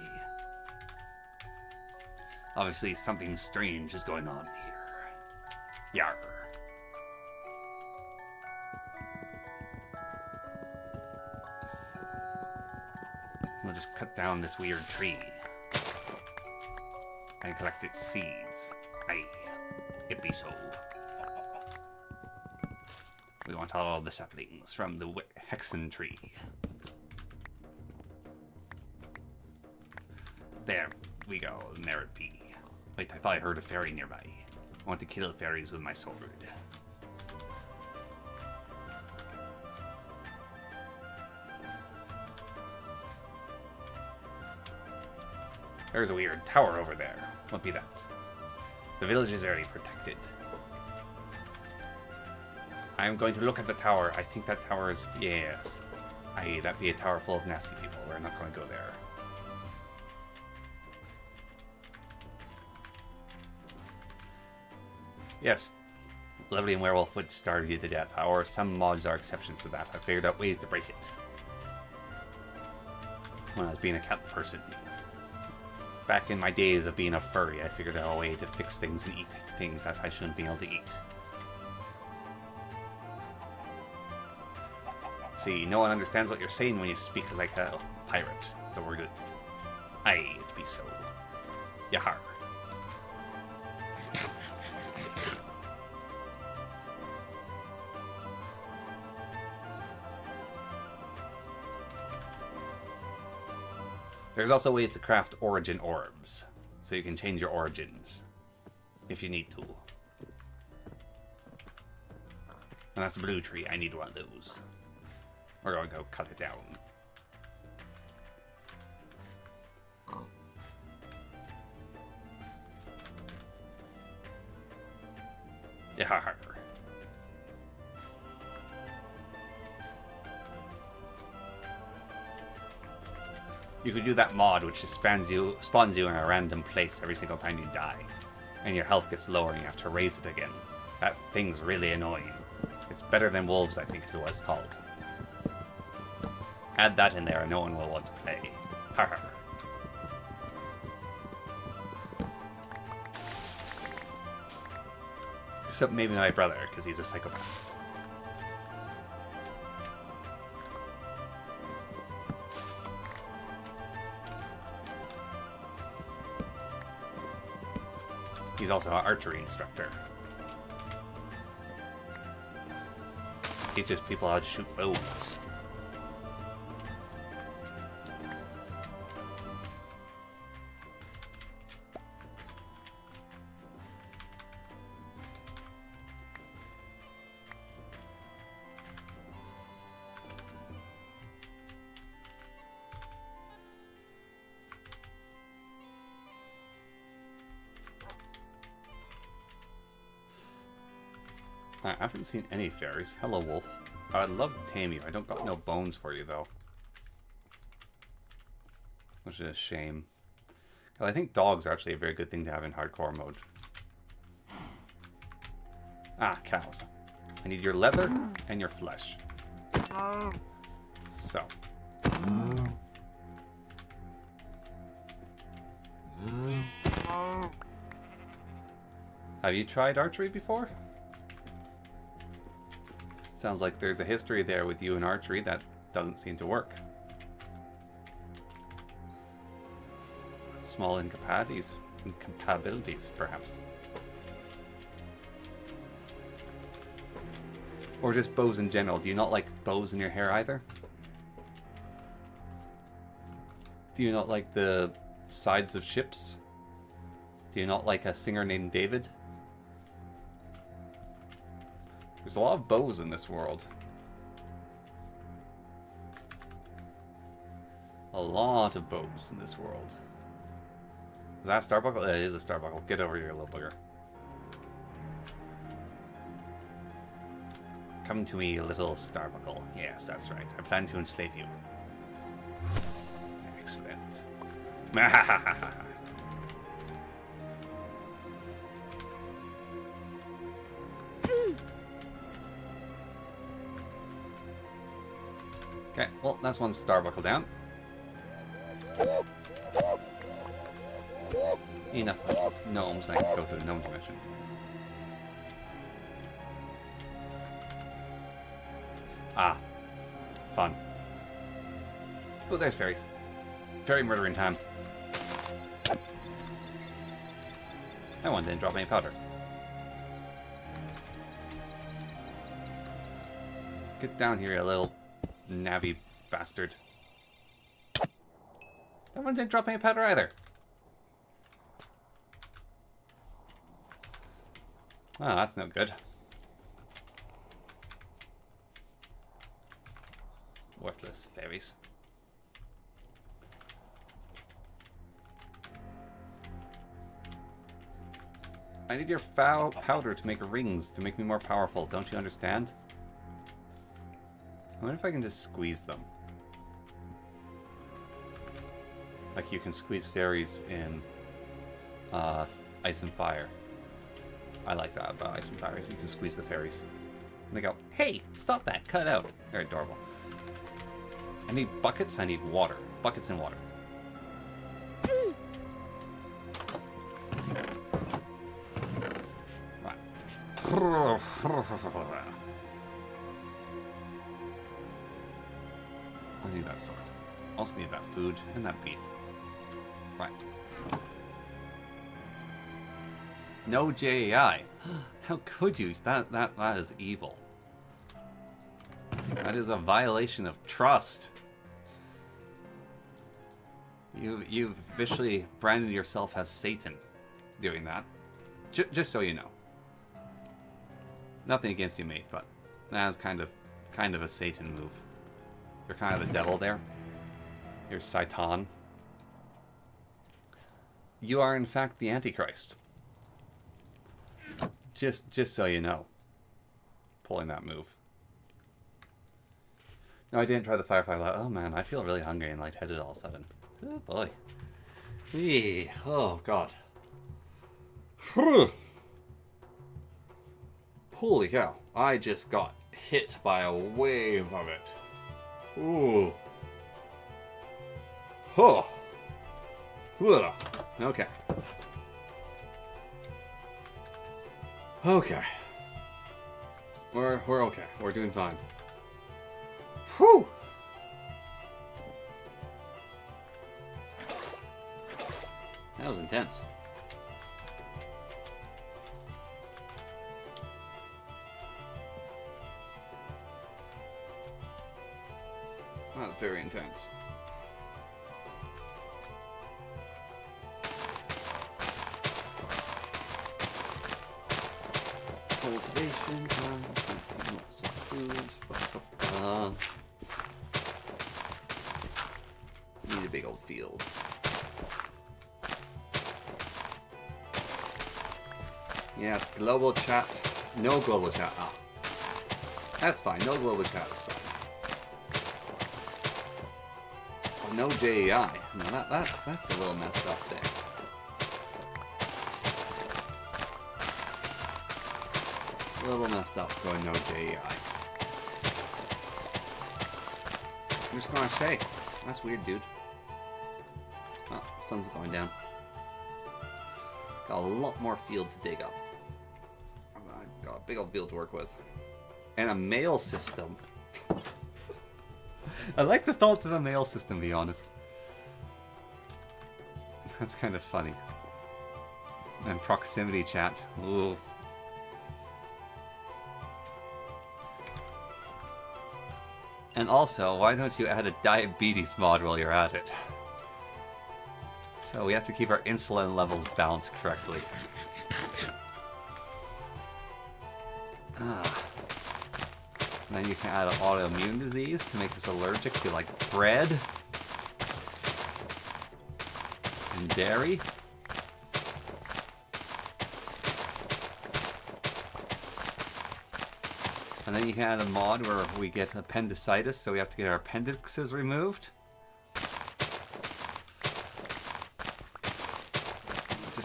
Obviously, something strange is going on here. Yarr. We'll just cut down this weird tree and collect its seeds. Aye, it be so. We want all the saplings from the hexen tree. There we go, and there it be. Wait, I thought I heard a fairy nearby. I want to kill fairies with my sword. There's a weird tower over there. What be that? The village is very protected. I'm going to look at the tower. I think that tower is... yes. Aye, that be a tower full of nasty people. We're not going to go there. Yes. Lovely and werewolf would starve you to death. However, some mods are exceptions to that. I figured out ways to break it. When I was being a cat person. Back in my days of being a furry, I figured out a way to fix things and eat things that I shouldn't be able to eat. See, no one understands what you're saying when you speak like a pirate, so we're good. Aye, it be so. Yahar. There's also ways to craft origin orbs, so you can change your origins, if you need to. And that's a blue tree, I need one of those. We're going to cut it down. Yeah. You could do that mod which just spawns you in a random place every single time you die. And your health gets lower and you have to raise it again. That thing's really annoying. It's better than wolves, I think is what it's called. Add that in there and no one will want to play. Har. Except maybe my brother, because he's a psychopath. He's also an archery instructor. Teaches people how to shoot bows. I haven't seen any fairies. Hello, wolf. I'd love to tame you. I don't got no bones for you, though. Which is a shame. I think dogs are actually a very good thing to have in hardcore mode. Ah, cows. I need your leather and your flesh. So. Have you tried archery before? Sounds like there's a history there with you and archery that doesn't seem to work. Small incompatibilities, perhaps. Or just bows in general. Do you not like bows in your hair either? Do you not like the sides of ships? Do you not like a singer named David? There's a lot of bows in this world. A lot of bows in this world. Is that a starbuckle? It is a starbuckle. Get over here, little bugger. Come to me, little starbuckle. Yes, that's right. I plan to enslave you. Okay, well, that's one star buckle down. Enough gnomes, I can go through the gnome dimension. Ah, fun. Oh, there's fairies. Fairy murdering time. That one didn't drop any powder. Get down here, you little navvy bastard. That one didn't drop any powder either. Oh, that's no good. Worthless fairies. I need your foul powder to make rings to make me more powerful. Don't you understand? I wonder if I can just squeeze them. Like you can squeeze fairies in Ice and Fire. I like that about Ice and Fire. So you can squeeze the fairies. And they go, hey, stop that, cut out. They're adorable. I need buckets, I need water. Buckets and water. Right. I need that sword. Also need that food and that beef. Right. No JAI. How could you? That is evil. That is a violation of trust. You've officially branded yourself as Satan doing that. Just so you know. Nothing against you, mate, but that is kind of a Satan move. You're kind of the devil there. You're Satan. You are in fact the Antichrist. Just so you know. Pulling that move. No, I didn't try the firefly. Oh man, I feel really hungry and lightheaded all of a sudden. Oh boy. Eee. Oh god. Holy cow. I just got hit by a wave of it. Ooh. Oh. Okay. Okay. We're okay. We're doing fine. Whew. That was intense. That was very intense. Cultivation time, lots of food. Need a big old field. Yes, global chat. No global chat. Ah. That's fine. No global chat is fine. Oh, no JEI. No, that's a little messed up there. A little messed up going no JEI. I'm just gonna say, that's weird, dude. Oh, sun's going down. Got a lot more field to dig up. I've got a big old field to work with. And a mail system. I like the thoughts of a mail system, to be honest. That's kind of funny. And proximity chat. Ooh. And also, why don't you add a diabetes mod while you're at it? So we have to keep our insulin levels balanced correctly. Ah. And then you can add an autoimmune disease to make us allergic to, like, bread and dairy. And then you can add a mod where we get appendicitis, so we have to get our appendixes removed.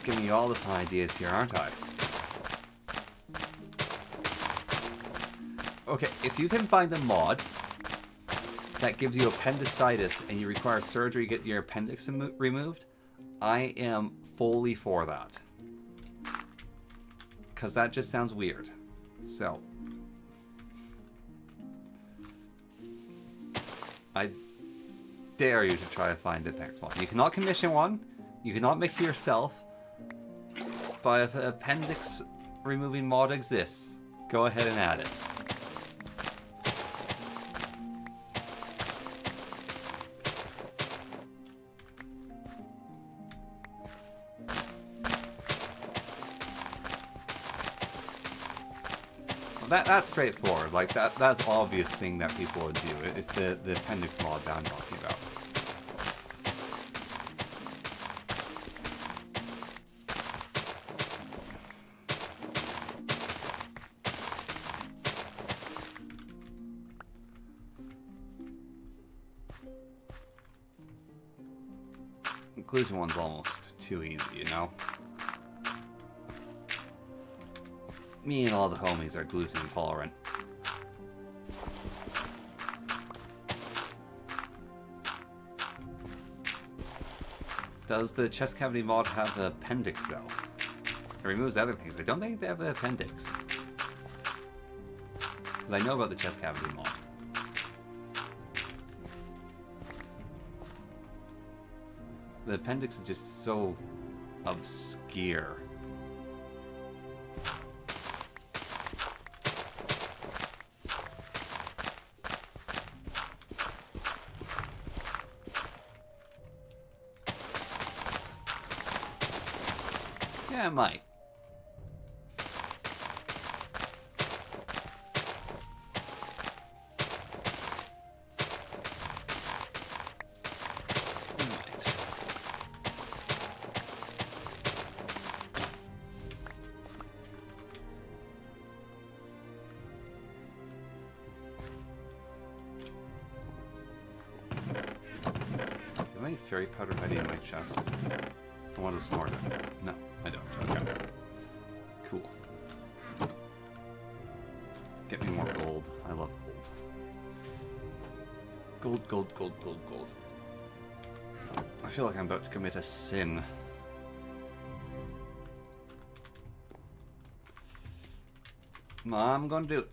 giving you all the fun ideas here, aren't I? Okay, if you can find a mod that gives you appendicitis and you require surgery to get your appendix removed, I am fully for that. Because that just sounds weird. So, I dare you to try to find the next one. You cannot commission one, you cannot make it yourself, but if an appendix removing mod exists, go ahead and add it. That's straightforward. Like that's obvious thing that people would do. It's the appendix mod that I'm talking about. Inclusion one's almost too easy, you know? Me and all the homies are gluten intolerant. Does the chest cavity mod have an appendix though? It removes other things. I don't think they have an appendix. Because I know about the chest cavity mod. The appendix is just so obscure. Yeah, it might. Any fairy powder ready in my chest? I want to snort it. No, I don't. Okay. Cool. Get me more gold. I love gold. Gold. I feel like I'm about to commit a sin. I'm gonna do it.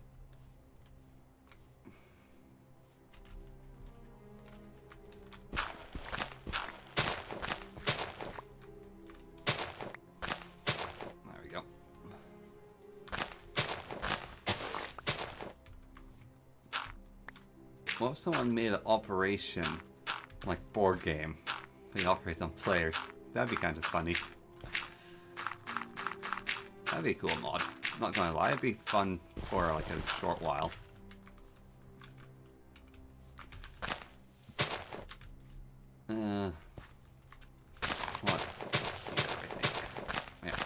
What if someone made an operation, like board game, that operates on players? That'd be kind of funny. That'd be a cool mod. Not gonna lie, it'd be fun for like a short while. What? Here, I think. Yeah.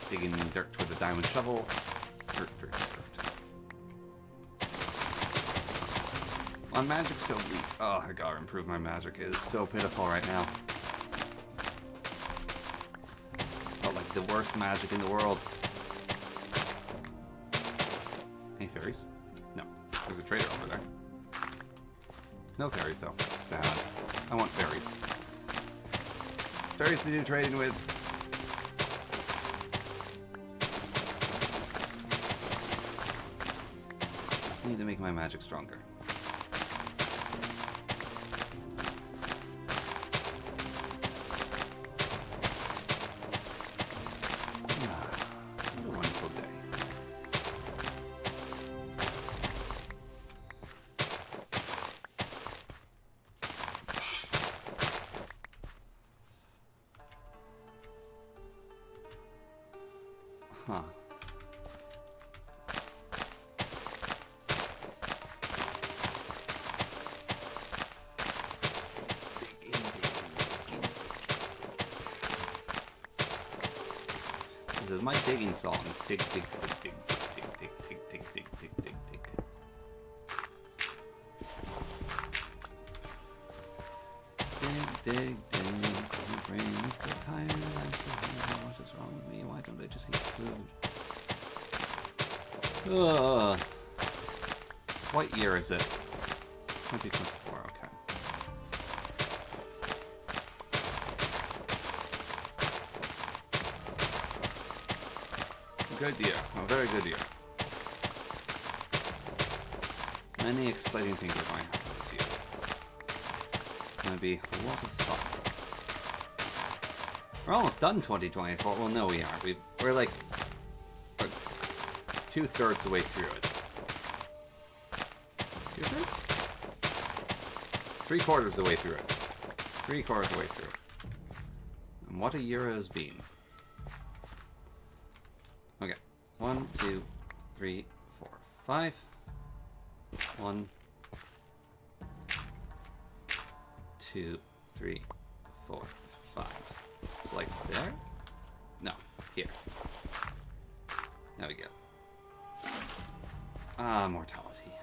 Digging dirt with a diamond shovel. Dirt. My magic's so weak. Oh, I gotta improve my magic. It is so pitiful right now. Felt like the worst magic in the world. Any fairies? No. There's a trader over there. No fairies though. Sad. I want fairies. Fairies to do trading with. I need to make my magic stronger. What a wonderful day. Huh. my digging song. Dig, dig, dig, dig, dig, dig, dig, dig, dig, dig, dig. Dig, dig, dig. My brain is so tired. I'm so hungry. What is wrong with me? Why don't I just eat food? Ugh. What year is it? 2024, okay. Good year. A very good year. Many exciting things are going to happen this year. It's going to be a lot of fun. We're almost done 2024. Well, no, we aren't. We're like 2/3 the way through it. 2/3? 3/4 the way through it. 3/4 the way through it. And what a year it has been. Okay. 1, 2, 3, 4, 5. 1, 2, 3, 4, 5. So like there? No, here. There we go. Ah, mortality.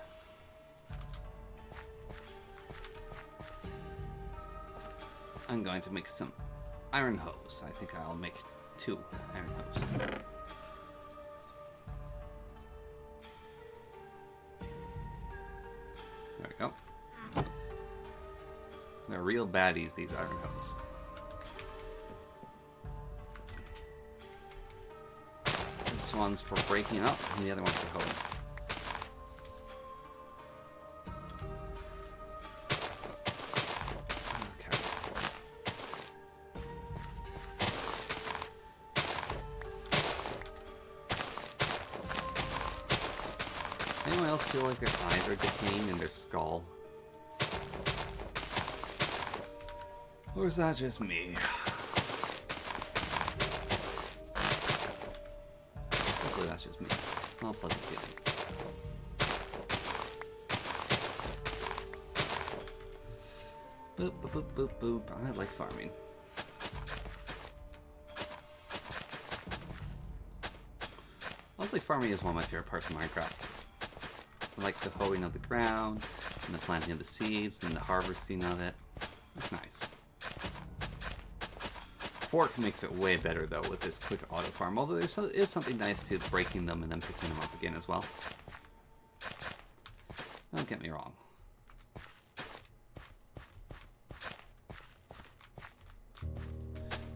I'm going to make some iron hose. I think I'll make 2 iron hose. There we go. They're real baddies, these iron hose. This one's for breaking up, and the other one's for holding. Okay. Anyone else feel like their eyes are decaying in their skull? Or is that just me? Hopefully that's just me. It's not a pleasant feeling. Boop, boop, boop, boop, boop. I like farming. Honestly, farming is one of my favorite parts of Minecraft. I like the hoeing of the ground, and the planting of the seeds, and the harvesting of it. It's nice. Fork makes it way better though with this quick auto farm, although there is something nice to breaking them and then picking them up again as well. Don't get me wrong.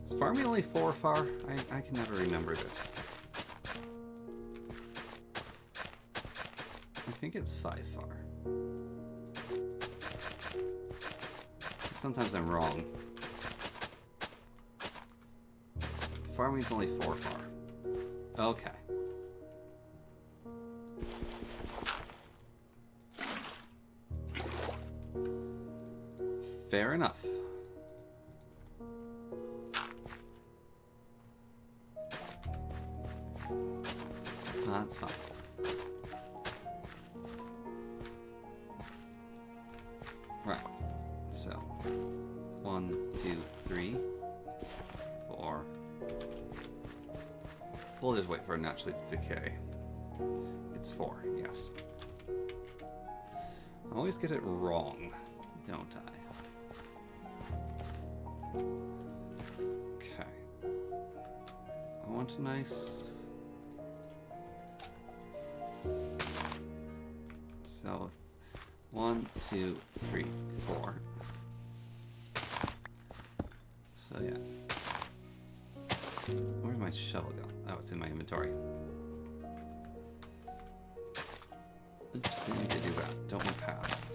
Is farming only 4 far? I can never remember this. I think it's 5 far. Sometimes I'm wrong. Farming's only 4 far. Okay. Fair enough. That's fine. Right. So, 1, 2, 3, 4. We'll just wait for it naturally to decay. It's 4, yes. I always get it wrong, don't I? Okay. I want a nice... So, 1, 2, 3, 4. So yeah. Where's my shovel go? Oh, it's in my inventory. Oops, didn't need to do that. Don't want paths.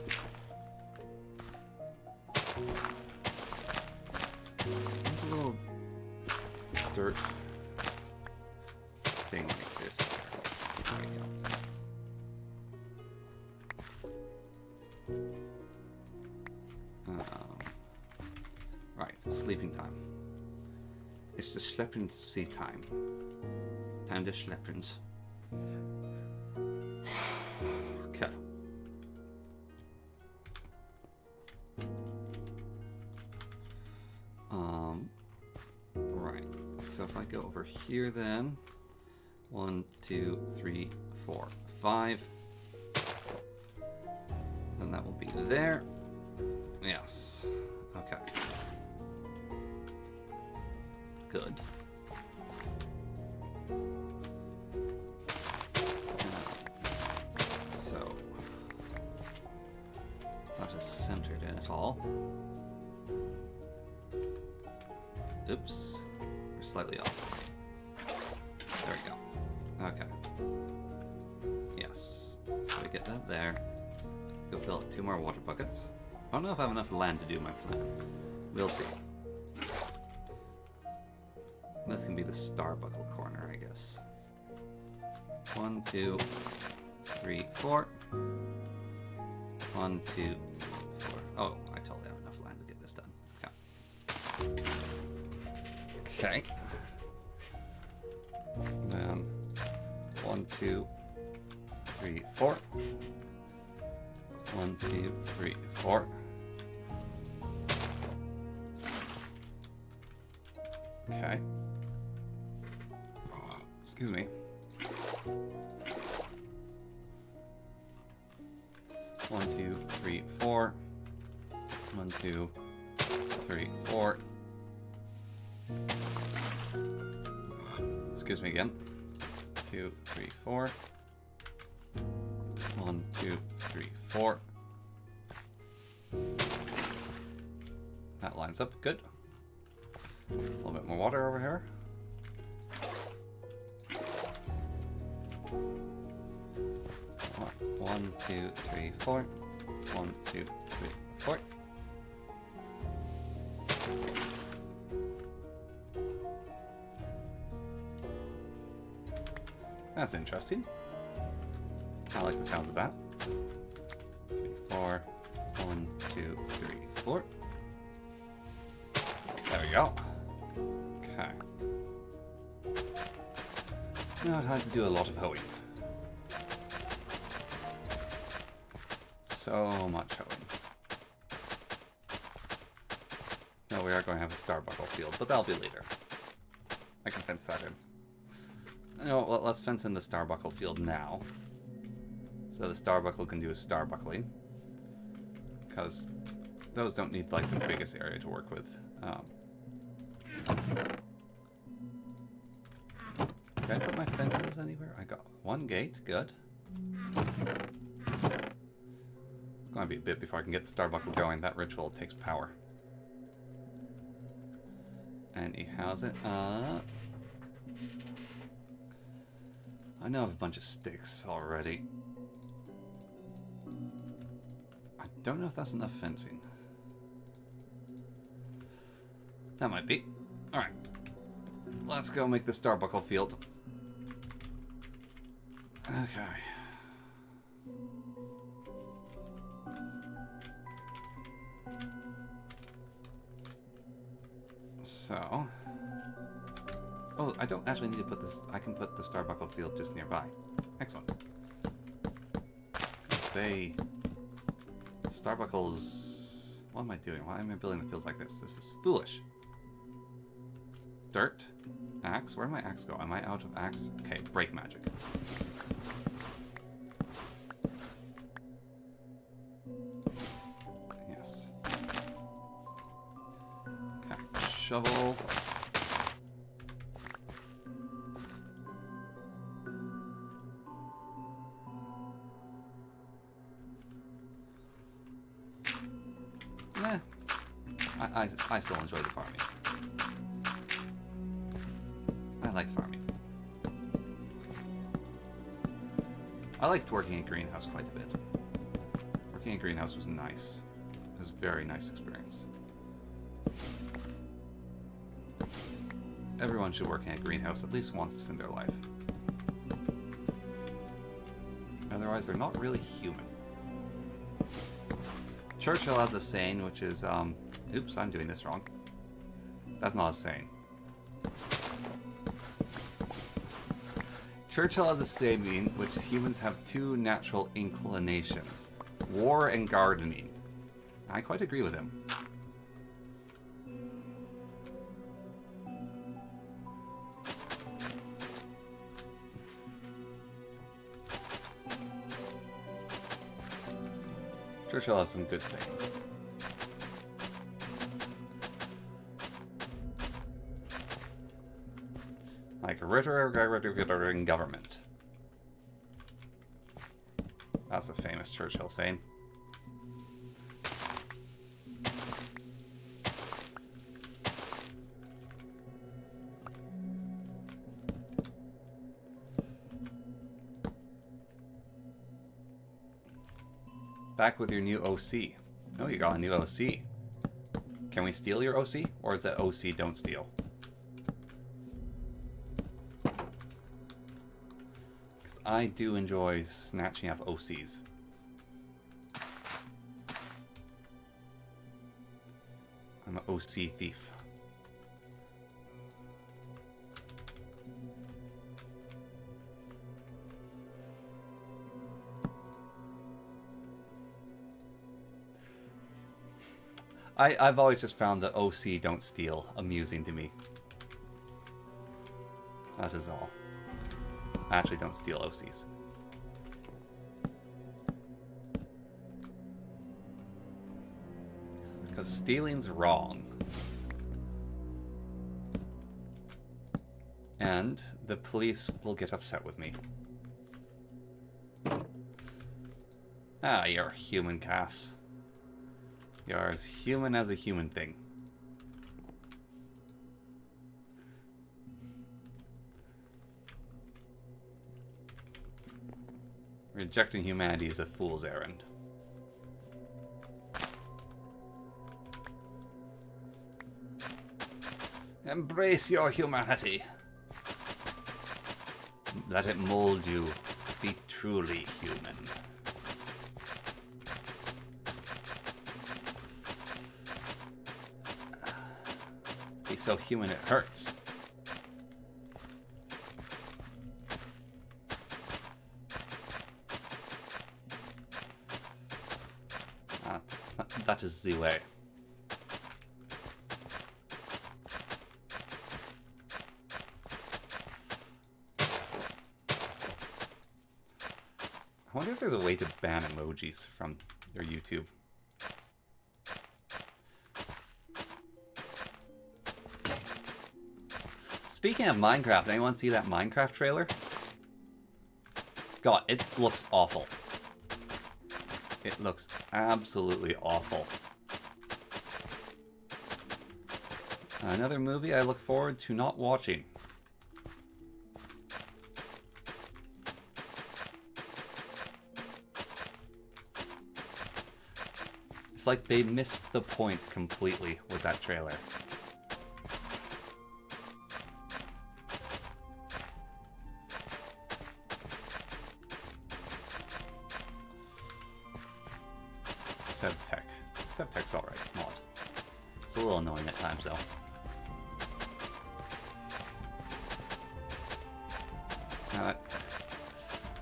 A little dirt thing like this. There we go. Right, sleeping time. It's the sleeping time. Time to sleepins. Okay. Right. So if I go over here then, 1, 2, 3, 4, 5. And that will be there. Yes. Okay. Good. So that is centered in it all. Oops. We're slightly off. There we go. Okay. Yes. So we get that there. Go fill up 2 more water buckets. I don't know if I have enough land to do my plan. We'll see. This can be the Starbuckle corner, I guess. 1, 2, 3, 4. 1, 2, 4. Oh, I totally have enough land to get this done. Okay. Okay. Then 1, 2, 3, 4. 1, 2, 3, 4. Okay. Excuse me. 1, 2, 3, 4. 1, 2, 3, 4. Excuse me again. 2, 3, 4. 1, 2, 3, 4. That lines up good. A little bit more water over here. One, 2, 3, 4. 1, 2, 3, 4. That's interesting. I like the sounds of that. 3, 4. 1, 2, 3, 4. There we go. Okay. Now time to do a lot of hoeing. So much hoeing. No, we are going to have a Starbuckle field, but that'll be later. I can fence that in. You know, well, let's fence in the Starbuckle field now. So the Starbuckle can do his Starbuckling. Because those don't need, like, the biggest area to work with. Can I put my fences anywhere? I got 1 gate, good. It's going to be a bit before I can get the Starbuckle going. That ritual takes power. And he has it up. I know I have a bunch of sticks already. I don't know if that's enough fencing. That might be. Alright. Let's go make the Starbuckle field. Okay. So... Oh, I don't actually need to put this... I can put the Starbuckle field just nearby. Excellent. Say... Starbuckles... What am I doing? Why am I building a field like this? This is foolish. Dirt. Axe. Where did my axe go? Am I out of axe? Okay, break magic. Yes. Okay, shovel. I still enjoy the farming. I like farming. I liked working at greenhouse quite a bit. Working at greenhouse was nice. It was a very nice experience. Everyone should work in a greenhouse at least once in their life. Otherwise, they're not really human. Churchill has a saying, which is, oops, I'm doing this wrong. That's not a saying. Churchill has a saying, which humans have 2 natural inclinations. War and gardening. I quite agree with him. Churchill has some good sayings. Like Ritter in government. That's a famous Churchill saying. Back with your new OC. Oh, you got a new OC. Can we steal your OC? Or is that OC don't steal? Because I do enjoy snatching up OCs. I'm an OC thief. I've always just found the OC don't steal amusing to me. That is all. I actually don't steal OCs. Because stealing's wrong. And the police will get upset with me. Ah, you're human, Cass. You're as human as a human thing. Rejecting humanity is a fool's errand. Embrace your humanity. Let it mold you. Be truly human. Be so human it hurts. That is the way. I wonder if there's a way to ban emojis from your YouTube. Speaking of Minecraft, anyone see that Minecraft trailer? God, it looks awful. It looks absolutely awful. Another movie I look forward to not watching. It's like they missed the point completely with that trailer. Sevtech's alright, mod. It's a little annoying at times though.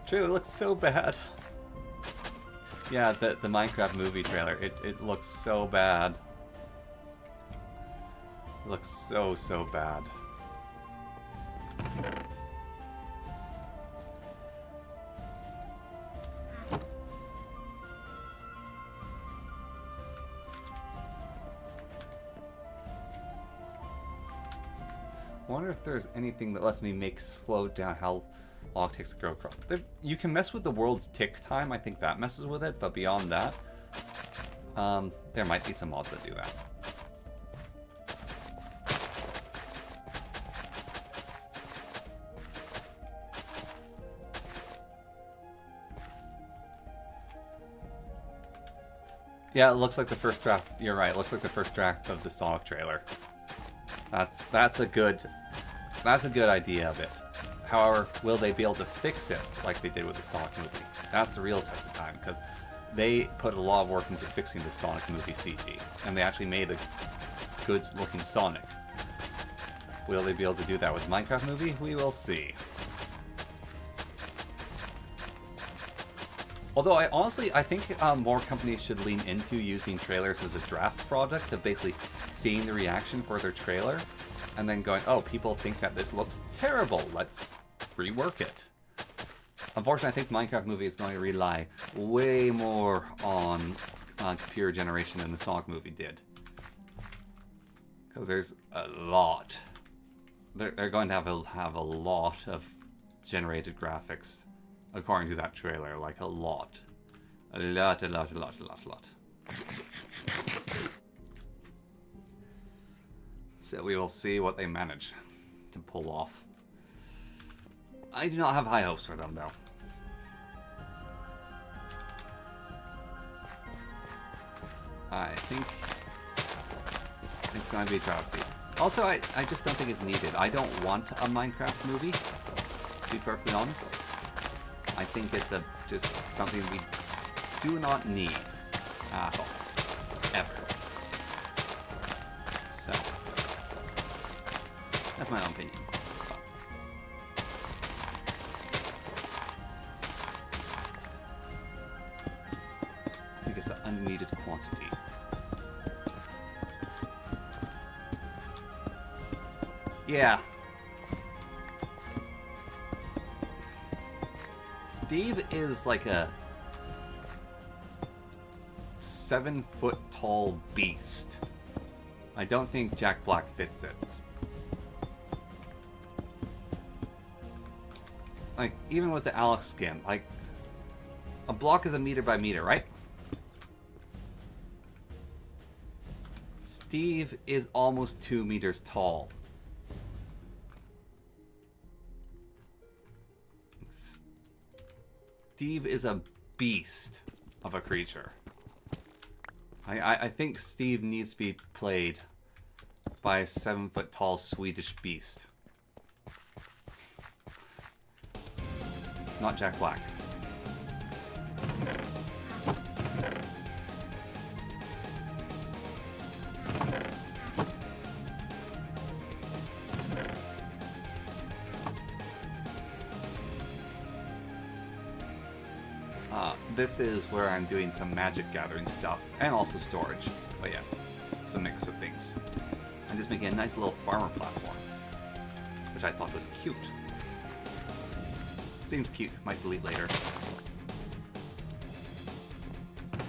True, it looks so bad. Yeah, the Minecraft movie trailer, it looks so bad. It looks so bad. I wonder if there's anything that lets me slow down how long it takes to grow a crop. You can mess with the world's tick time, I think that messes with it, but beyond that, there might be some mods that do that. Yeah, it looks like the first draft, you're right, it looks like the first draft of the Sonic trailer. That's a good idea of it. However, will they be able to fix it like they did with the Sonic movie? That's the real test of time, because they put a lot of work into fixing the Sonic movie CG, and they actually made a good-looking Sonic. Will they be able to do that with the Minecraft movie? We will see. Although I think more companies should lean into using trailers as a draft product of basically seeing the reaction for their trailer and then going, oh, people think that this looks terrible, let's rework it. Unfortunately, I think the Minecraft movie is going to rely way more on computer generation than the Sonic movie did. Because there's a lot. They're going to have a lot of generated graphics, according to that trailer. Like a lot. A lot. So we will see what they manage to pull off. I do not have high hopes for them, though. I think it's going to be a travesty. Also, I just don't think it's needed. I don't want a Minecraft movie, to be perfectly honest. I think it's just something we do not need at all. Ever. So, that's my own opinion. I think it's an unneeded quantity. Yeah. Steve is like a 7-foot tall beast. I don't think Jack Black fits it. Like, even with the Alex skin, like, a block is a meter by meter, right? Steve is almost 2 meters tall. Steve is a beast of a creature. I think Steve needs to be played by a 7-foot tall Swedish beast. Not Jack Black. This is where I'm doing some magic gathering stuff, and also storage. But yeah, it's a mix of things. I'm just making a nice little farmer platform, which I thought was cute. Seems cute, might delete later.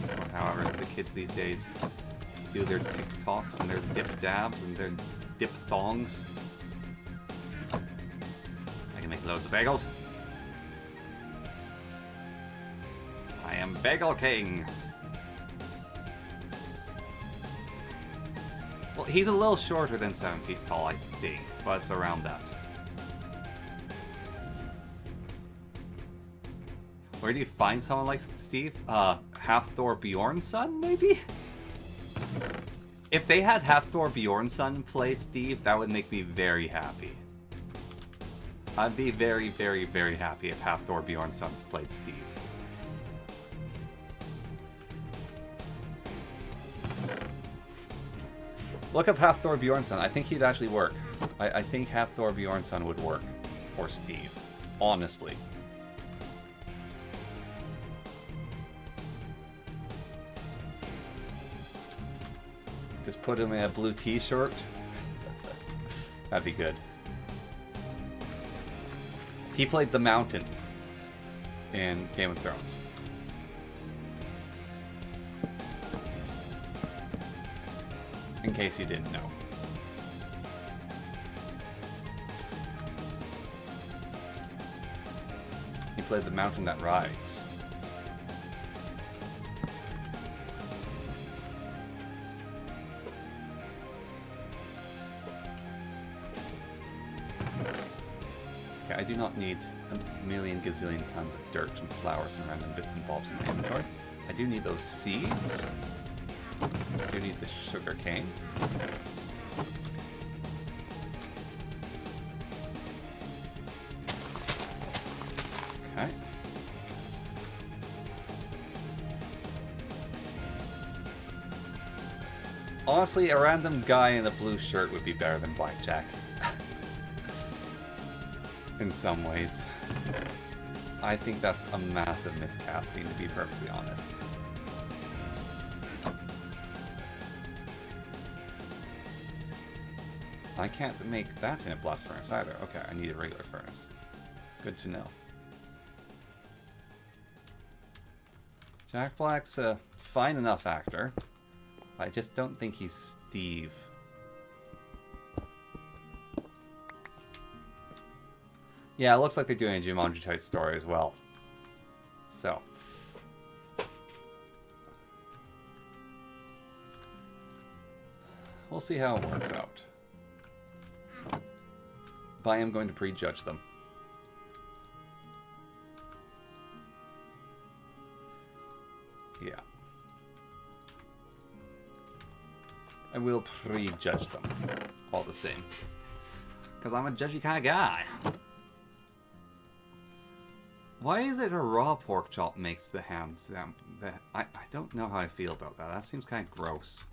Or however the kids these days do their TikToks and their dip dabs and their dip thongs. I can make loads of bagels. I am Bagel King. Well, he's a little shorter than 7 feet tall, I think, but it's around that. Where do you find someone like Steve? Half Thor Bjornsson, maybe? If they had Half Thor Bjornsson play Steve, that would make me very happy. I'd be very, very, very happy if Half Thor Bjornsson's played Steve. Look up Half Thor Bjornsson. I think he'd actually work. I think Half Thor Bjornsson would work for Steve. Honestly. Just put him in a blue t-shirt. That'd be good. He played the Mountain in Game of Thrones. In case you didn't know. He played the Mountain that rides. Okay, I do not need a million gazillion tons of dirt and flowers and random bits and bobs in my inventory. I do need those seeds. I do need the sugar cane. Okay. Honestly, a random guy in a blue shirt would be better than Blackjack. In some ways. I think that's a massive miscasting, to be perfectly honest. I can't make that in a blast furnace either. Okay, I need a regular furnace. Good to know. Jack Black's a fine enough actor. I just don't think he's Steve. Yeah, it looks like they're doing a Jumanji type story as well. So. We'll see how it works out. But I am going to prejudge them. Yeah. I will prejudge them. All the same. Because I'm a judgy kind of guy. Why is it a raw pork chop makes the ham? I don't know how I feel about that. That seems kind of gross.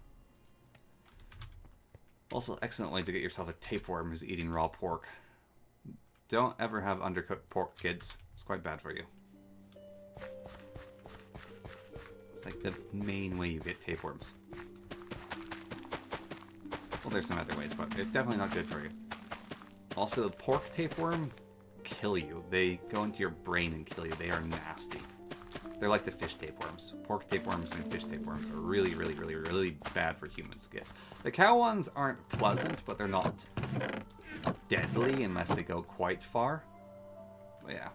Also, excellent way to get yourself a tapeworm is eating raw pork. Don't ever have undercooked pork, kids. It's quite bad for you. It's like the main way you get tapeworms. Well, there's some other ways, but it's definitely not good for you. Also, pork tapeworms kill you. They go into your brain and kill you. They are nasty. They're like the fish tapeworms. Pork tapeworms and fish tapeworms are really, really, really, really bad for humans to get. The cow ones aren't pleasant, but they're not deadly unless they go quite far. But yeah.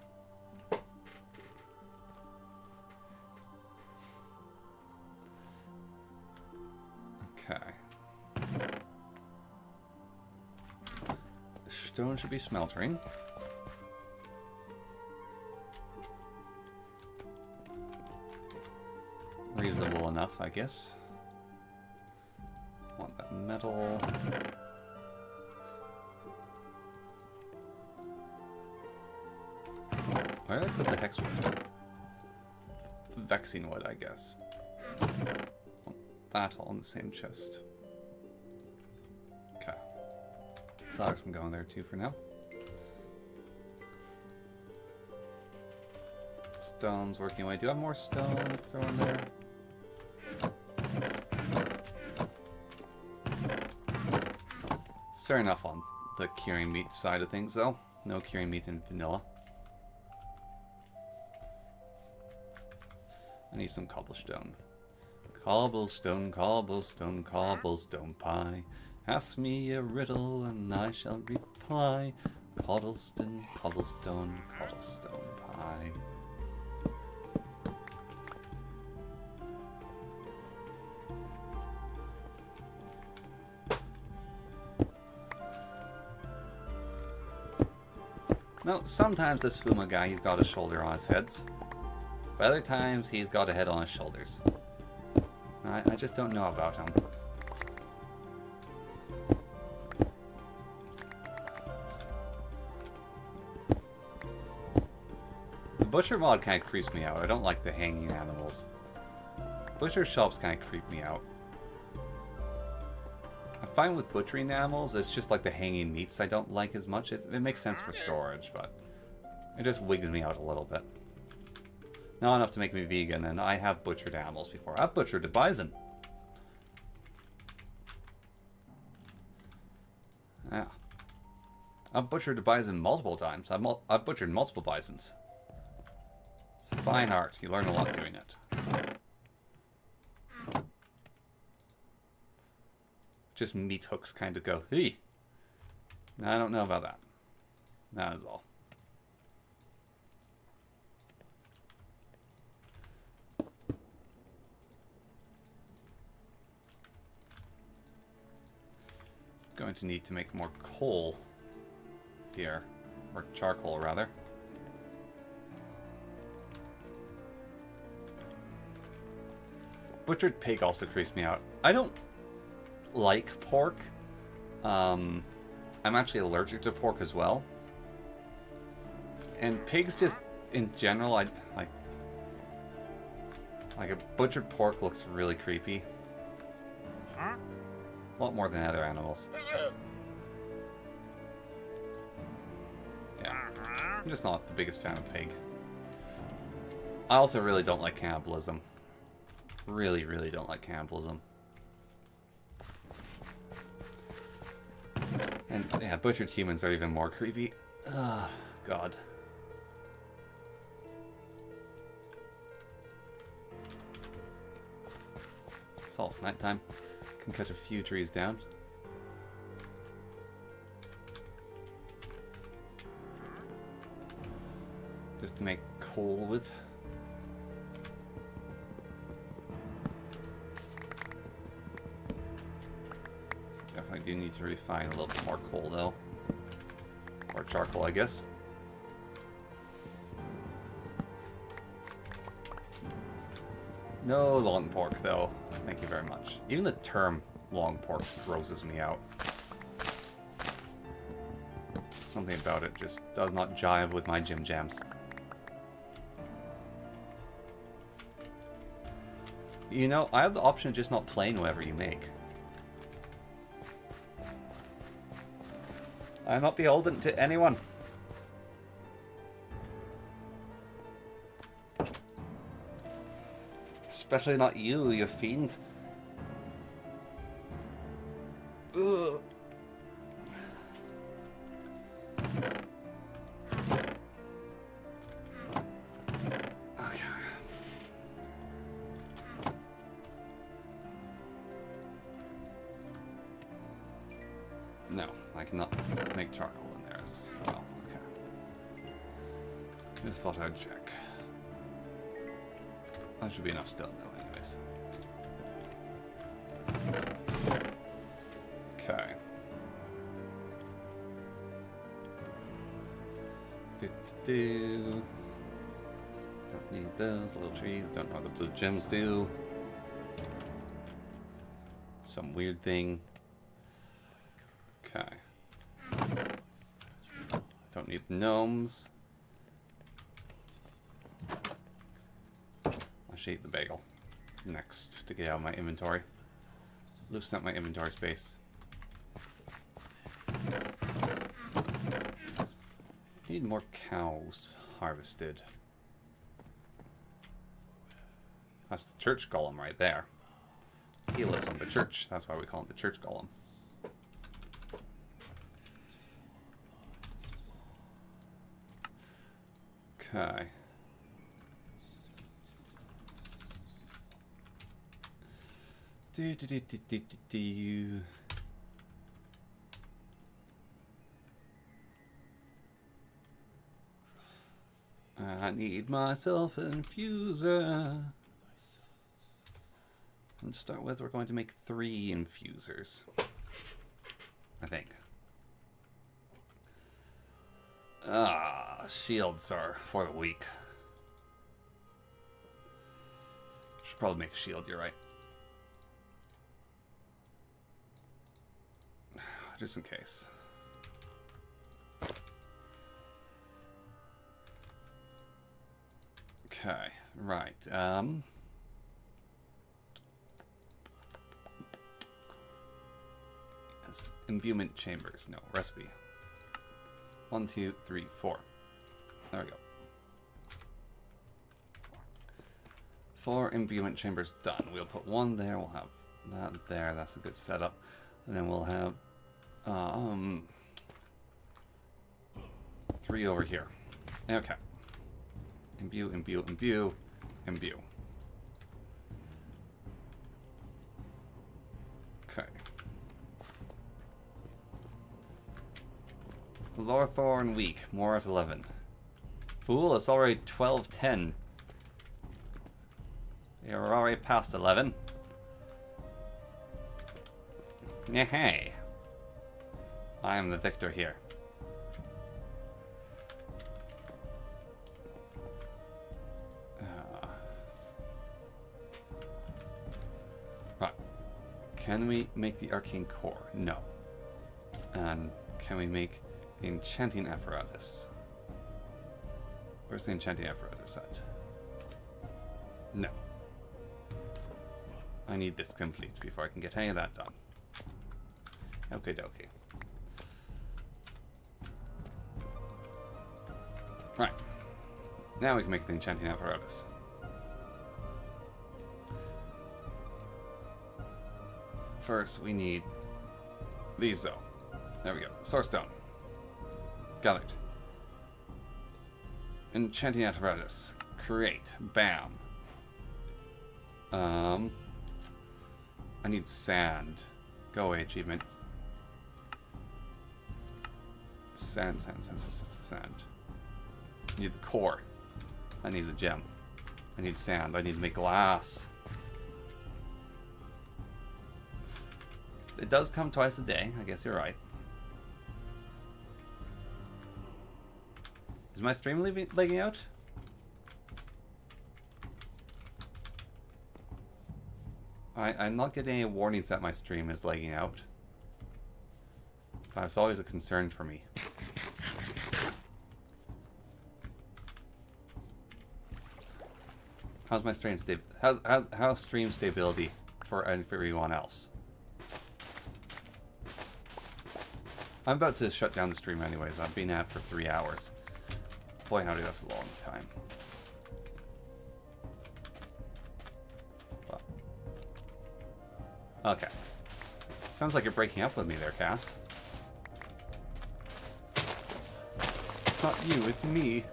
Okay. The stone should be smeltering. Reasonable enough, I guess. Want that metal. Where did I put the hex wood? Vexing wood, I guess. Want that all in the same chest. Okay. Flowers can go in there too for now. Stone's working away. Do I have more stone to throw in there? It's fair enough on the curing meat side of things, though. No curing meat in vanilla. I need some cobblestone. Cobblestone, cobblestone, cobblestone pie. Ask me a riddle and I shall reply. Cobblestone, cobblestone, cobblestone pie. No, sometimes this Fuma guy, he's got a shoulder on his head. But other times, he's got a head on his shoulders. I just don't know about him. The Butcher mod kind of creeps me out. I don't like the hanging animals. Butcher shops kind of creep me out. I find with butchering animals, it's just like the hanging meats I don't like as much. It makes sense for storage, but it just wigs me out a little bit. Not enough to make me vegan, and I have butchered animals before. I've butchered a bison. Yeah. I've butchered a bison multiple times. I've butchered multiple bisons. It's a fine art. You learn a lot doing it. Just meat hooks kind of go, hey. I don't know about that. That is all. Going to need to make more coal here, or charcoal rather. Butchered pig also creeps me out. I don't like pork. I'm actually allergic to pork as well. And pigs just, in general, I like a butchered pork looks really creepy. A lot more than other animals. Yeah. I'm just not the biggest fan of pig. I also really don't like cannibalism. Really, really don't like cannibalism. And yeah, butchered humans are even more creepy. Ugh, God. It's almost nighttime. Can cut a few trees down. Just to make coal with. Definitely do need to refine a little bit more coal though. Or charcoal, I guess. No long pork though. Thank you very much. Even the term long pork grosses me out. Something about it just does not jive with my Jim Jams. You know, I have the option of just not playing whatever you make. I'm not beholden to anyone. Especially not you, you fiend. Ugh. Okay. No, I cannot make charcoal in there as well. Okay. Just thought I'd check. That should be enough stone though, anyways. Okay. Don't need those little trees. Don't know what the blue gems do. Some weird thing. Okay. Don't need gnomes. I should eat the bagel next to get out of my inventory. Loosen up my inventory space. Need more cows harvested. That's the church golem right there. He lives on the church. That's why we call him the church golem. Okay. I need myself an infuser. And to start with, we're going to make 3 infusers. I think. Shields are for the weak. Should probably make a shield, you're right. Just in case. Okay, right. Yes, imbuement chambers. No, recipe. 1, 2, 3, 4. There we go. 4 imbuement chambers done. We'll put 1 there. We'll have that there. That's a good setup. And then we'll have 3 over here. Okay. Imbue, imbue, imbue, imbue. Okay. Lorthorn weak, more at 11. Fool, it's already 12:10. You're already past 11. Hey. I am the victor here. Right. Can we make the arcane core? No. And can we make the enchanting apparatus? Where's the enchanting apparatus at? No. I need this complete before I can get any of that done. Okie dokie. Right. Now we can make the enchanting apparatus. First, we need these, though. There we go. Source stone. Got it. Enchanting apparatus. Create. Bam. I need sand. Go away, achievement. Sand. I need the core. That needs a gem. I need sand. I need to make glass. It does come twice a day. I guess you're right. Is my stream lagging out? I'm not getting any warnings that my stream is lagging out. That's always a concern for me. How's my stream how's stream stability for everyone else? I'm about to shut down the stream anyways. I've been at it for 3 hours. Boy howdy, that's a long time. Okay. Sounds like you're breaking up with me there, Cass. It's not you, it's me.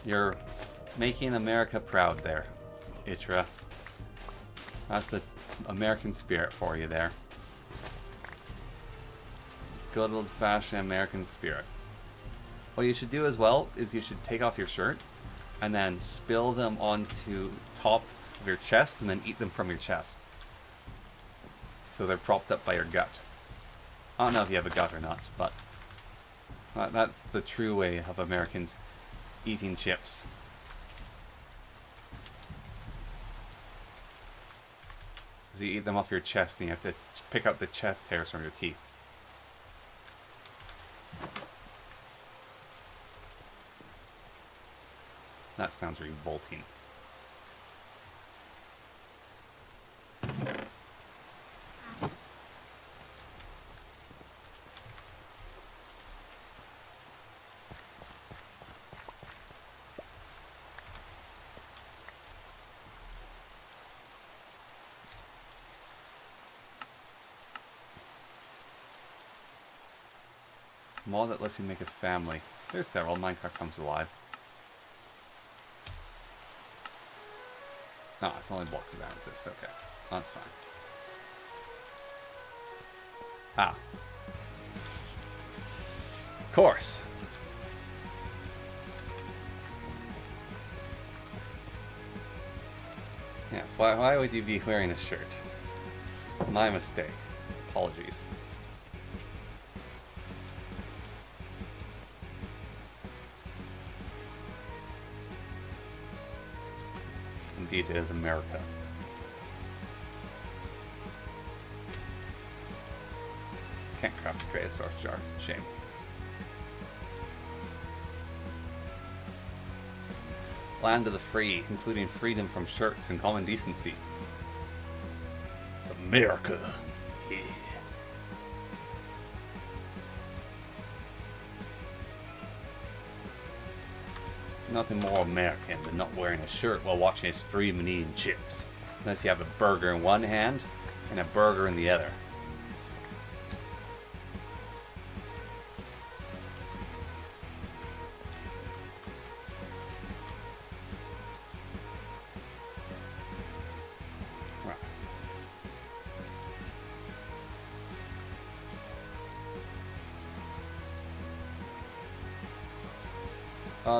You're making America proud there, Itra. That's the American spirit for you there. Good old-fashioned American spirit. What you should do as well is you should take off your shirt and then spill them onto top of your chest and then eat them from your chest. So they're propped up by your gut. I don't know if you have a gut or not, but that's the true way of Americans eating chips. So you eat them off your chest and you have to pick out the chest hairs from your teeth. That sounds revolting. Mod that lets you make a family. There's several. Minecraft comes alive. No, it's only blocks of amethyst. Okay, that's fine. Ah. Of course. Yes, why would you be wearing a shirt? My mistake. Apologies. Indeed, it is America. Can't craft a create a source jar. Shame. Land of the free, including freedom from shirts and common decency. It's America. Yeah. Nothing more American than not wearing a shirt while watching a stream and eating chips. Unless you have a burger in one hand and a burger in the other.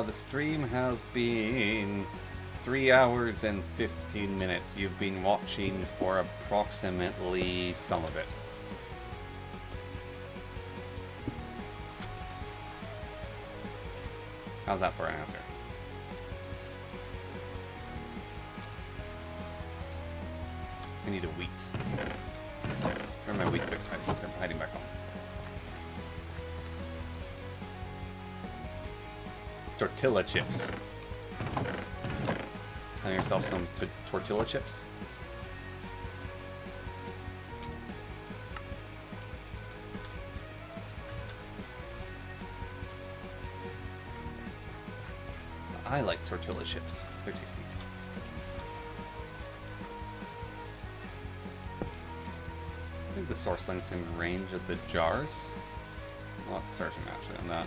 The stream has been 3 hours and 15 minutes. You've been watching for approximately some of it. How's that for an answer? I need a wheat. Where are my wheat picks hiding? They're hiding back home. Tortilla chips. Have yourself some tortilla chips. I like tortilla chips. They're tasty. I think the source link's in range of the jars. not certain actually on that.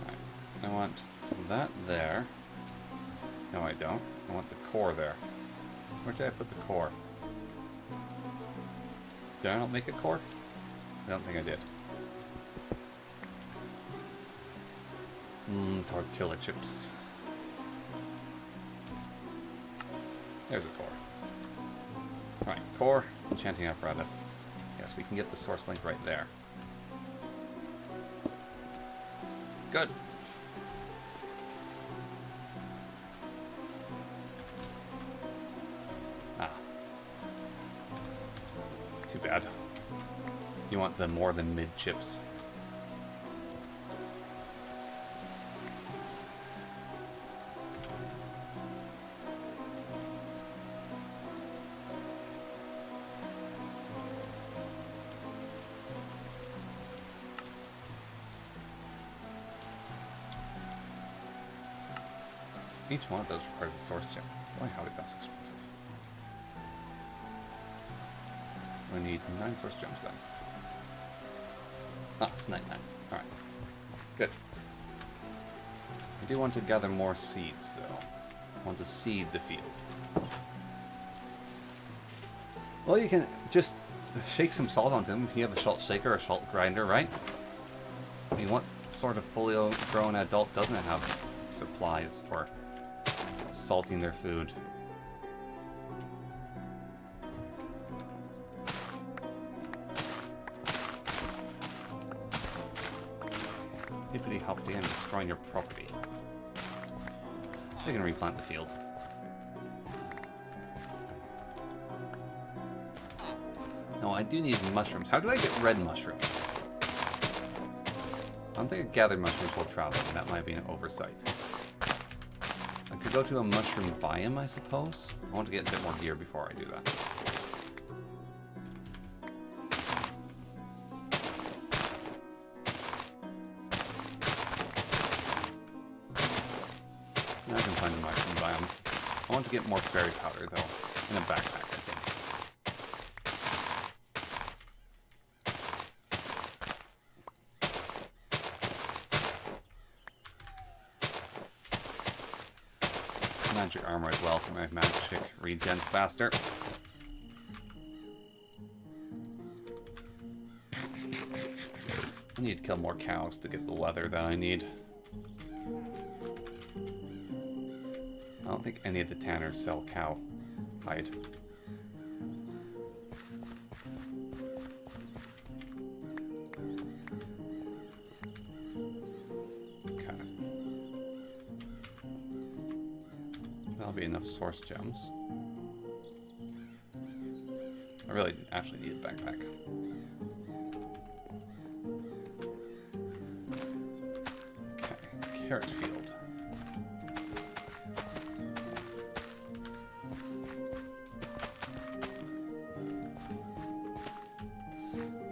Right. I want that there. No, I don't. I want the core there. Where did I put the core? Did I not make a core? I don't think I did. Tortilla chips. There's a core. Right, core, enchanting apparatus. Yes, we can get the source link right there. Good. Ah. Too bad. You want the more than mid chips. Each one of those requires a source gem. Boy, howdy, that's expensive. We need 9 source gems then. Ah, it's nighttime. Alright. Good. I do want to gather more seeds, though. I want to seed the field. Well, you can just shake some salt onto them. You have a salt shaker or salt grinder, right? I mean, what sort of fully grown adult doesn't have supplies for salting their food? Hippity hoppity and destroying your property. They can replant the field. No, I do need mushrooms. How do I get red mushrooms? I don't think I gathered mushrooms while traveling. That might be an oversight. I could go to a mushroom biome, I suppose. I want to get a bit more gear before I do that. Now I can find a mushroom biome. I want to get more berry powder, though, in a backpack, I think. Magic armor as well, so my magic regens faster. I need to kill more cows to get the leather that I need. I don't think any of the tanners sell cow hide. Be enough source gems. I really actually need a backpack. Okay, carrot field.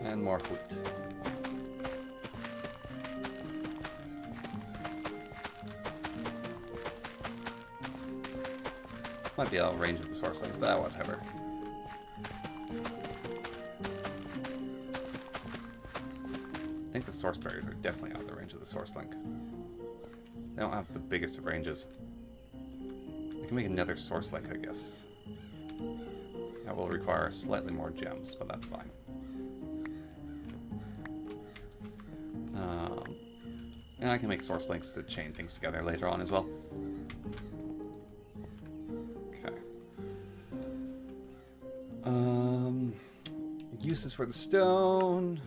And more wheat. Might be out of range of the source links, but whatever. I think the source berries are definitely out of the range of the source link. They don't have the biggest of ranges. I can make another source link, I guess. That will require slightly more gems, but that's fine. And I can make source links to chain things together later on as well. Uses for the stone.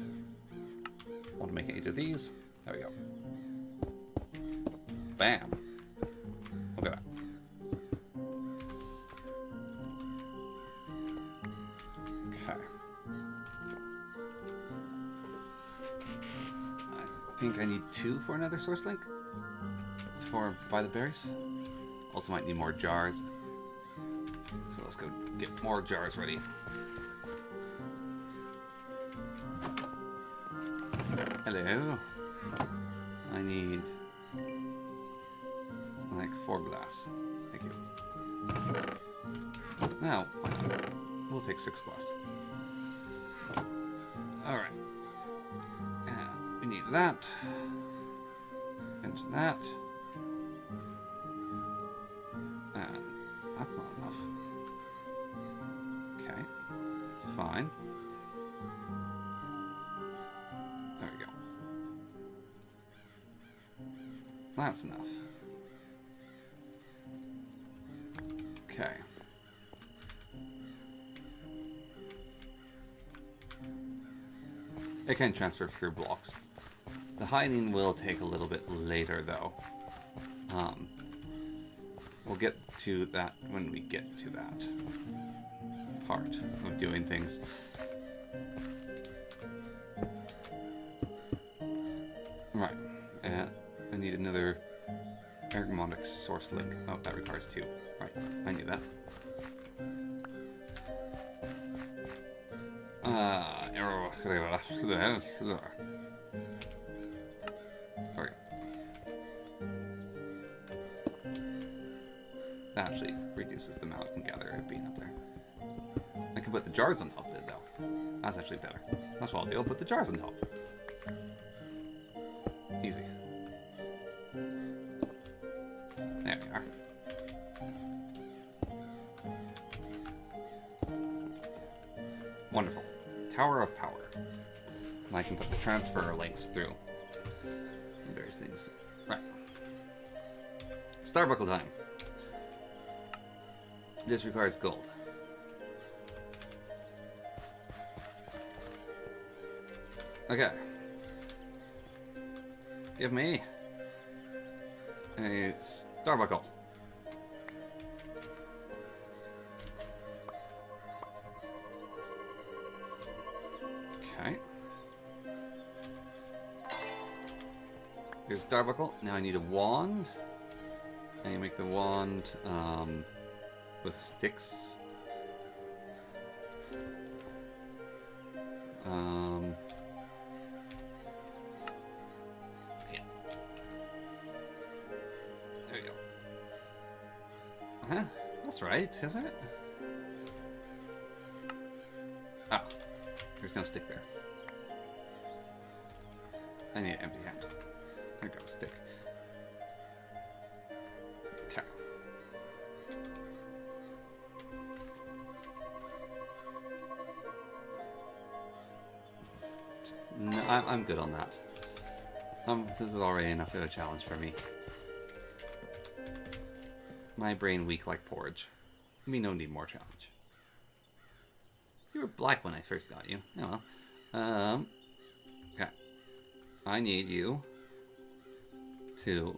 I want to make 8 of these. There we go. Bam. Look at that. Okay. I think I need 2 for another source link. For buy the berries. Also might need more jars. So let's go get more jars ready. Hello. I need Like 4 glass. Thank you. Now, why not? We'll take 6 glass. Alright. And we need that. And that. And that's not enough. Okay. It's fine. There we go. That's enough. Okay. It can transfer through blocks. The hiding will take a little bit later, though. We'll get to that when we get to that part of doing things. Right. And I need another ergonomic source link. Oh, that requires 2. Right. I knew that. Sorry. That actually reduces the amount I can gather it being up there. I can put the jars on top of it, though. That's actually better. That's what I'll do. I'll put the jars on top. Easy. There we are. Wonderful. Tower of Power. And I can put the transfer links through various things. Right. Starbuckle time. This requires gold. Okay. Give me a Starbuckle. Okay. Here's Starbuckle. Now I need a wand. And you make the wand with sticks. Yeah. There you go. Huh? That's right, isn't it? Ah, there's no stick there. I need an empty hand. There we go, stick. Okay. No, I'm good on that. This is already enough of a challenge for me. My brain weak like porridge. Me no need more challenge. You were black when I first got you. Oh well. Okay. I need you to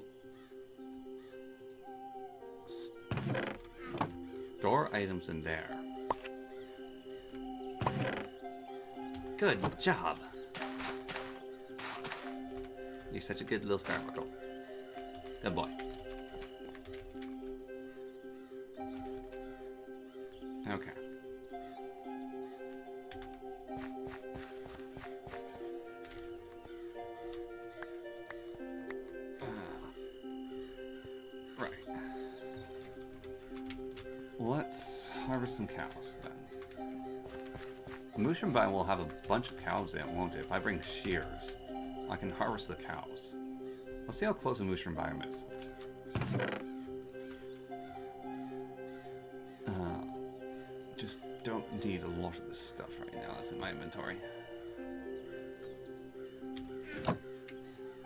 store items in there. Good job. You're such a good little Starbuckle. Good boy. Okay. Right. Let's harvest some cows then. The mushroom biome will have a bunch of cows in it, won't it? If I bring shears, I can harvest the cows. Let's see how close the mushroom biome is. Just don't need a lot of this stuff right now that's in my inventory.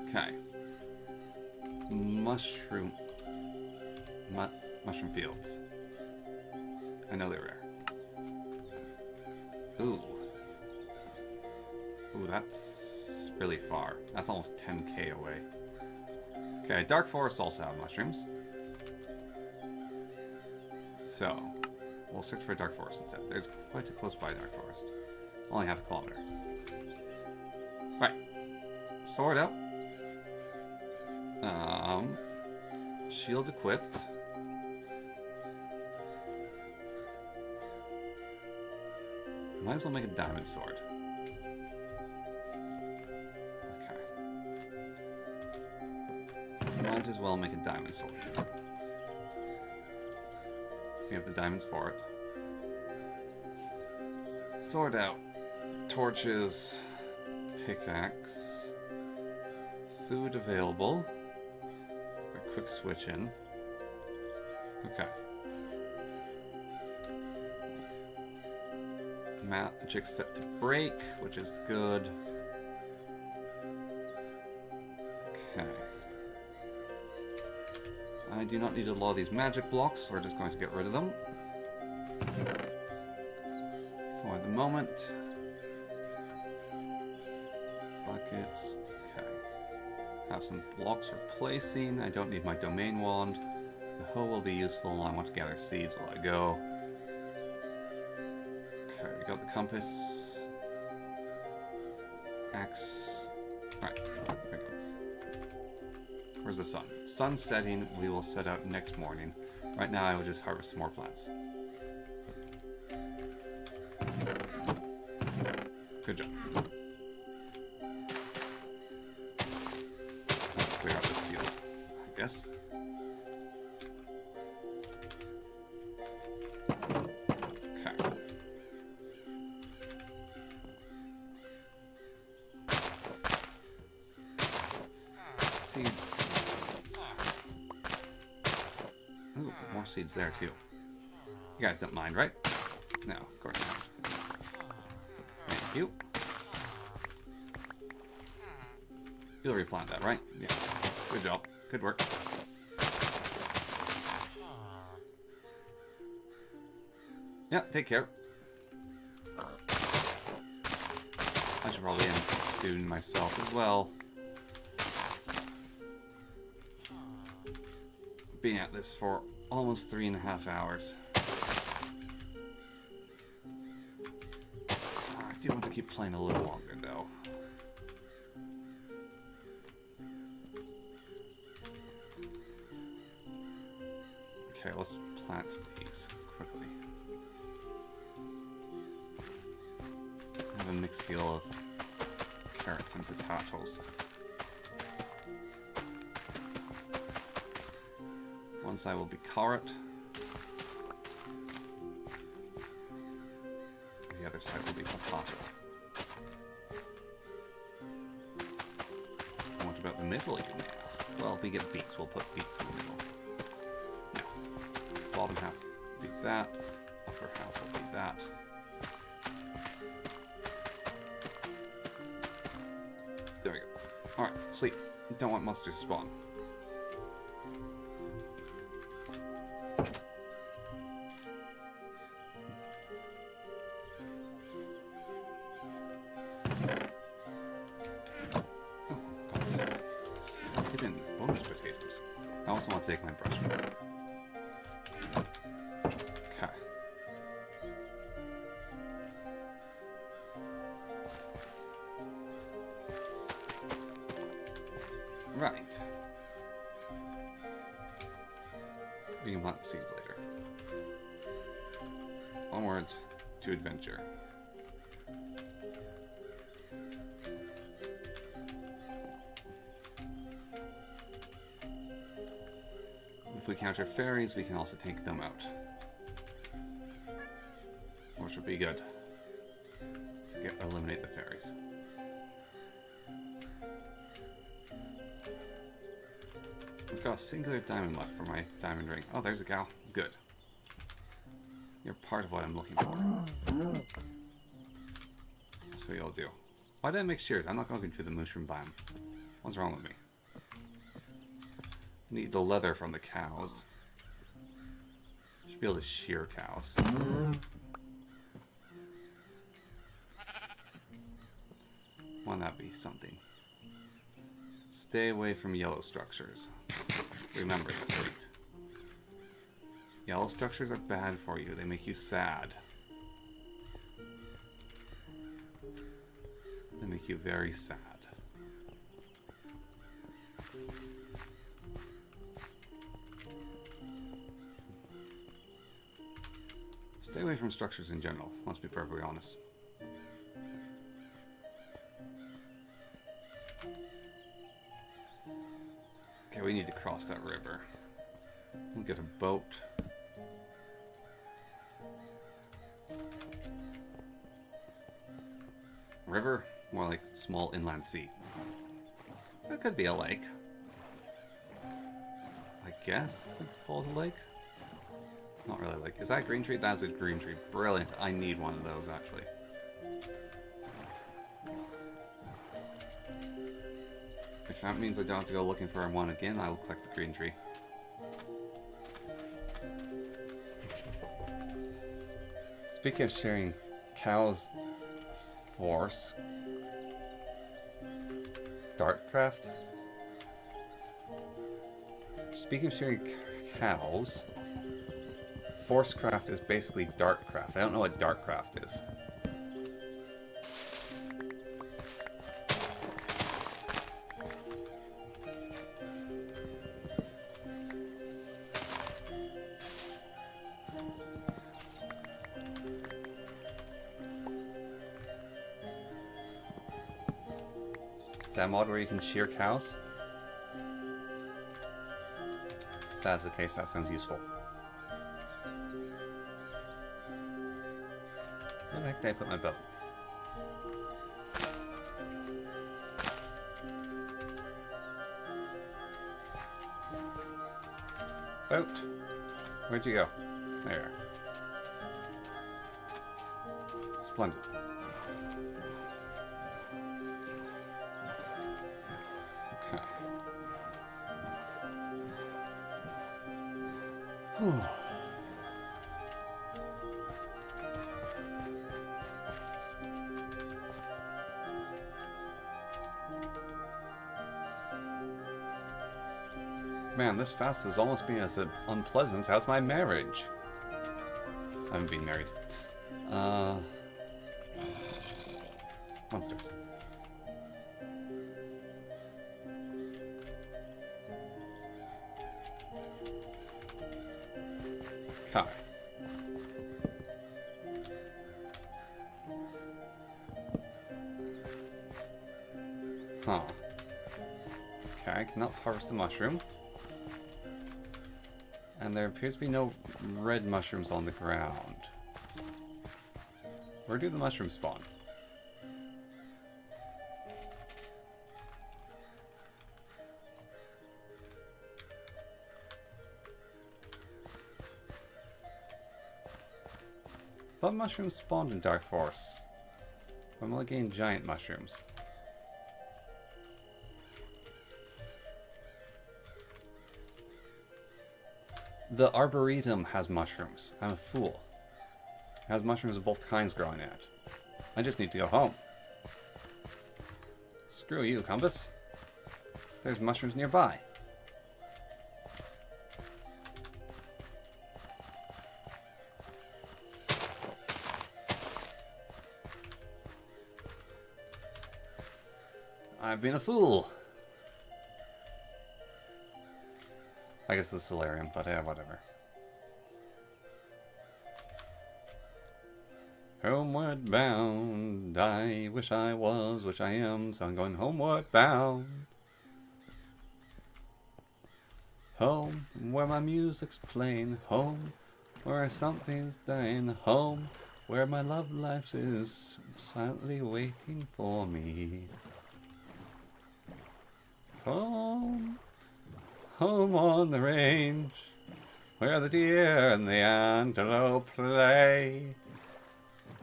Okay. Mushroom fields. I know they're rare. Ooh. Ooh, that's really far. That's almost 10k away. Okay, dark forests also have mushrooms. So, we'll search for a dark forest instead. There's quite a close by dark forest. Only half a kilometer. Right. Sword up. Shield equipped. Might as well make a diamond sword. Okay. Might as well make a diamond sword. We have the diamonds for it. Sword out. Torches. Pickaxe. Food available. A quick switch in. Okay. Magic set to break, which is good. Okay. I do not need a lot of these magic blocks, so we're just going to get rid of them. For the moment. Buckets. Okay. Have some blocks for placing. I don't need my domain wand. The hoe will be useful. I want to gather seeds while I go. Okay, we got the compass. Axe. Right, there we go. Where's the sun? Sun's setting. We will set out next morning. Right now I will just harvest some more plants. Good job. Let's clear out this field, I guess. Seeds there too. You guys don't mind, right? No, of course not. Thank you. You'll replant that, right? Yeah. Good job. Good work. Yeah, take care. I should probably end soon myself as well. Being at this for almost 3.5 hours. I do want to keep playing a little longer, though. Okay, let's plant these quickly. I have a mixed feel of carrots and potatoes. One side will be carrot. The other side will be potato. What about the middle, you may ask? Well, if we get beets, we'll put beets in the middle. No. Bottom half will be that. Upper half will be that. There we go. Alright, sleep. Don't want monsters to spawn. Take my brush. Okay. Right. We can plant the seeds later. Onwards to adventure. If we counter fairies, we can also take them out. Which would be good. To eliminate the fairies. I've got a singular diamond left for my diamond ring. Oh, there's a cow. Good. You're part of what I'm looking for. So you'll do. Why did I make shears? I'm not going through the mushroom biome. What's wrong with me? Need the leather from the cows. Should be able to shear cows. Wouldn't that be something? Stay away from yellow structures. Remember this, right? Yellow structures are bad for you. They make you sad. They make you very sad. Stay away from structures in general, let's be perfectly honest. Okay, we need to cross that river. We'll get a boat. River? More like small inland sea. That could be a lake. I guess it calls a lake. Not really a lake. Is that a green tree? That's a green tree. Brilliant. I need one of those, actually. If that means I don't have to go looking for one again, I'll collect the green tree. Speaking of sharing cows, force, Dartcraft. Speaking of sharing cows, Forcecraft is basically Dartcraft. I don't know what Dartcraft is. Is that a mod where you can shear cows? If that's the case, that sounds useful. Where the heck did I put my boat? Boat! Where'd you go? There. Splendid. Okay. Whew. Man, this fast has almost been as unpleasant as my marriage. I haven't been married. Monsters. Okay. Huh. Okay, I cannot harvest the mushroom. And there appears to be no red mushrooms on the ground. Where do the mushrooms spawn? I thought mushrooms spawned in Dark Forest. I'm only getting giant mushrooms. The Arboretum has mushrooms. I'm a fool. It has mushrooms of both kinds growing in it. I just need to go home. Screw you, Compass. There's mushrooms nearby. I've been a fool. I guess it's Solarium, but yeah, whatever. Homeward bound, I wish I was, which I am, so I'm going homeward bound. Home, where my music's playing, home, where something's dying, home, where my love life is silently waiting for me. Home. Home on the range, where the deer and the antelope play,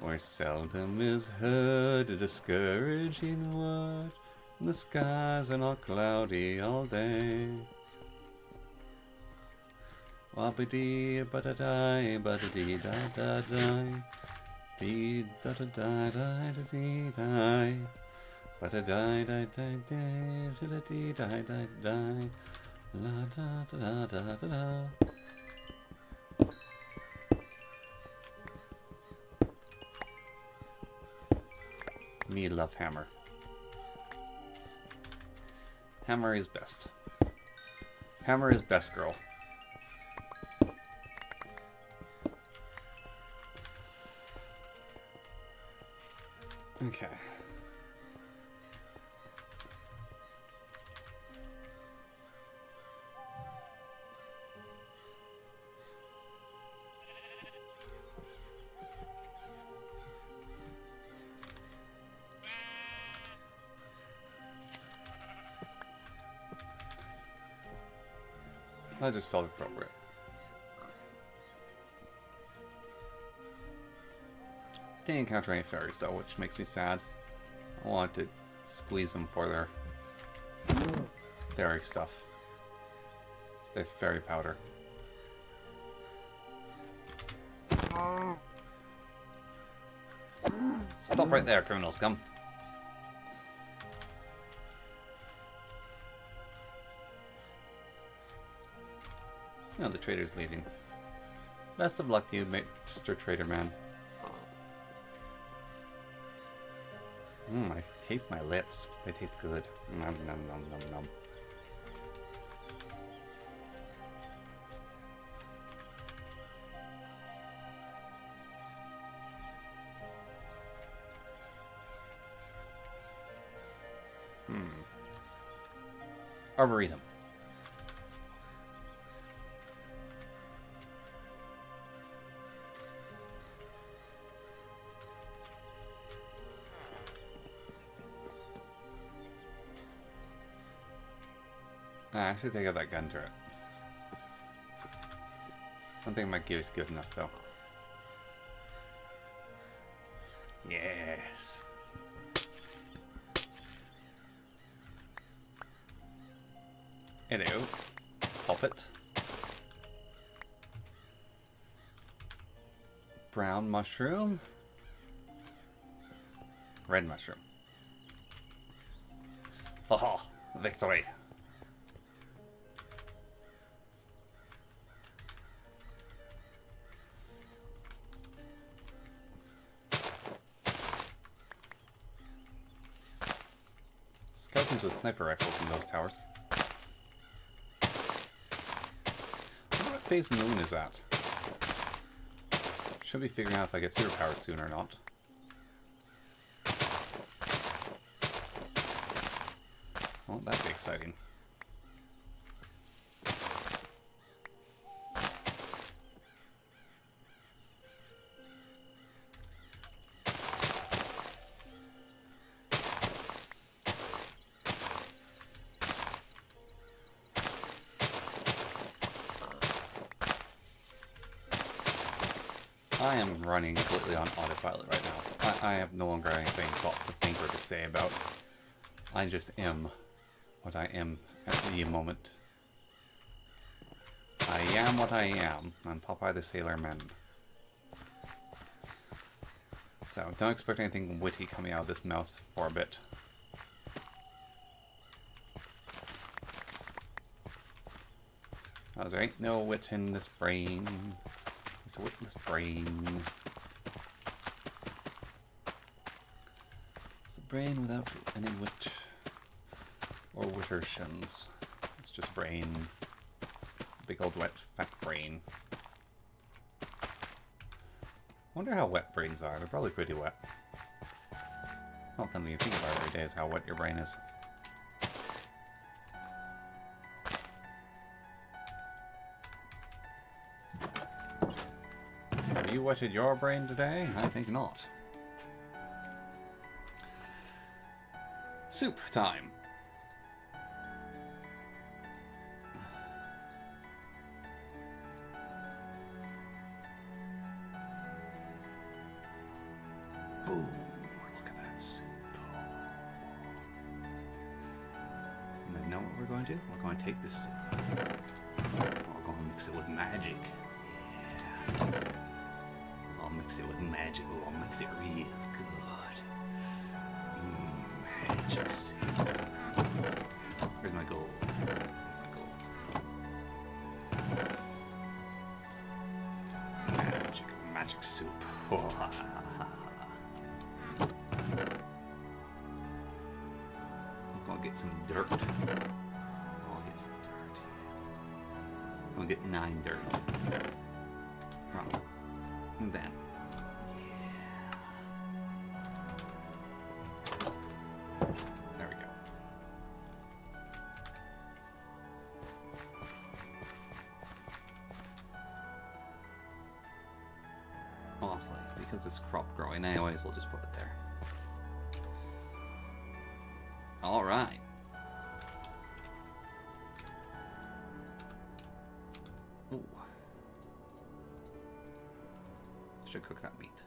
where seldom is heard a discouraging word, and the skies are not cloudy all day. Wabba-dee, ba-da-die, ba-da-dee, da-da-die, dee, da-da-die, da-da-dee-die, ba-da-die-die-die-die, da-da-dee-die-die-die. La da da da da da. Me love Hammer. Hammer is best. Hammer is best girl. Okay. That just felt appropriate. Didn't encounter any fairies though, which makes me sad. I want to squeeze them for their fairy stuff. Their fairy powder. Stop right there, criminal scum. No, the trader's leaving. Best of luck to you, Mr. Trader Man. I taste my lips. They taste good. Nom nom nom nom nom. Arboretum. I actually think I have that gun turret. I don't think my gear is good enough though. Yes. Hello. Pop it. Brown mushroom. Red mushroom. Oh, victory. Skeletons with sniper rifles in those towers. I wonder what phase the moon is at. Should be figuring out if I get superpowers soon or not. Won't that be exciting? I am running completely on autopilot right now. I have no longer anything thoughts to think or to say about. I just am what I am at the moment. I am what I am. I'm Popeye the Sailor Man. So don't expect anything witty coming out of this mouth for a bit. Oh, there ain't no wit in this brain. It's a witless brain. It's a brain without any wit or wittertions. It's just brain. Big old wet, fat brain. Wonder how wet brains are. They're probably pretty wet. Not something you think about every day is how wet your brain is. Have you wetted your brain today? I think not. Soup time. Boom. Look at that soup. And then know what we're going to do? We're going to take this soup. We're going to mix it with magic. Yeah. I'll mix it with magic. I'll mix it real good. Magic soup. Where's my gold? Magic soup. I'll get some dirt. I'll get some dirt. I'll get 9 dirt. Right. And then. Yeah. There we go. Honestly, because it's crop growing anyways, we'll just put it there. Alright. Ooh. Should cook that meat.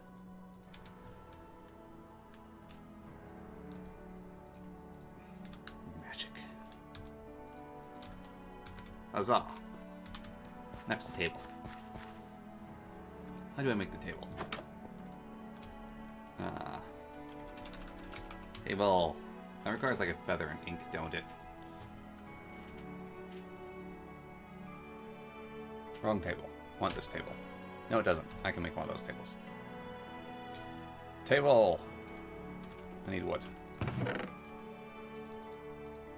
Magic. Huzzah. Next to table. How do I make the table? Table. That requires like a feather and ink, don't it? Wrong table. Want this table. No, it doesn't. I can make one of those tables. Table! I need wood.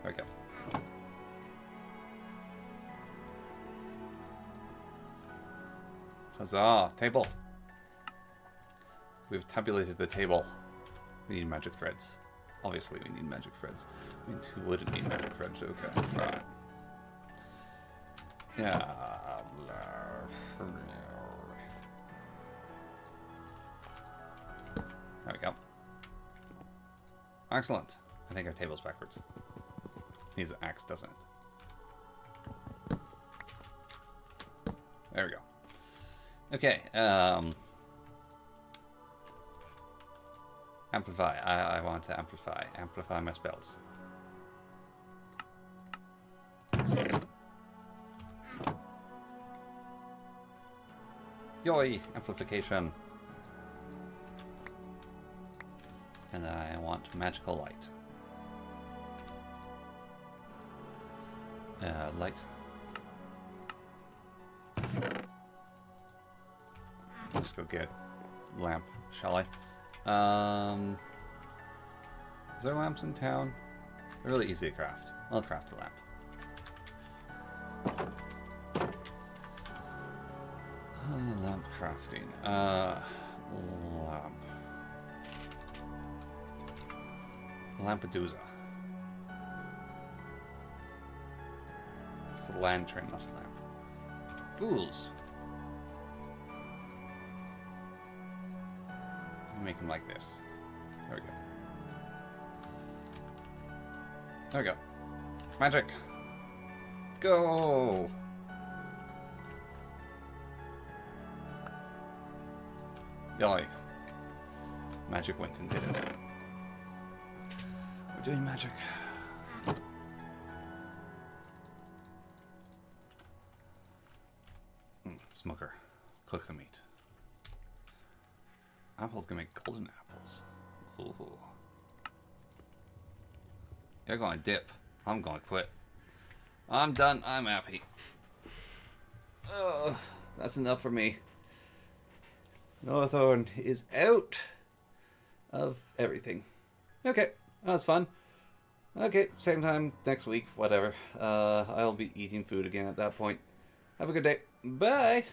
There we go. Huzzah! Table! We've tabulated the table. We need magic threads. Obviously we need magic threads. I mean, who wouldn't need magic threads? Okay, right. Yeah. There we go. Excellent. I think our table's backwards. Needs an axe, doesn't it? There we go. Okay, amplify. I want to amplify. Amplify my spells. Yoi! Amplification. And I want magical light. Light. Let's go get lamp, shall I? Is there lamps in town? They're really easy to craft. I'll craft a lamp. Lamp crafting. Lamp. Lampedusa. It's a lantern, not a lamp. Fools. Make them like this. There we go. There we go. Magic! Go! Yoi. Magic went and did it. We're doing magic. Smoker. Cook the meat. Apples can make golden apples. Ooh. You're going to dip. I'm going to quit. I'm done. I'm happy. Oh, that's enough for me. Lorthorn is out of everything. Okay, that was fun. Okay, same time next week, whatever. I'll be eating food again at that point. Have a good day. Bye!